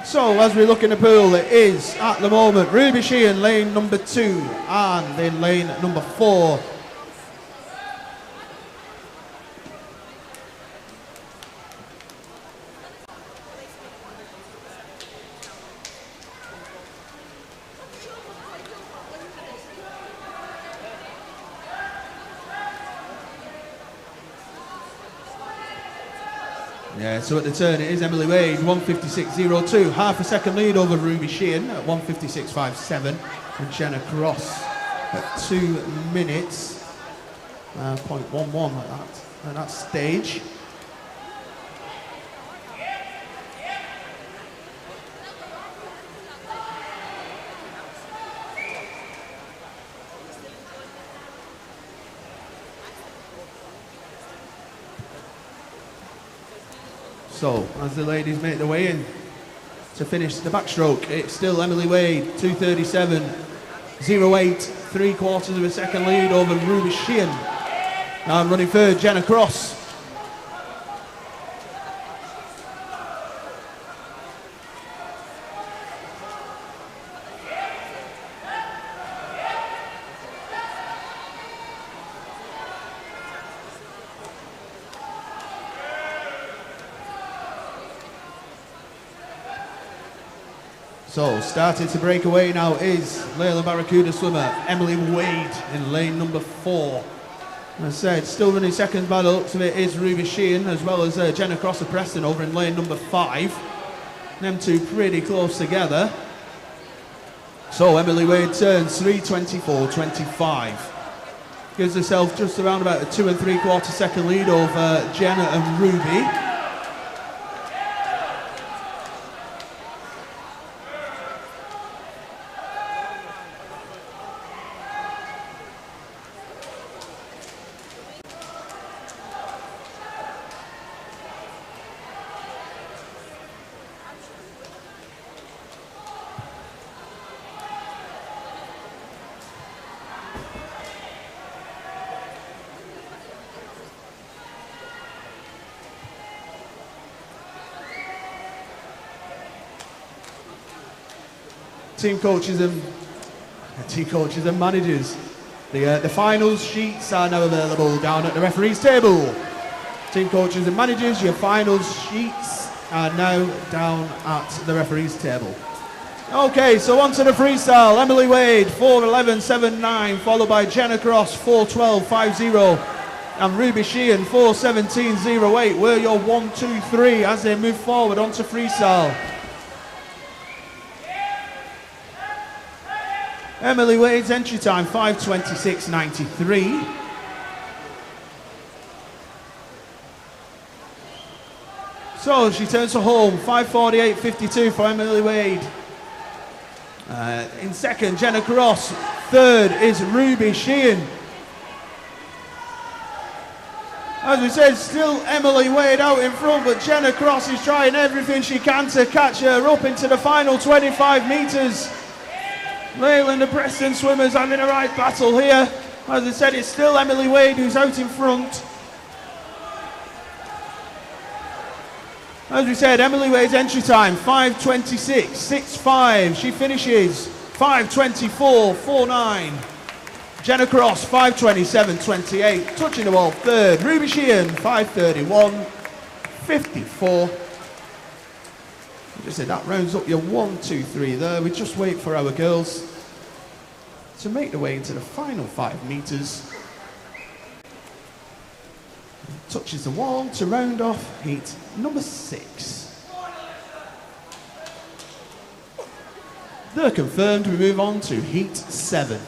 So as we look in the pool, it is at the moment Ruby Sheehan lane number 2 and in lane number 4. Yeah, so at the turn it is Emily Wade, 1:56.02, half a second lead over Ruby Sheehan at 1:56.57, and Jenna Cross at 2 minutes, 0.11 at that stage. So, as the ladies make their way in to finish the backstroke, it's still Emily Wade, 2:37.08, 3/4 of a second lead over Ruby Sheehan. And running third, Jenna Cross. So, starting to break away now is Leyland Barracuda swimmer Emily Wade in lane number 4. As I said, still running second by the looks of it is Ruby Sheehan, as well as Jenna Cross of Preston over in lane number 5. Them two pretty close together. So, Emily Wade turns 3:24.25. Gives herself just around about a 2 3/4 second lead over Jenna and Ruby. team coaches and managers. The finals sheets are now available down at the referees table. Team coaches and managers, your finals sheets are now down at the referees table. Okay, so on to the freestyle. Emily Wade, 4:11.79, followed by Jenna Cross, 4:12.50, and Ruby Sheehan, 4:17.08. Were your 1, 2, 3 as they move forward onto freestyle. Emily Wade's entry time, 5:26.93. So she turns her home, 5:48.52 for Emily Wade. In second, Jenna Cross. Third is Ruby Sheehan. As we said, still Emily Wade out in front, but Jenna Cross is trying everything she can to catch her up into the final 25 metres. Leyland, the Preston swimmers, having a right battle here. As I said, it's still Emily Wade who's out in front. As we said, Emily Wade's entry time, 5:26.65. She finishes 5:24.49. Jenna Cross, 5:27.28. Touching the wall, third. Ruby Sheehan, 5:31.54. Just say that rounds up your 1, 2, 3 there. We just wait for our girls to make their way into the final 5 metres. Touches the wall to round off heat number 6. They're confirmed. We move on to heat 7.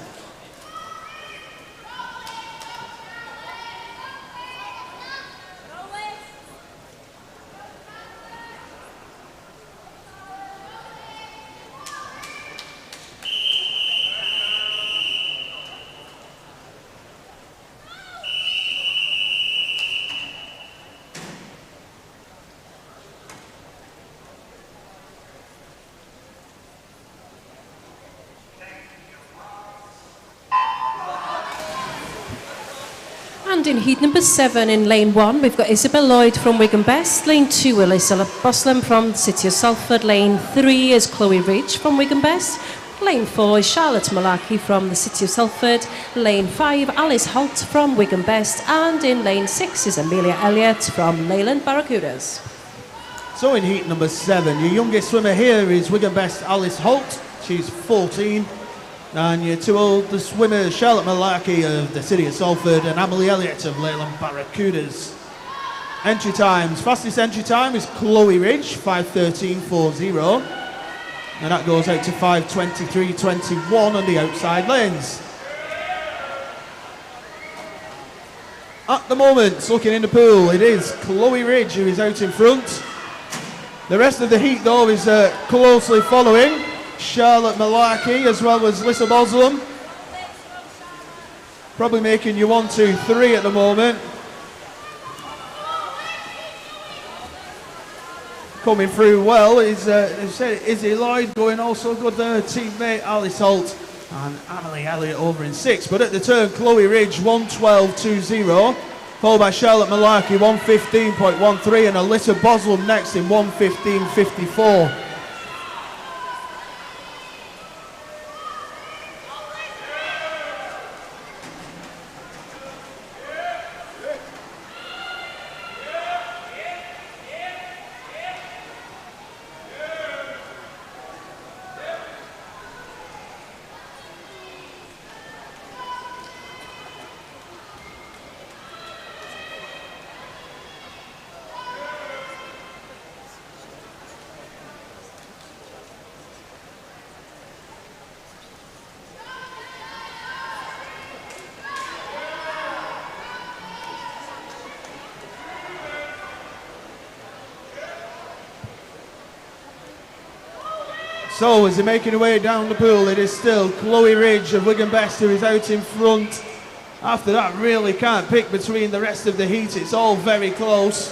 And in heat number 7 in lane 1, we've got Isabel Lloyd from Wigan Best. Lane 2, Alyssa Boslam from the City of Salford. Lane 3 is Chloe Ridge from Wigan Best. Lane 4 is Charlotte Malaki from the City of Salford. Lane 5, Alice Holt from Wigan Best. And in lane 6 is Amelia Elliott from Leyland Barracudas. So in heat number 7, your youngest swimmer here is Wigan Best Alice Holt. She's 14. And your 2 oldest swimmers, Charlotte Malaki of the City of Salford and Amelie Elliott of Leyland Barracudas. Entry times. Fastest entry time is Chloe Ridge, 5:13.40. And that goes out to 5:23.21 on the outside lanes. At the moment, looking in the pool, it is Chloe Ridge who is out in front. The rest of the heat, though, is closely following. Charlotte Malaki as well as Lissa Boslam. Probably making you 1, 2, 3 at the moment. Coming through well is Izzy Lloyd, going also good there. Teammate Alice Holt and Amelie Elliott over in 6. But at the turn, Chloe Ridge 1:12.20, followed by Charlotte Malaki 1:15.13, and Alyssa Boslam next in 1:15.54. So as they're making their way down the pool, it is still Chloe Ridge of Wigan Best who is out in front. After that, really can't pick between the rest of the heat. It's all very close.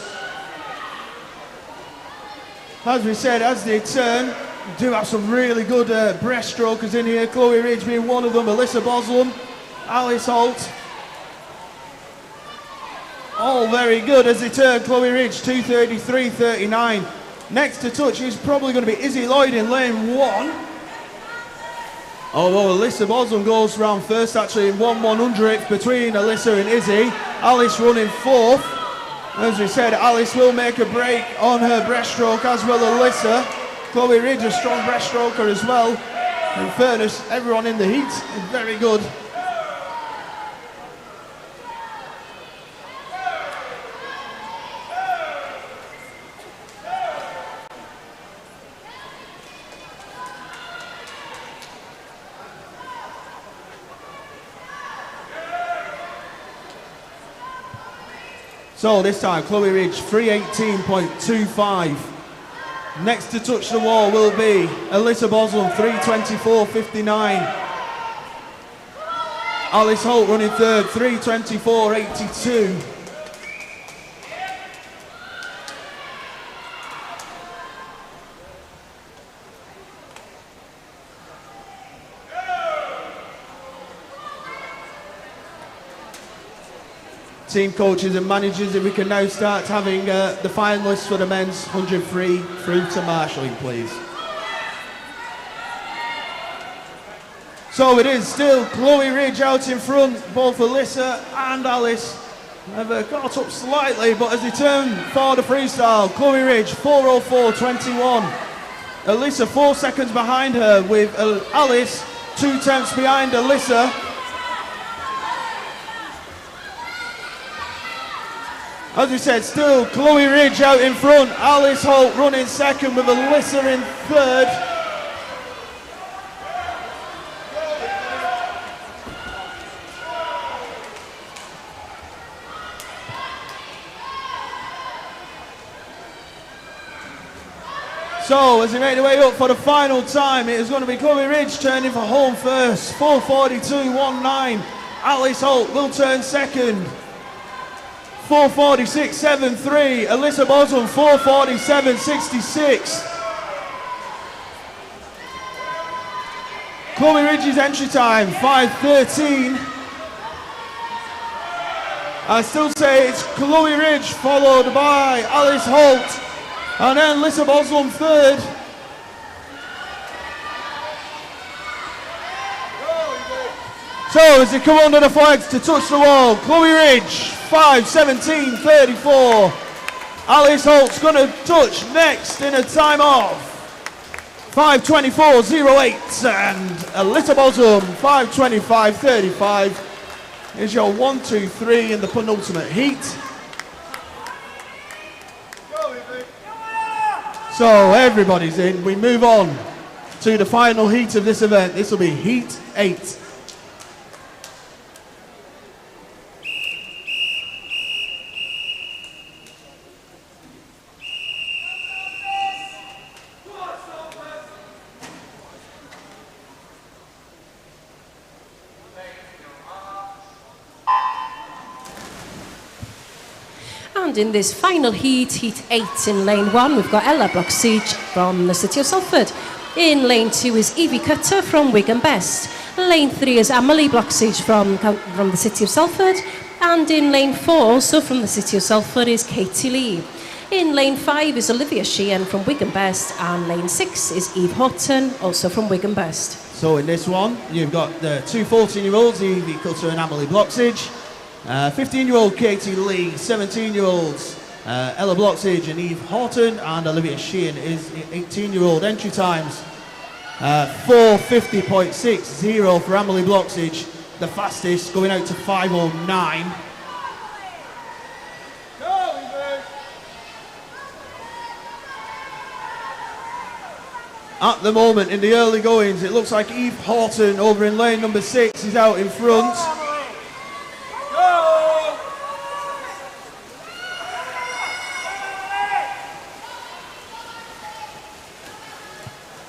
As we said, as they turn, we do have some really good breaststrokers in here. Chloe Ridge being one of them, Alyssa Boslam, Alice Holt. All very good as they turn. Chloe Ridge 2:33.39. Next to touch is probably going to be Izzy Lloyd in lane 1. Although Alyssa Boswell goes round first, actually in 1/100th between Alyssa and Izzy. Alice running fourth. As we said, Alice will make a break on her breaststroke, as will Alyssa. Chloe Ridge, a strong breaststroker as well. In fairness, everyone in the heat is very good. So this time, Chloe Ridge, 3:18.25. Next to touch the wall will be Alyssa Boswell, 3:24.59. Alice Holt running third, 3:24.82. Team coaches and managers, if we can now start having the finalists for the men's 100 free through to marshalling, please. So it is still Chloe Ridge out in front. Both Alyssa and Alice have got up slightly, but as they turn for the freestyle, Chloe Ridge 4:04.21. Alyssa 4 seconds behind her, with Alice 2 tenths behind Alyssa. As we said, still Chloe Ridge out in front. Alice Holt running second, with Alyssa in third. So as they make their way up for the final time, it is going to be Chloe Ridge turning for home first, 4:42.19. Alice Holt will turn second, 4:46.73. Alyssa Boswell, 4:47.66. Chloe Ridge's entry time, 5:13. I still say it's Chloe Ridge followed by Alice Holt, and then Alyssa Boswell third. So as they come under the flags to touch the wall, Chloe Ridge, 5:17.34. Alice Holt's going to touch next in a time of 5:24.08, and Alyssa Boswell, 5:25.35 is your 1, 2, 3 in the penultimate heat. So everybody's in. We move on to the final heat of this event. This will be Heat 8. And in this final heat, Heat 8 in lane 1, we've got Ella Bloxage from the City of Salford. In lane 2 is Evie Cutter from Wigan Best. Lane 3 is Emily Bloxage from the City of Salford. And in lane 4, also from the City of Salford, is Katie Lee. In lane 5 is Olivia Sheehan from Wigan Best. And lane 6 is Eve Horton, also from Wigan Best. So in this one, you've got the two 14-year-olds, Evie Cutter and Emily Bloxage. 15-year-old Katie Lee, 17-year-olds Ella Bloxage and Eve Horton, and Olivia Sheehan is 18-year-old. Entry times 4:50.60 for Emily Bloxage, the fastest, going out to 5:09. At the moment, in the early goings, it looks like Eve Horton over in lane number 6 is out in front.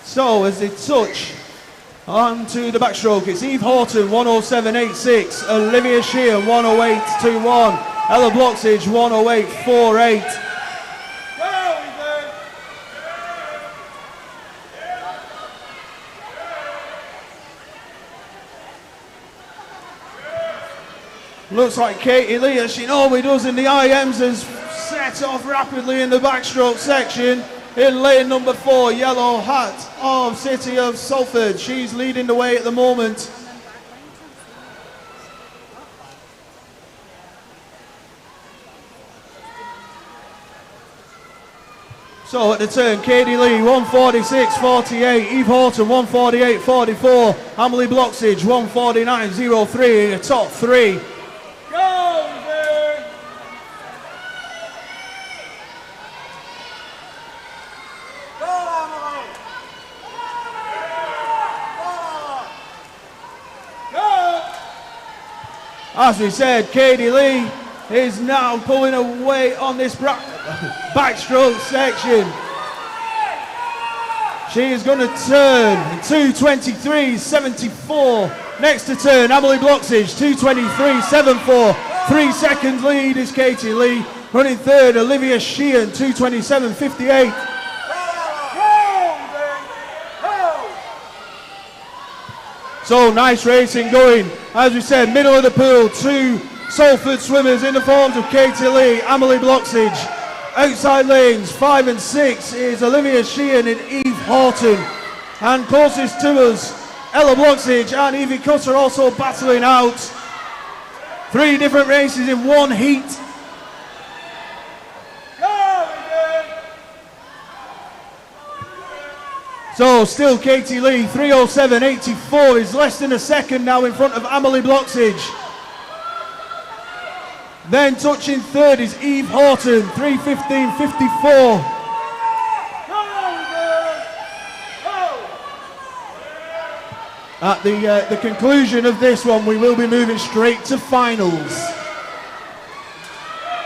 So as they touch onto the backstroke, it's Eve Horton 1:07.86, Olivia Sheehan 1:08.21, Ella Bloxage 1:08.48. Looks like Katie Lee, as she normally does in the IMs, has set off rapidly in the backstroke section. in lane number 4, yellow hat of City of Salford. She's leading the way at the moment. So at the turn, Katie Lee, 146.48, Eve Horton, 148.44, Emily Bloxage, 149.03, the top 3. Go, Eve! Go, Emily! Go! As we said, Katie Lee is now pulling away on this backstroke section. She is going to turn 2:23.74. Next to turn, Emily Bloxage, 2:23.74. 3 seconds lead is Katie Lee. Running third, Olivia Sheehan, 2:27.58. So nice racing going. As we said, middle of the pool, 2 Salford swimmers in the forms of Katie Lee, Emily Bloxage. Outside lanes 5 and 6 is Olivia Sheehan and Eve Horton. And closest to us, Ella Bloxage and Evie Cutter also battling out. 3 different races in one heat. So still Katie Lee, 3:07.84 is less than a second now in front of Emily Bloxage. Then touching third is Eve Horton, 3:15.54. At the conclusion of this one, we will be moving straight to finals.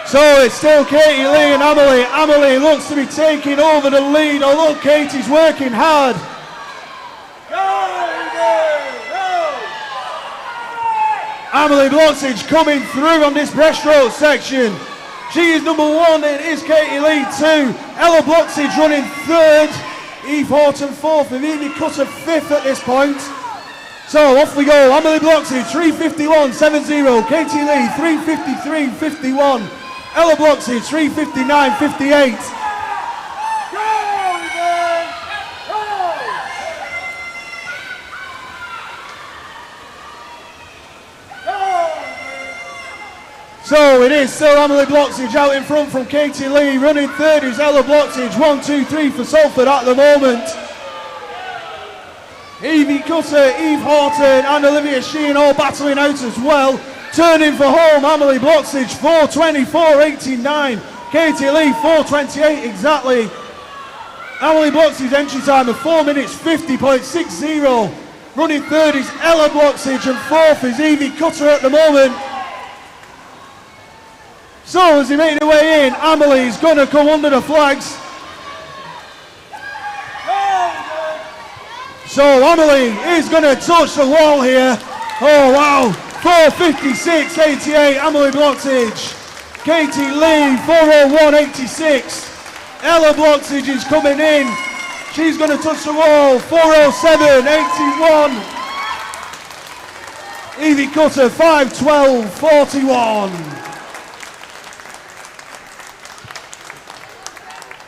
So it's still Katie Lee and Emily. Emily looks to be taking over the lead, although Katie's working hard. Emily Bloxage coming through on this breaststroke section. She is number 1, it is Katie Lee 2. Ella Bloxage running 3rd. Eve Horton 4th and Evie Cutter 5th at this point. So off we go. Emily Bloxage 3:51.70. Katie Lee 3:53.51. Ella Bloxage 3:59.58. So it is still Emily Bloxage out in front from Katie Lee. Running third is Ella Bloxage. 1, 2, 3 for Salford at the moment. Evie Cutter, Eve Horton and Olivia Sheehan all battling out as well. Turning for home, Emily Bloxage 4:24.89. Katie Lee 4:28 exactly. Emily Bloxage's entry time of 4 minutes 50.60. Running third is Ella Bloxage and 4th is Evie Cutter at the moment. So as they make their way in, Emily's going to come under the flags. So Emily is going to touch the wall here. Oh wow, 4:56.88 Emily Bloxage. Katie Lee 4:01.86. Ella Bloxage is coming in. She's going to touch the wall, 4:07.81. Evie Cutter 5:12.41.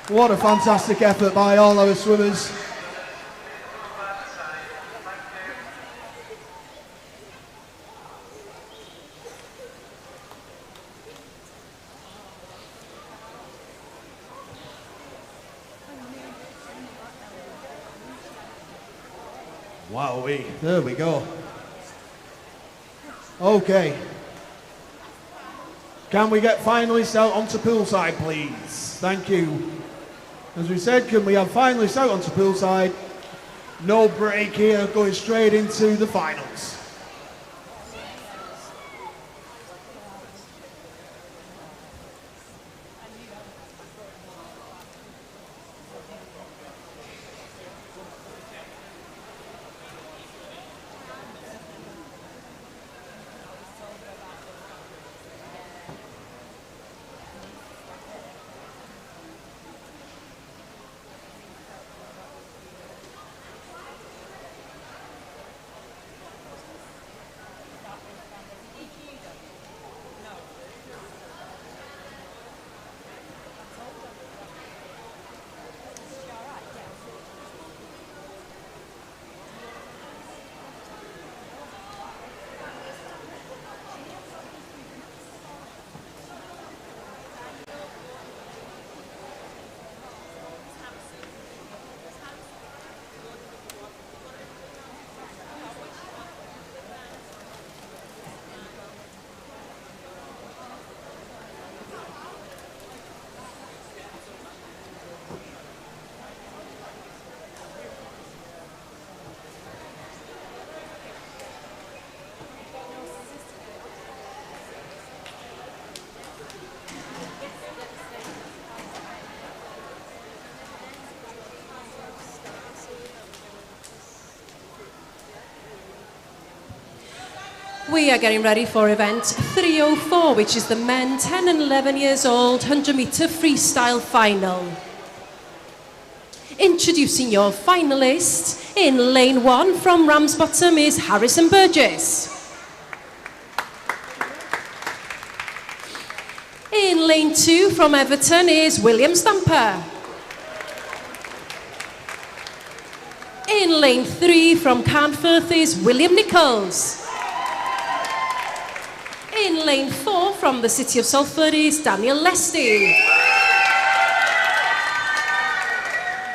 What a fantastic effort by all our swimmers. Wowee, there we go. Okay. Can we get finalists out onto poolside, please? Thank you. As we said, can we have finalists out onto poolside? No break here, going straight into the finals. We are getting ready for event 304, which is the men 10 and 11 years old 100 metre freestyle final. Introducing your finalists, in lane 1 from Ramsbottom is Harrison Burgess. In lane 2 from Everton is William Stamper. In lane 3 from Carnforth is William Nichols. In lane 4 from the City of Salford is Daniel Lesty.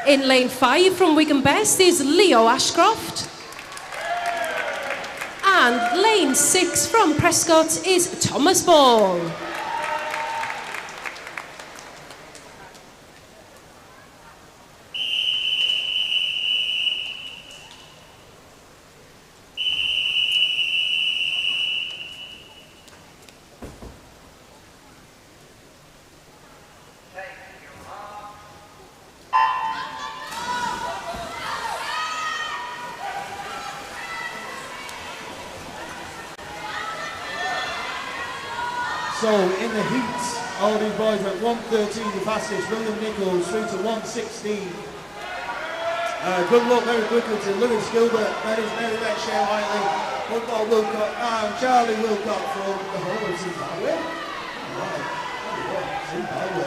In lane 5 from Wigan Best is Leo Ashcroft. And lane 6 from Prescott is Thomas Ball. So in the heat, all these boys went 1:13 the fastest, William Nichols through to 1:16. Good luck very quickly to Lewis Gilbert, Mary Shea Whiteley, Football Wilcott and Charlie Wilcott from the home of Zimbabwe. Zimbabwe.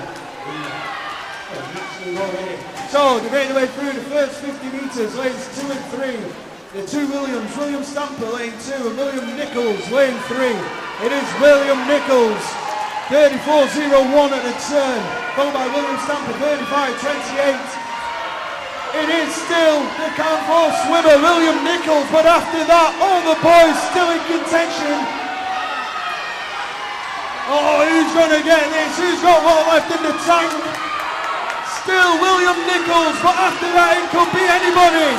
So they're making their way through the first 50 metres, lanes 2 and 3. The two Williams, William Stamper lane 2 and William Nichols lane 3. It is William Nichols, 34.01 at the turn, followed by William Stamper, 35.28. It is still the Carnforth swimmer, William Nichols, but after that, all the boys still in contention. Oh, who's going to get this? Who's got what left in the tank? Still William Nichols, but after that, it could be anybody.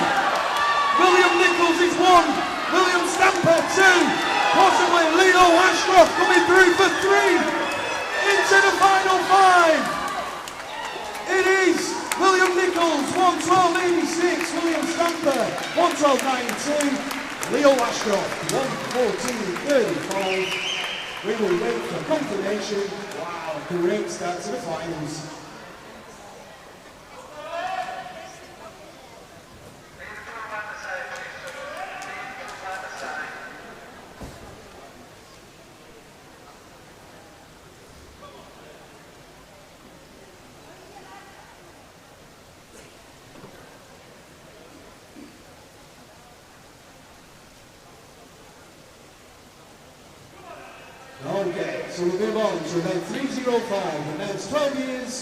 William Nichols is 1, William Stamper 2. Possibly Leo Ashcroft coming through for 3 into the final 5. It is William Nichols, 1:12.86, William Stamper, 1:12.92, Leo Ashcroft, 1:14.35. We will wait for confirmation. Wow, great start to the finals. Okay, so we'll move on to event 305, the men's 12 years,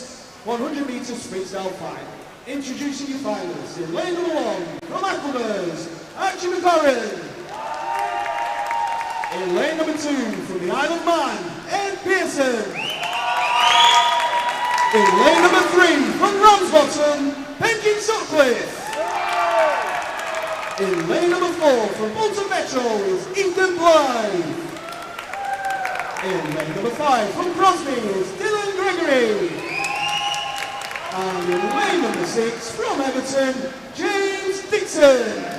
100 metres freestyle final. Introducing your finalists in lane number 1 from Aquamers, Archie McLaren. In lane number 2 from the Isle of Man, Ed Pearson. In lane number 3 from Ramsbottom, Benji Sutcliffe. In lane number 4 from Bolton Metro is Ethan Blythe. In lane number 5 from Crosby is Dylan Gregory. And in lane number 6 from Everton, James Dixon.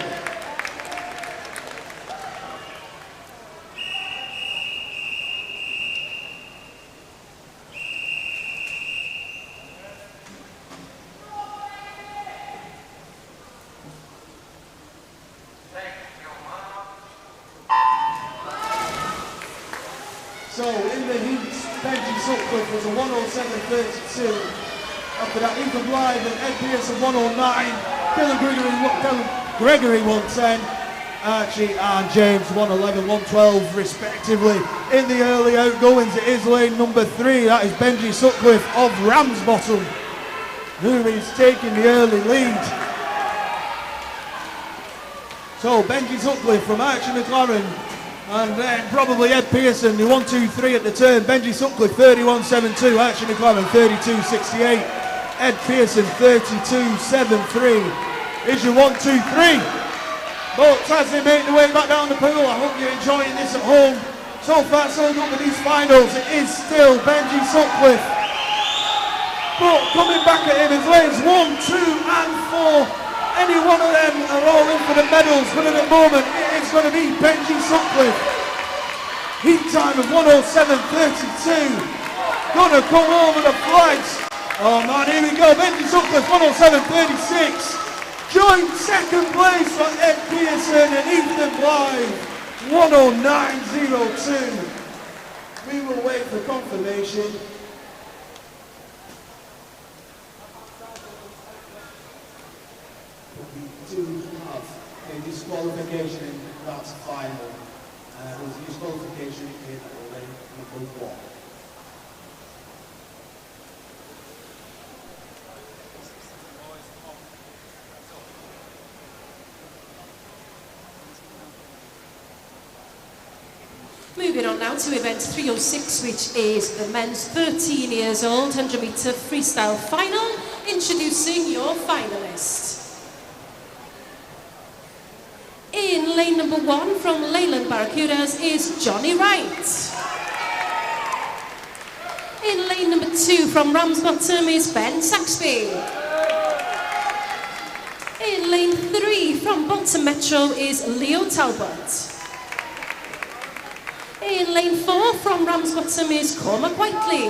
So in the heat, Benji Sutcliffe was a 1:07.32. After that, Ethan Blythe and Ed Pearson 1:09. Dylan Gregory 1:10. Archie and James 1:11, 1:12 respectively. In the early outgoings, it is lane number 3. That is Benji Sutcliffe of Ramsbottom, who is taking the early lead. So Benji Sutcliffe from Archie McLaren. And then probably Ed Pearson, the 1-2-3 at the turn. Benji Sutcliffe 31.72, Archie McLaren 32.68, Ed Pearson 32.73. Is your 1-2-3. But as they make their way back down the pool, I hope you're enjoying this at home. So far so good with these finals, it is still Benji Sutcliffe. But coming back at him is lanes 1, 2 and 4. Any one of them are all in for the medals, but at the moment it is going to be Benji Sutcliffe Heat time of 107.32. Gonna come over the flags. Oh man, here we go. Benji Sutcliffe, 107.36. Joint second place for Ed Pearson and Ethan Blythe, 109.02. We will wait for confirmation. We do have a disqualification in that final. There's a disqualification in lane number 1. Moving on now to event 306, which is the men's 13 years old 100 metre freestyle final. Introducing your finalists. In lane number 1 from Leyland Barracudas is Johnny Wright. In lane number 2 from Ramsbottom is Ben Saxby. In lane 3 from Bolton Metro is Leo Talbot. In lane 4 from Ramsbottom is Cormac Whiteley.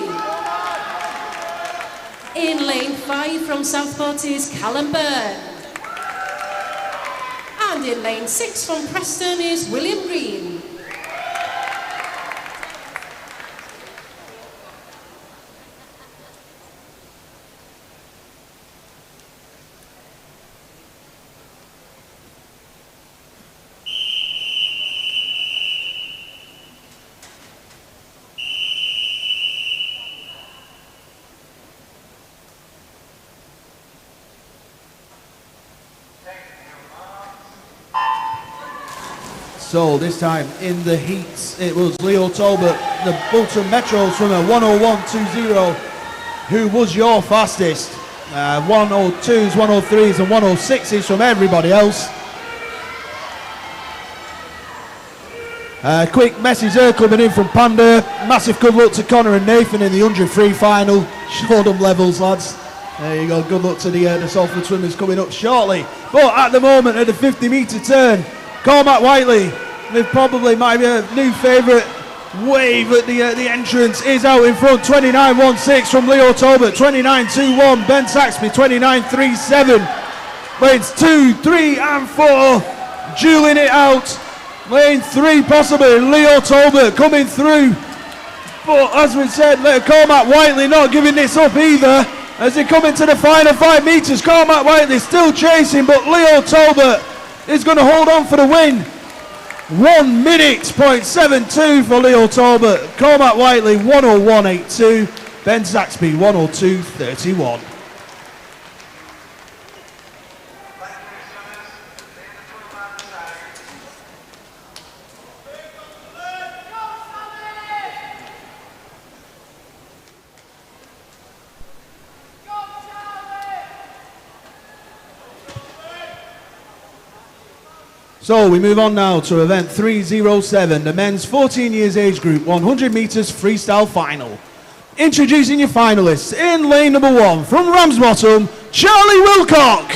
In lane 5 from Southport is Callum Byrne. And in lane 6 from Preston is William Green. So this time in the heats, it was Leo Talbot, the Bolton Metros from a 101.20, who was your fastest. 102s, 103s and 106s from everybody else. Quick message there coming in from Panda. Massive good luck to Connor and Nathan in the 100 free final. Show them levels, lads. There you go, good luck to the Salford swimmers coming up shortly. But at the moment, at the 50 metre turn, Cormac Whiteley, with probably my new favourite wave at the entrance, is out in front. 29.16 from Leo Talbot, 29.21 Ben Saxby, 29.37. Lanes 2, 3 and 4 dueling it out. Lane 3 possibly, Leo Talbot coming through. But as we said, Cormac Whiteley not giving this up either. As they come into the final 5 metres, Cormac Whiteley still chasing, but Leo Talbot is going to hold on for the win. 1 minute, 0.72 for Leo Talbot. Cormac Whiteley, 101.82. Ben Saxby, 102.31. So we move on now to event 307, the men's 14 years age group 100 metres freestyle final. Introducing your finalists in lane number 1 from Ramsbottom, Charlie Wilcock.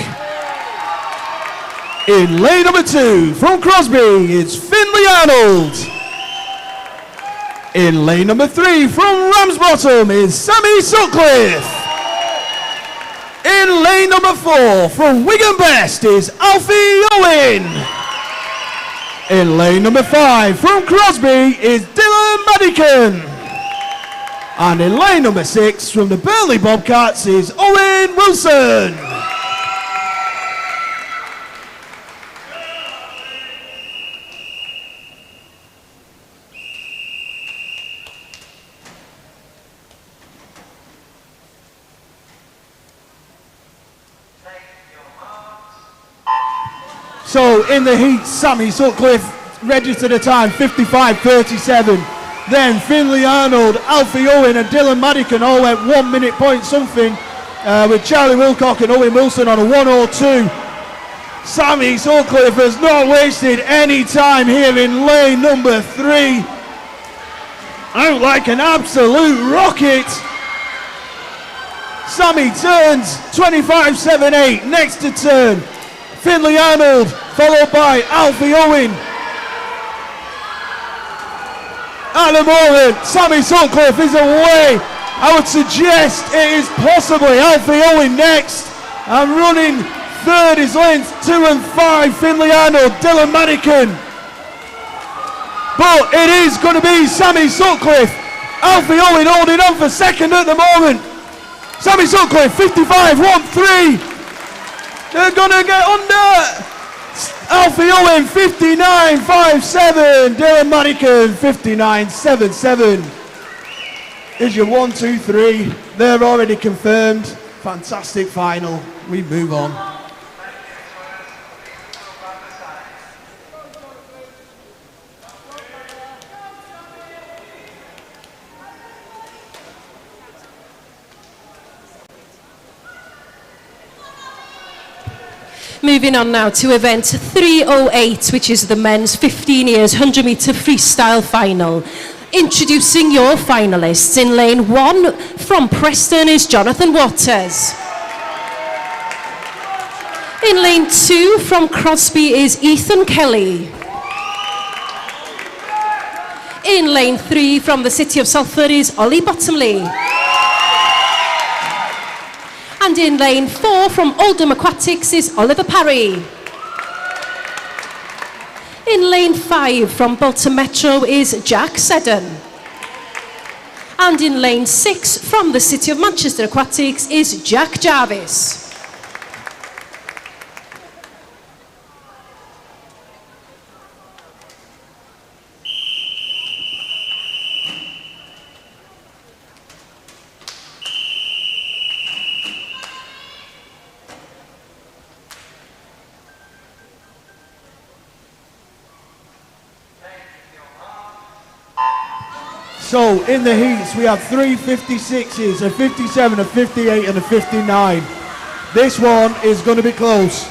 In lane number 2 from Crosby, it's Finley Arnold. In lane number 3 from Ramsbottom is Sammy Sutcliffe. In lane number 4 from Wigan Best is Alfie Owen. In lane number 5 from Crosby is Dylan Madigan. And in lane number 6 from the Burnley Bobcats is Owen Wilson. So in the heat, Sammy Sutcliffe registered a time 55.37. Then Finley Arnold, Alfie Owen and Dylan Madigan all went 1 minute point something, with Charlie Wilcock and Owen Wilson on a 1:02. Sammy Sutcliffe has not wasted any time here in lane number 3. Out like an absolute rocket. Sammy turns 25.78, next to turn Finley Arnold, followed by Alfie Owen. At the moment, Sammy Sutcliffe is away. I would suggest it is possibly Alfie Owen next. And running third is lanes 2 and 5, Finley Arnold, Dylan Manican. But it is going to be Sammy Sutcliffe. Alfie Owen holding on for second at the moment. Sammy Sutcliffe, 55.13. They're going to get under. Alfie Owen, 59.57. Dylan Manican, 59.77. Is your 1, 2, 3. They're already confirmed. Fantastic final. We move on. Moving on now to event 308, which is the men's 15 years 100 metre freestyle final. Introducing your finalists. In lane 1 from Preston is Jonathan Waters. In lane 2 from Crosby is Ethan Kelly. In lane 3 from the City of Salford is Ollie Bottomley. And in lane 4 from Oldham Aquatics is Oliver Parry. In lane 5 from Bolton Metro is Jack Seddon. And in lane 6 from the City of Manchester Aquatics is Jack Jarvis. So in the heats we have 3 56s, a 57, a 58 and a 59. This one is going to be close.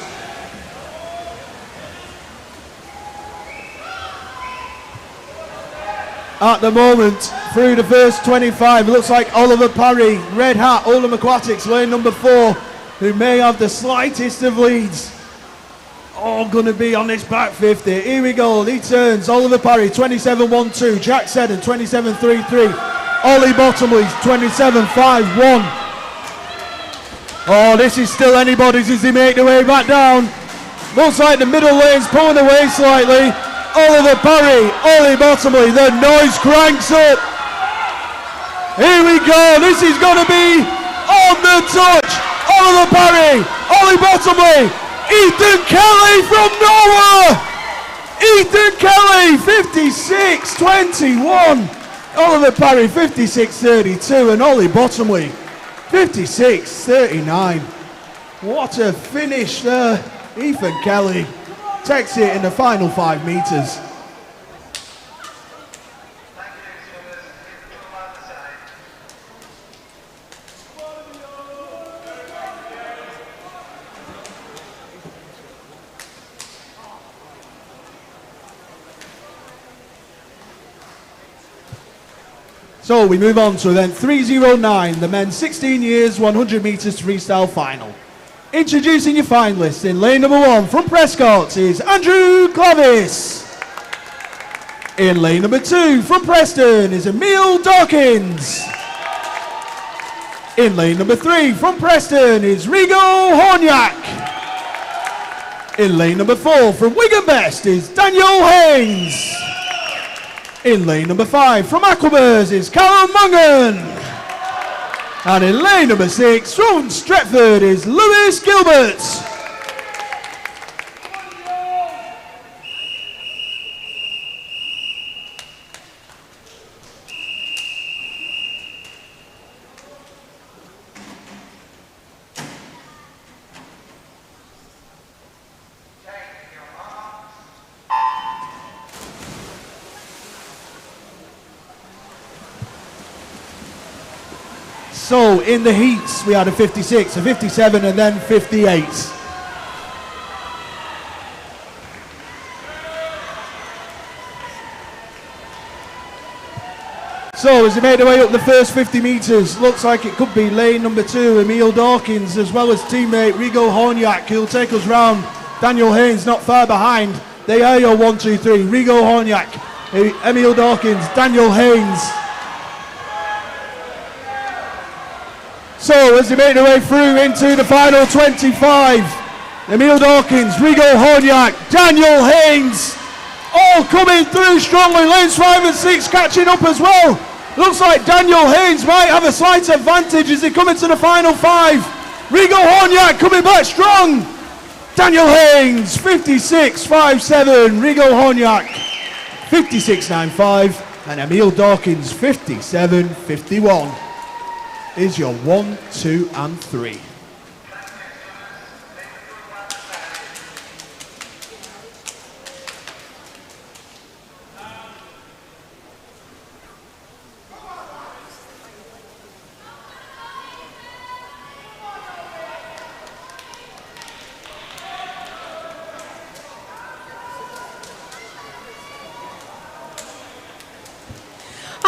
At the moment, through the first 25, it looks like Oliver Parry, red hat, Oldham Aquatics, lane number 4, who may have the slightest of leads. All going to be on this back 50. Here we go. He turns. Oliver Parry, 27.12. Jack Seddon, 27.33. Ollie Bottomley's 27.51. Oh, this is still anybody's as they make their way back down. Looks like the middle lane's pulling away slightly. Oliver Parry, Ollie Bottomley. The noise cranks up. Here we go. This is going to be on the touch. Oliver Parry, Ollie Bottomley. Ethan Kelly from Norway! Ethan Kelly, 56.21. Oliver Parry, 56.32. And Ollie Bottomley, 56.39. What a finish there. Ethan Kelly takes it in the final 5 metres. So we move on to event 309, the men's 16 years 100 metres freestyle final. Introducing your finalists. In lane number 1 from Prescott is Andrew Clavis. In lane number 2 from Preston is Emil Dawkins. In lane number 3 from Preston is Rigo Horniak. In lane number 4 from Wigan Best is Daniel Haynes. In lane number 5 from Aquabers is Callum Mungan. And in lane number 6 from Stretford is Lewis Gilbert. So in the heats we had a 56, a 57 and then 58. So as they made their way up the first 50 metres, looks like it could be lane number 2, Emil Dawkins, as well as teammate Rigo Horniak, who'll take us round. Daniel Haynes not far behind. They are your 1, 2, 3. Rigo Horniak Emil Dawkins, Daniel Haynes. So as they make their way through into the final 25, Emil Dawkins, Rigo Horniak, Daniel Haynes, all coming through strongly. Lanes 5 and 6 catching up as well. Looks like Daniel Haynes might have a slight advantage as they come into the final 5. Rigo Horniak coming back strong. Daniel Haynes, 56.57. Rigo Horniak, 56.95. And Emil Dawkins, 57.51. Is your 1, 2 and 3.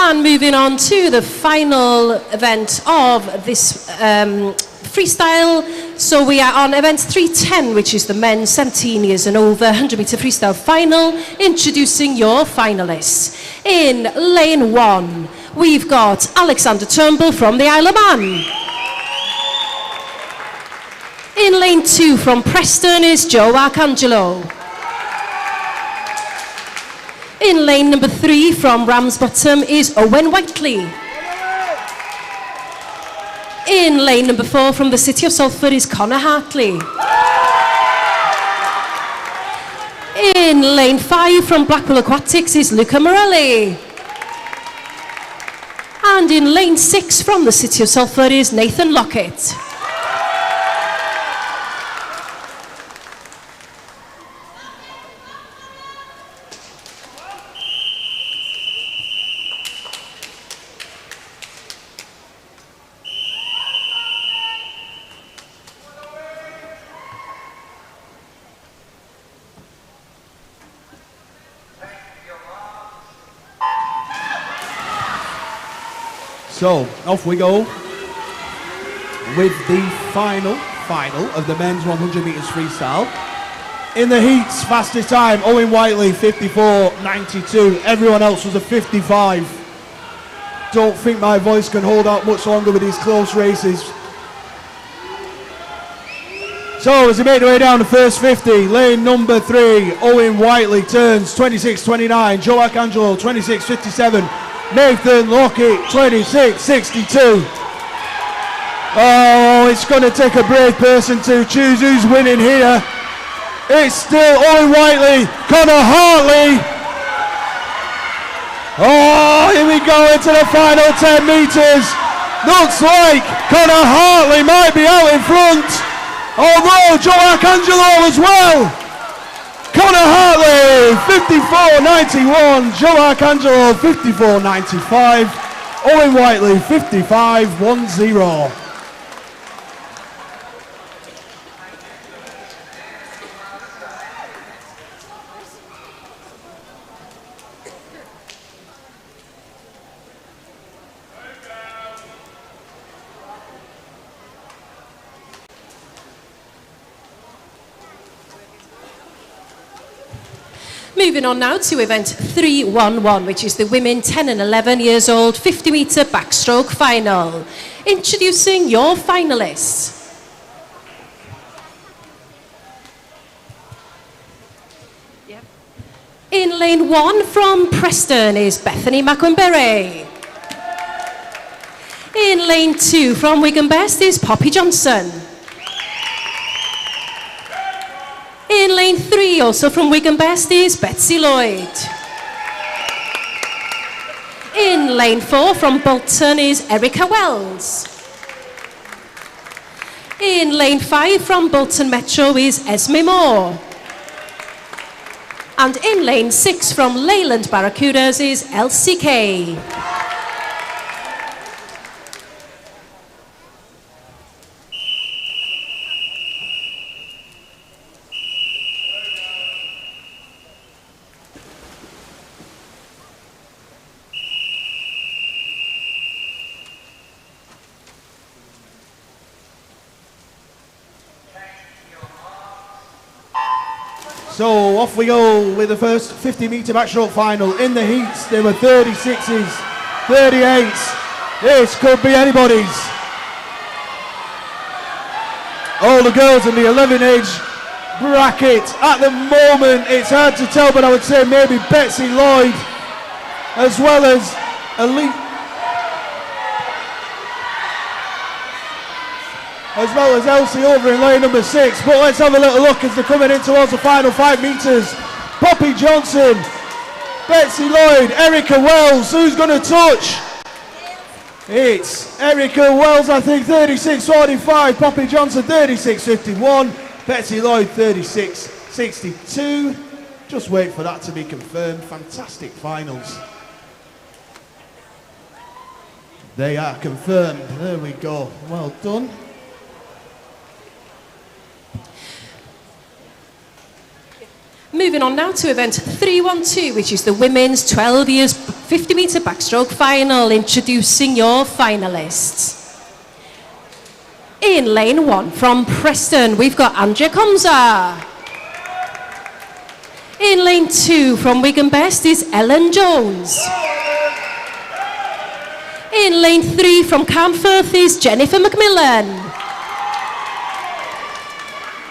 And moving on to the final event of this freestyle. So we are on event 310, which is the men's 17 years and over 100 meter freestyle final. Introducing your finalists. In lane 1, we've got Alexander Turnbull from the Isle of Man. In lane 2 from Preston is Joe Arcangelo. In lane number 3 from Ramsbottom is Owen Whiteley. In lane number 4 from the City of Salford is Connor Hartley. In lane 5 from Blackpool Aquatics is Luca Morelli. And in lane 6 from the City of Salford is Nathan Lockett. So, off we go with the final of the men's 100 metres freestyle. In the heats, fastest time, Owen Whiteley, 54.92. Everyone else was a 55. Don't think my voice can hold out much longer with these close races. So, as they make their way down the first 50, lane number 3, Owen Whiteley turns 26.29. Joe Arcangelo, 26.57. Nathan Lockett, 26.62. Oh, it's going to take a brave person to choose who's winning here. It's still Owen Whiteley, Connor Hartley. Oh, here we go into the final 10 metres. Looks like Connor Hartley might be out in front, although Joe Arcangelo as well. Connor Hartley, 54.91. Joe Arcangelo, 54.95. Owen Whiteley, 55.10. Moving on now to event 311, which is the women 10 and 11 years old 50 metre backstroke final. Introducing your finalists. In lane 1 from Preston is Bethany McInberry. In lane 2 from Wigan Best is Poppy Johnson. In lane 3, also from Wigan Best, is Betsy Lloyd. In lane 4 from Bolton is Erica Wells. In lane 5 from Bolton Metro is Esme Moore. And in lane 6 from Leyland Barracudas is Elsie Kay. So off we go with the first 50-metre backstroke final. In the heats, there were 36s, 38s. This could be anybody's. All the girls in the 11-age bracket. At the moment, it's hard to tell, but I would say maybe Betsy Lloyd, as well as Elsie over in lane number 6. But let's have a little look as they're coming in towards the final 5 metres. Poppy Johnson, Betsy Lloyd, Erica Wells. Who's going to touch? It's Erica Wells, I think, 36.45. Poppy Johnson, 36.51. Betsy Lloyd, 36.62. Just wait for that to be confirmed. Fantastic finals. They are confirmed. There we go. Well done. Moving on now to event 312, which is the women's 12 years 50-metre backstroke final. Introducing your finalists. In lane 1 from Preston, we've got Andrea Comza. In lane 2 from Wigan Best is Ellen Jones. In lane 3 from Camfirth is Jennifer McMillan.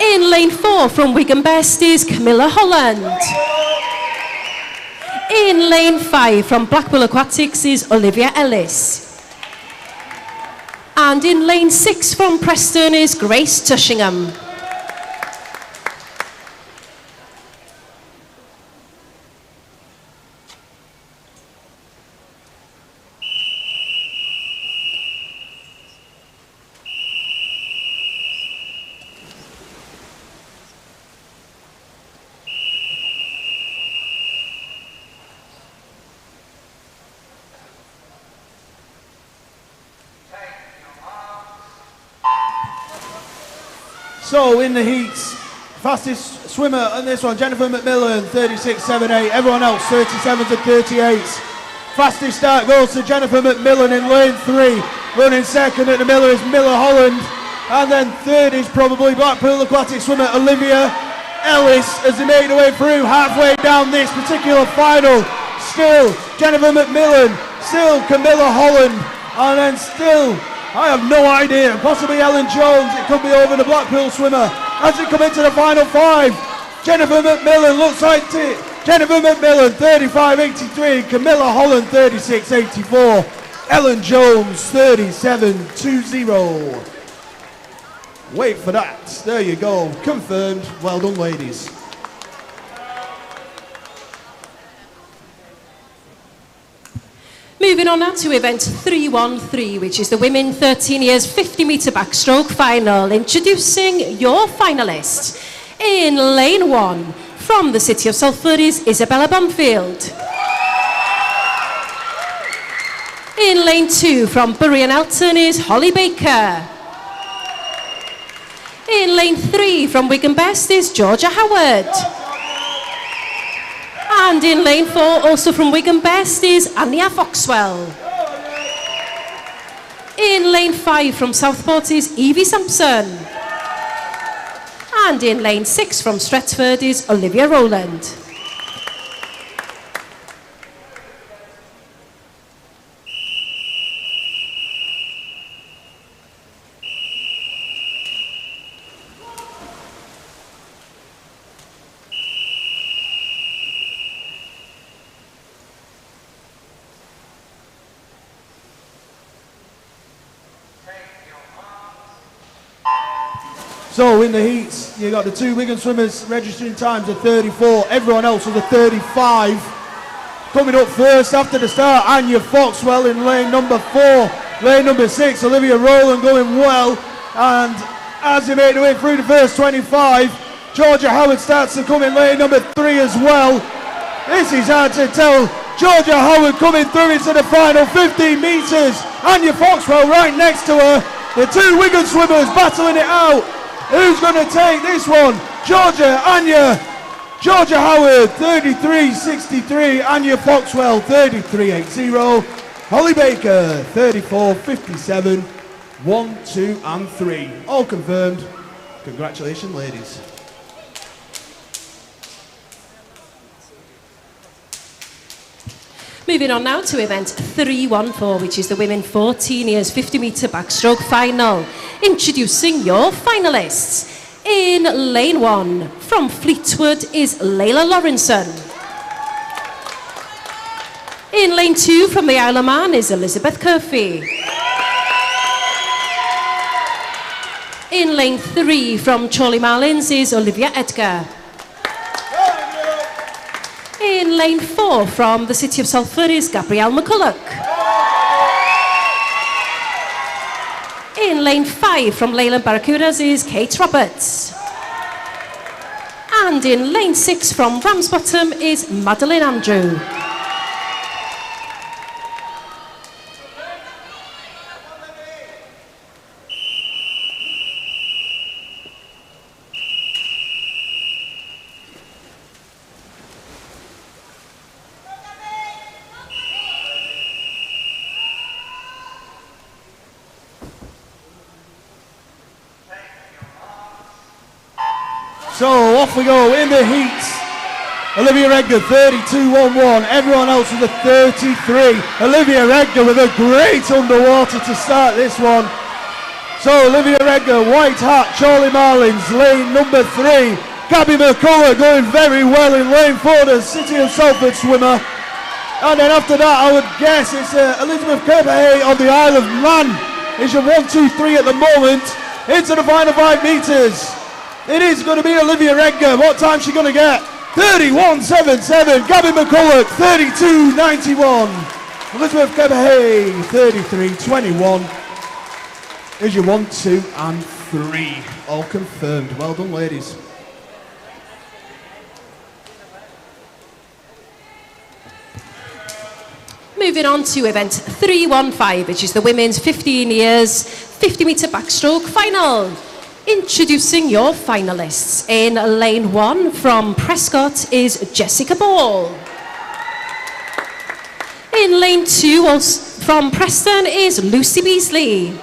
In lane 4 from Wigan Best is Camilla Holland. In lane 5 from Blackpool Aquatics is Olivia Ellis. And in lane 6 from Preston is Grace Tushingham. So in the heats, fastest swimmer on this one, Jennifer McMillan, 36.78. Everyone else, 37s and 38s. Fastest start goes to Jennifer McMillan in lane 3. Running second at the Miller is Miller Holland. And then third is probably Blackpool Aquatic swimmer Olivia Ellis as they make their way through halfway down this particular final. Still Jennifer McMillan, still Camilla Holland, and then still, I have no idea, possibly Ellen Jones. It could be over the Blackpool swimmer as they come into the final 5. Jennifer McMillan looks like it. Jennifer McMillan, 35.83. Camilla Holland, 36.84. Ellen Jones, 37.20. Wait for that. There you go. Confirmed. Well done, ladies. Moving on now to event 313, which is the women 13 years 50-metre backstroke final. Introducing your finalists. In lane 1, from the city of Salford is Isabella Bumfield. In lane 2, from Bury and Elton is Holly Baker. In lane 3, from Wigan Best is Georgia Howard. And in lane 4, also from Wigan Best, is Anya Foxwell. In lane 5 from Southport is Evie Sampson. And in lane 6 from Stretford is Olivia Rowland. So in the heats, you got the 2 Wigan swimmers registering times of 34. Everyone else was a 35. Coming up first after the start, Anya Foxwell in lane number 4. Lane number 6, Olivia Rowland going well. And as they make their way through the first 25, Georgia Howard starts to come in lane number 3 as well. This is hard to tell. Georgia Howard coming through into the final 15 metres. Anya Foxwell right next to her. The 2 Wigan swimmers battling it out. Who's going to take this one? Georgia, Anya. Georgia Howard, 33.63. Anya Foxwell, 33.80. Holly Baker, 34.57. 1, 2, and 3. All confirmed. Congratulations, ladies. Moving on now to event 314, which is the women 14 years 50 metre backstroke final. Introducing your finalists. In lane 1, from Fleetwood is Layla Lawrenson. In lane 2, from the Isle of Man is Elizabeth Curfey. In lane 3, from Chorley Marlins is Olivia Edgar. In lane 4, from the City of Salford is Gabrielle McCulloch. In lane 5, from Leyland Barracudas is Kate Roberts. And in lane 6, from Ramsbottom is Madeline Andrew. So off we go in the heats. Olivia Edgar 32.11. Everyone else with a 33. Olivia Edgar with a great underwater to start this one. So Olivia Edgar, white hat, Chorley Marlins, lane number 3. Gabby McCulloch going very well in lane 4, the City of Salford swimmer. And then after that, I would guess it's Elizabeth Curfey on the Isle of Man. It's your 1, 2, 3 at the moment. Into the final 5 metres. It is going to be Olivia Edgar. What time's she going to get? 31.77. Gabby McCulloch, 32.91. Elizabeth Curfey, 33.21. Here's your 1, 2, and 3. All confirmed. Well done, ladies. Moving on to event 315, which is the women's 15 years 50 metre backstroke final. Introducing your finalists. In lane 1, from Prescott is Jessica Ball. In lane 2, from Preston is Lucy Beasley.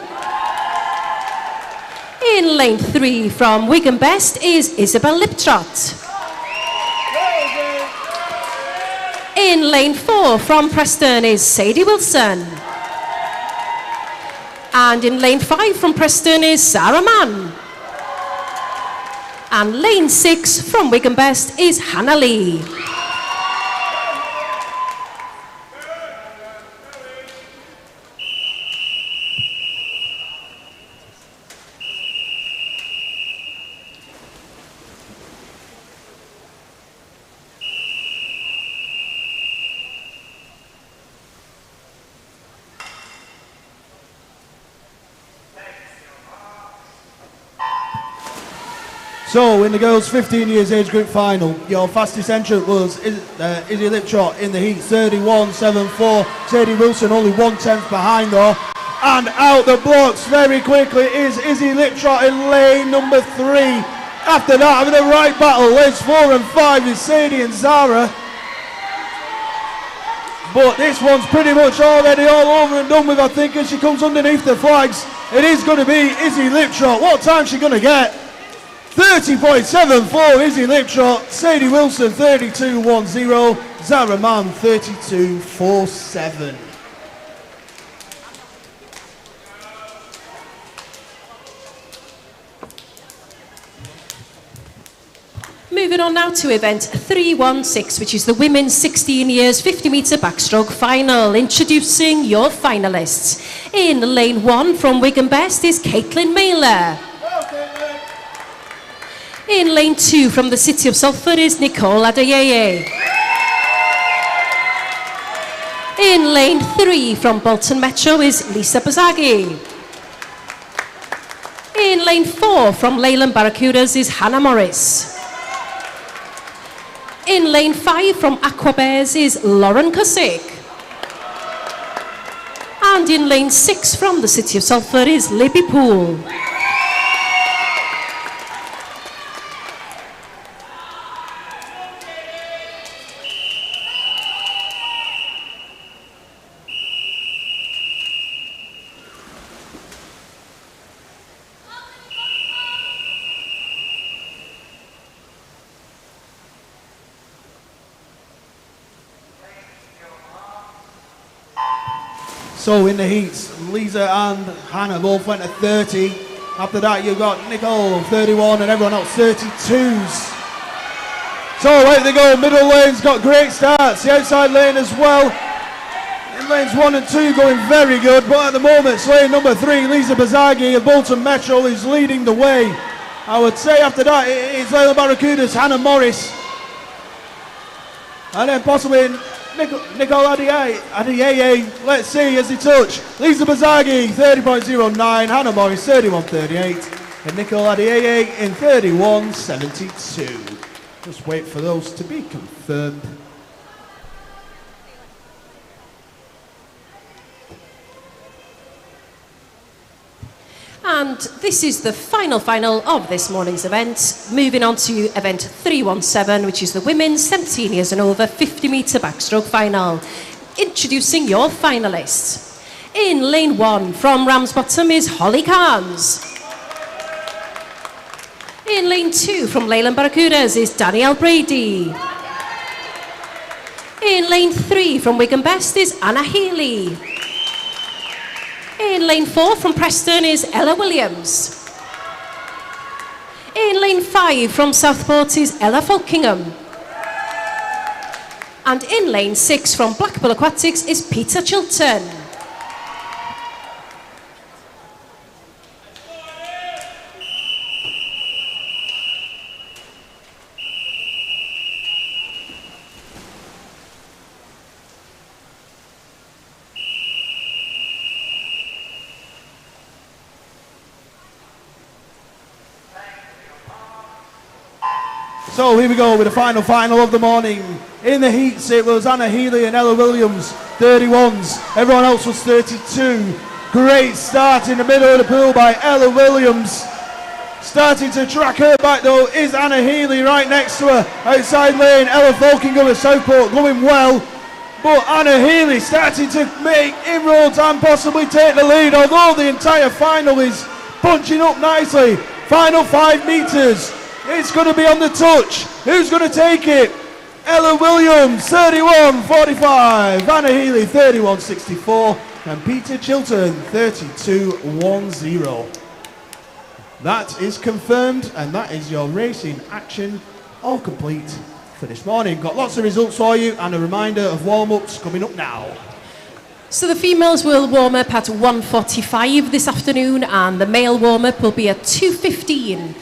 In lane 3, from Wigan Best is Isabel Liptrot. In lane 4, from Preston is Sadie Wilson. And in lane 5, from Preston is Sarah Mann. And lane 6, from Wigan Best is Hannah Lee. So, in the girls' 15 years age group final, your fastest entrant was Izzy Liptrot in the heat, 31.74. Sadie Wilson only 1/10 behind though. And out the blocks very quickly is Izzy Liptrot in lane number 3. After that, having a right battle, lanes 4 and 5 is Sadie and Zara. But this one's pretty much already all over and done with, I think, as she comes underneath the flags. It is going to be Izzy Liptrot. What time's she going to get? 30.74 Izzy Liptrot, Sadie Wilson 32.10, Zara Mann 32.47. Moving on now to event 316, which is the women's 16 years 50 metre backstroke final. Introducing your finalists. In lane 1, from Wigan Best is Caitlin Mailer. In lane 2, from the City of Salford is Nicole Adeyeye. In lane 3, from Bolton Metro is Lisa Bazagi. In lane 4, from Leyland Barracudas is Hannah Morris. In lane 5, from Aqua Bears is Lauren Cusick. And in lane 6, from the City of Salford is Libby Poole. So in the heats, Lisa and Hannah both went to 30. After that, you've got Nicole, 31, and everyone else, 32s. So away they go, middle lane's got great starts, the outside lane as well. In lanes 1 and 2 going very good, but at the moment, lane number 3, Lisa Bazagi of Bolton Metro is leading the way. I would say after that, it's Leyland Barracuda's Hannah Morris. And then possibly Nicole Adiaye, let's see as they touch. Lisa Bazagi, 30.09, Hannah Morris, 31.38, and Nicole Adiaye in 31.72. Just wait for those to be confirmed. And this is the final of this morning's event. Moving on to event 317, which is the women's 17 years and over 50 metre backstroke final. Introducing your finalists. In lane 1 from Ramsbottom is Holly Carnes. In lane 2 from Leyland Barracudas is Danielle Brady. In lane 3 from Wigan Best is Anna Healy. In lane 4 from Preston is Ella Williams. In lane 5 from Southport is Ella Folkingham. And in lane 6 from Blackpool Aquatics is Peter Chilton. So here we go with the final of the morning. In the heats it was Anna Healy and Ella Williams, 31s. Everyone else was 32. Great start in the middle of the pool by Ella Williams. Starting to track her back though is Anna Healy right next to her. Outside lane, Ella Folkingham of Southport going well. But Anna Healy starting to make inroads and possibly take the lead, although the entire final is punching up nicely. Final 5 metres. It's going to be on the touch. Who's going to take it? Ella Williams, 31.45. Anna Healy, 31.64. And Peter Chilton, 32.10. That is confirmed, and that is your racing action all complete for this morning. Got lots of results for you, and a reminder of warm-ups coming up now. So the females will warm up at 1:45 this afternoon, and the male warm-up will be at 2:15.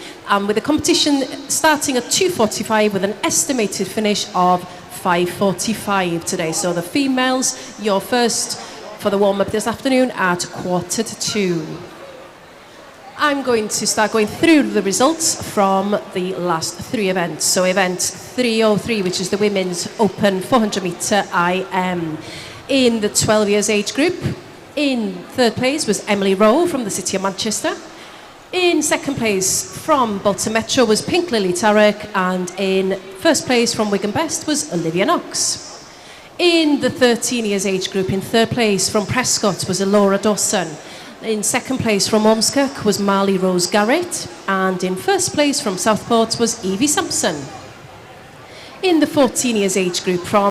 With the competition starting at 2:45 with an estimated finish of 5:45 today. So the females, you're first for the warm-up this afternoon at 1:45. I'm going to start going through the results from the last 3 events. So event 303, which is the women's open 400 metre IM. In the 12 years age group, in 3rd place was Emily Rowe from the City of Manchester. In 2nd place from Bolton Metro was Pink Lily Tarek, and in 1st place from Wigan Best was Olivia Knox. In the 13 years age group, in 3rd place from Prescott was Laura Dawson. In 2nd place from Ormskirk was Marley Rose Garrett, and in 1st place from Southport was Evie Sampson. In the 14 years age group from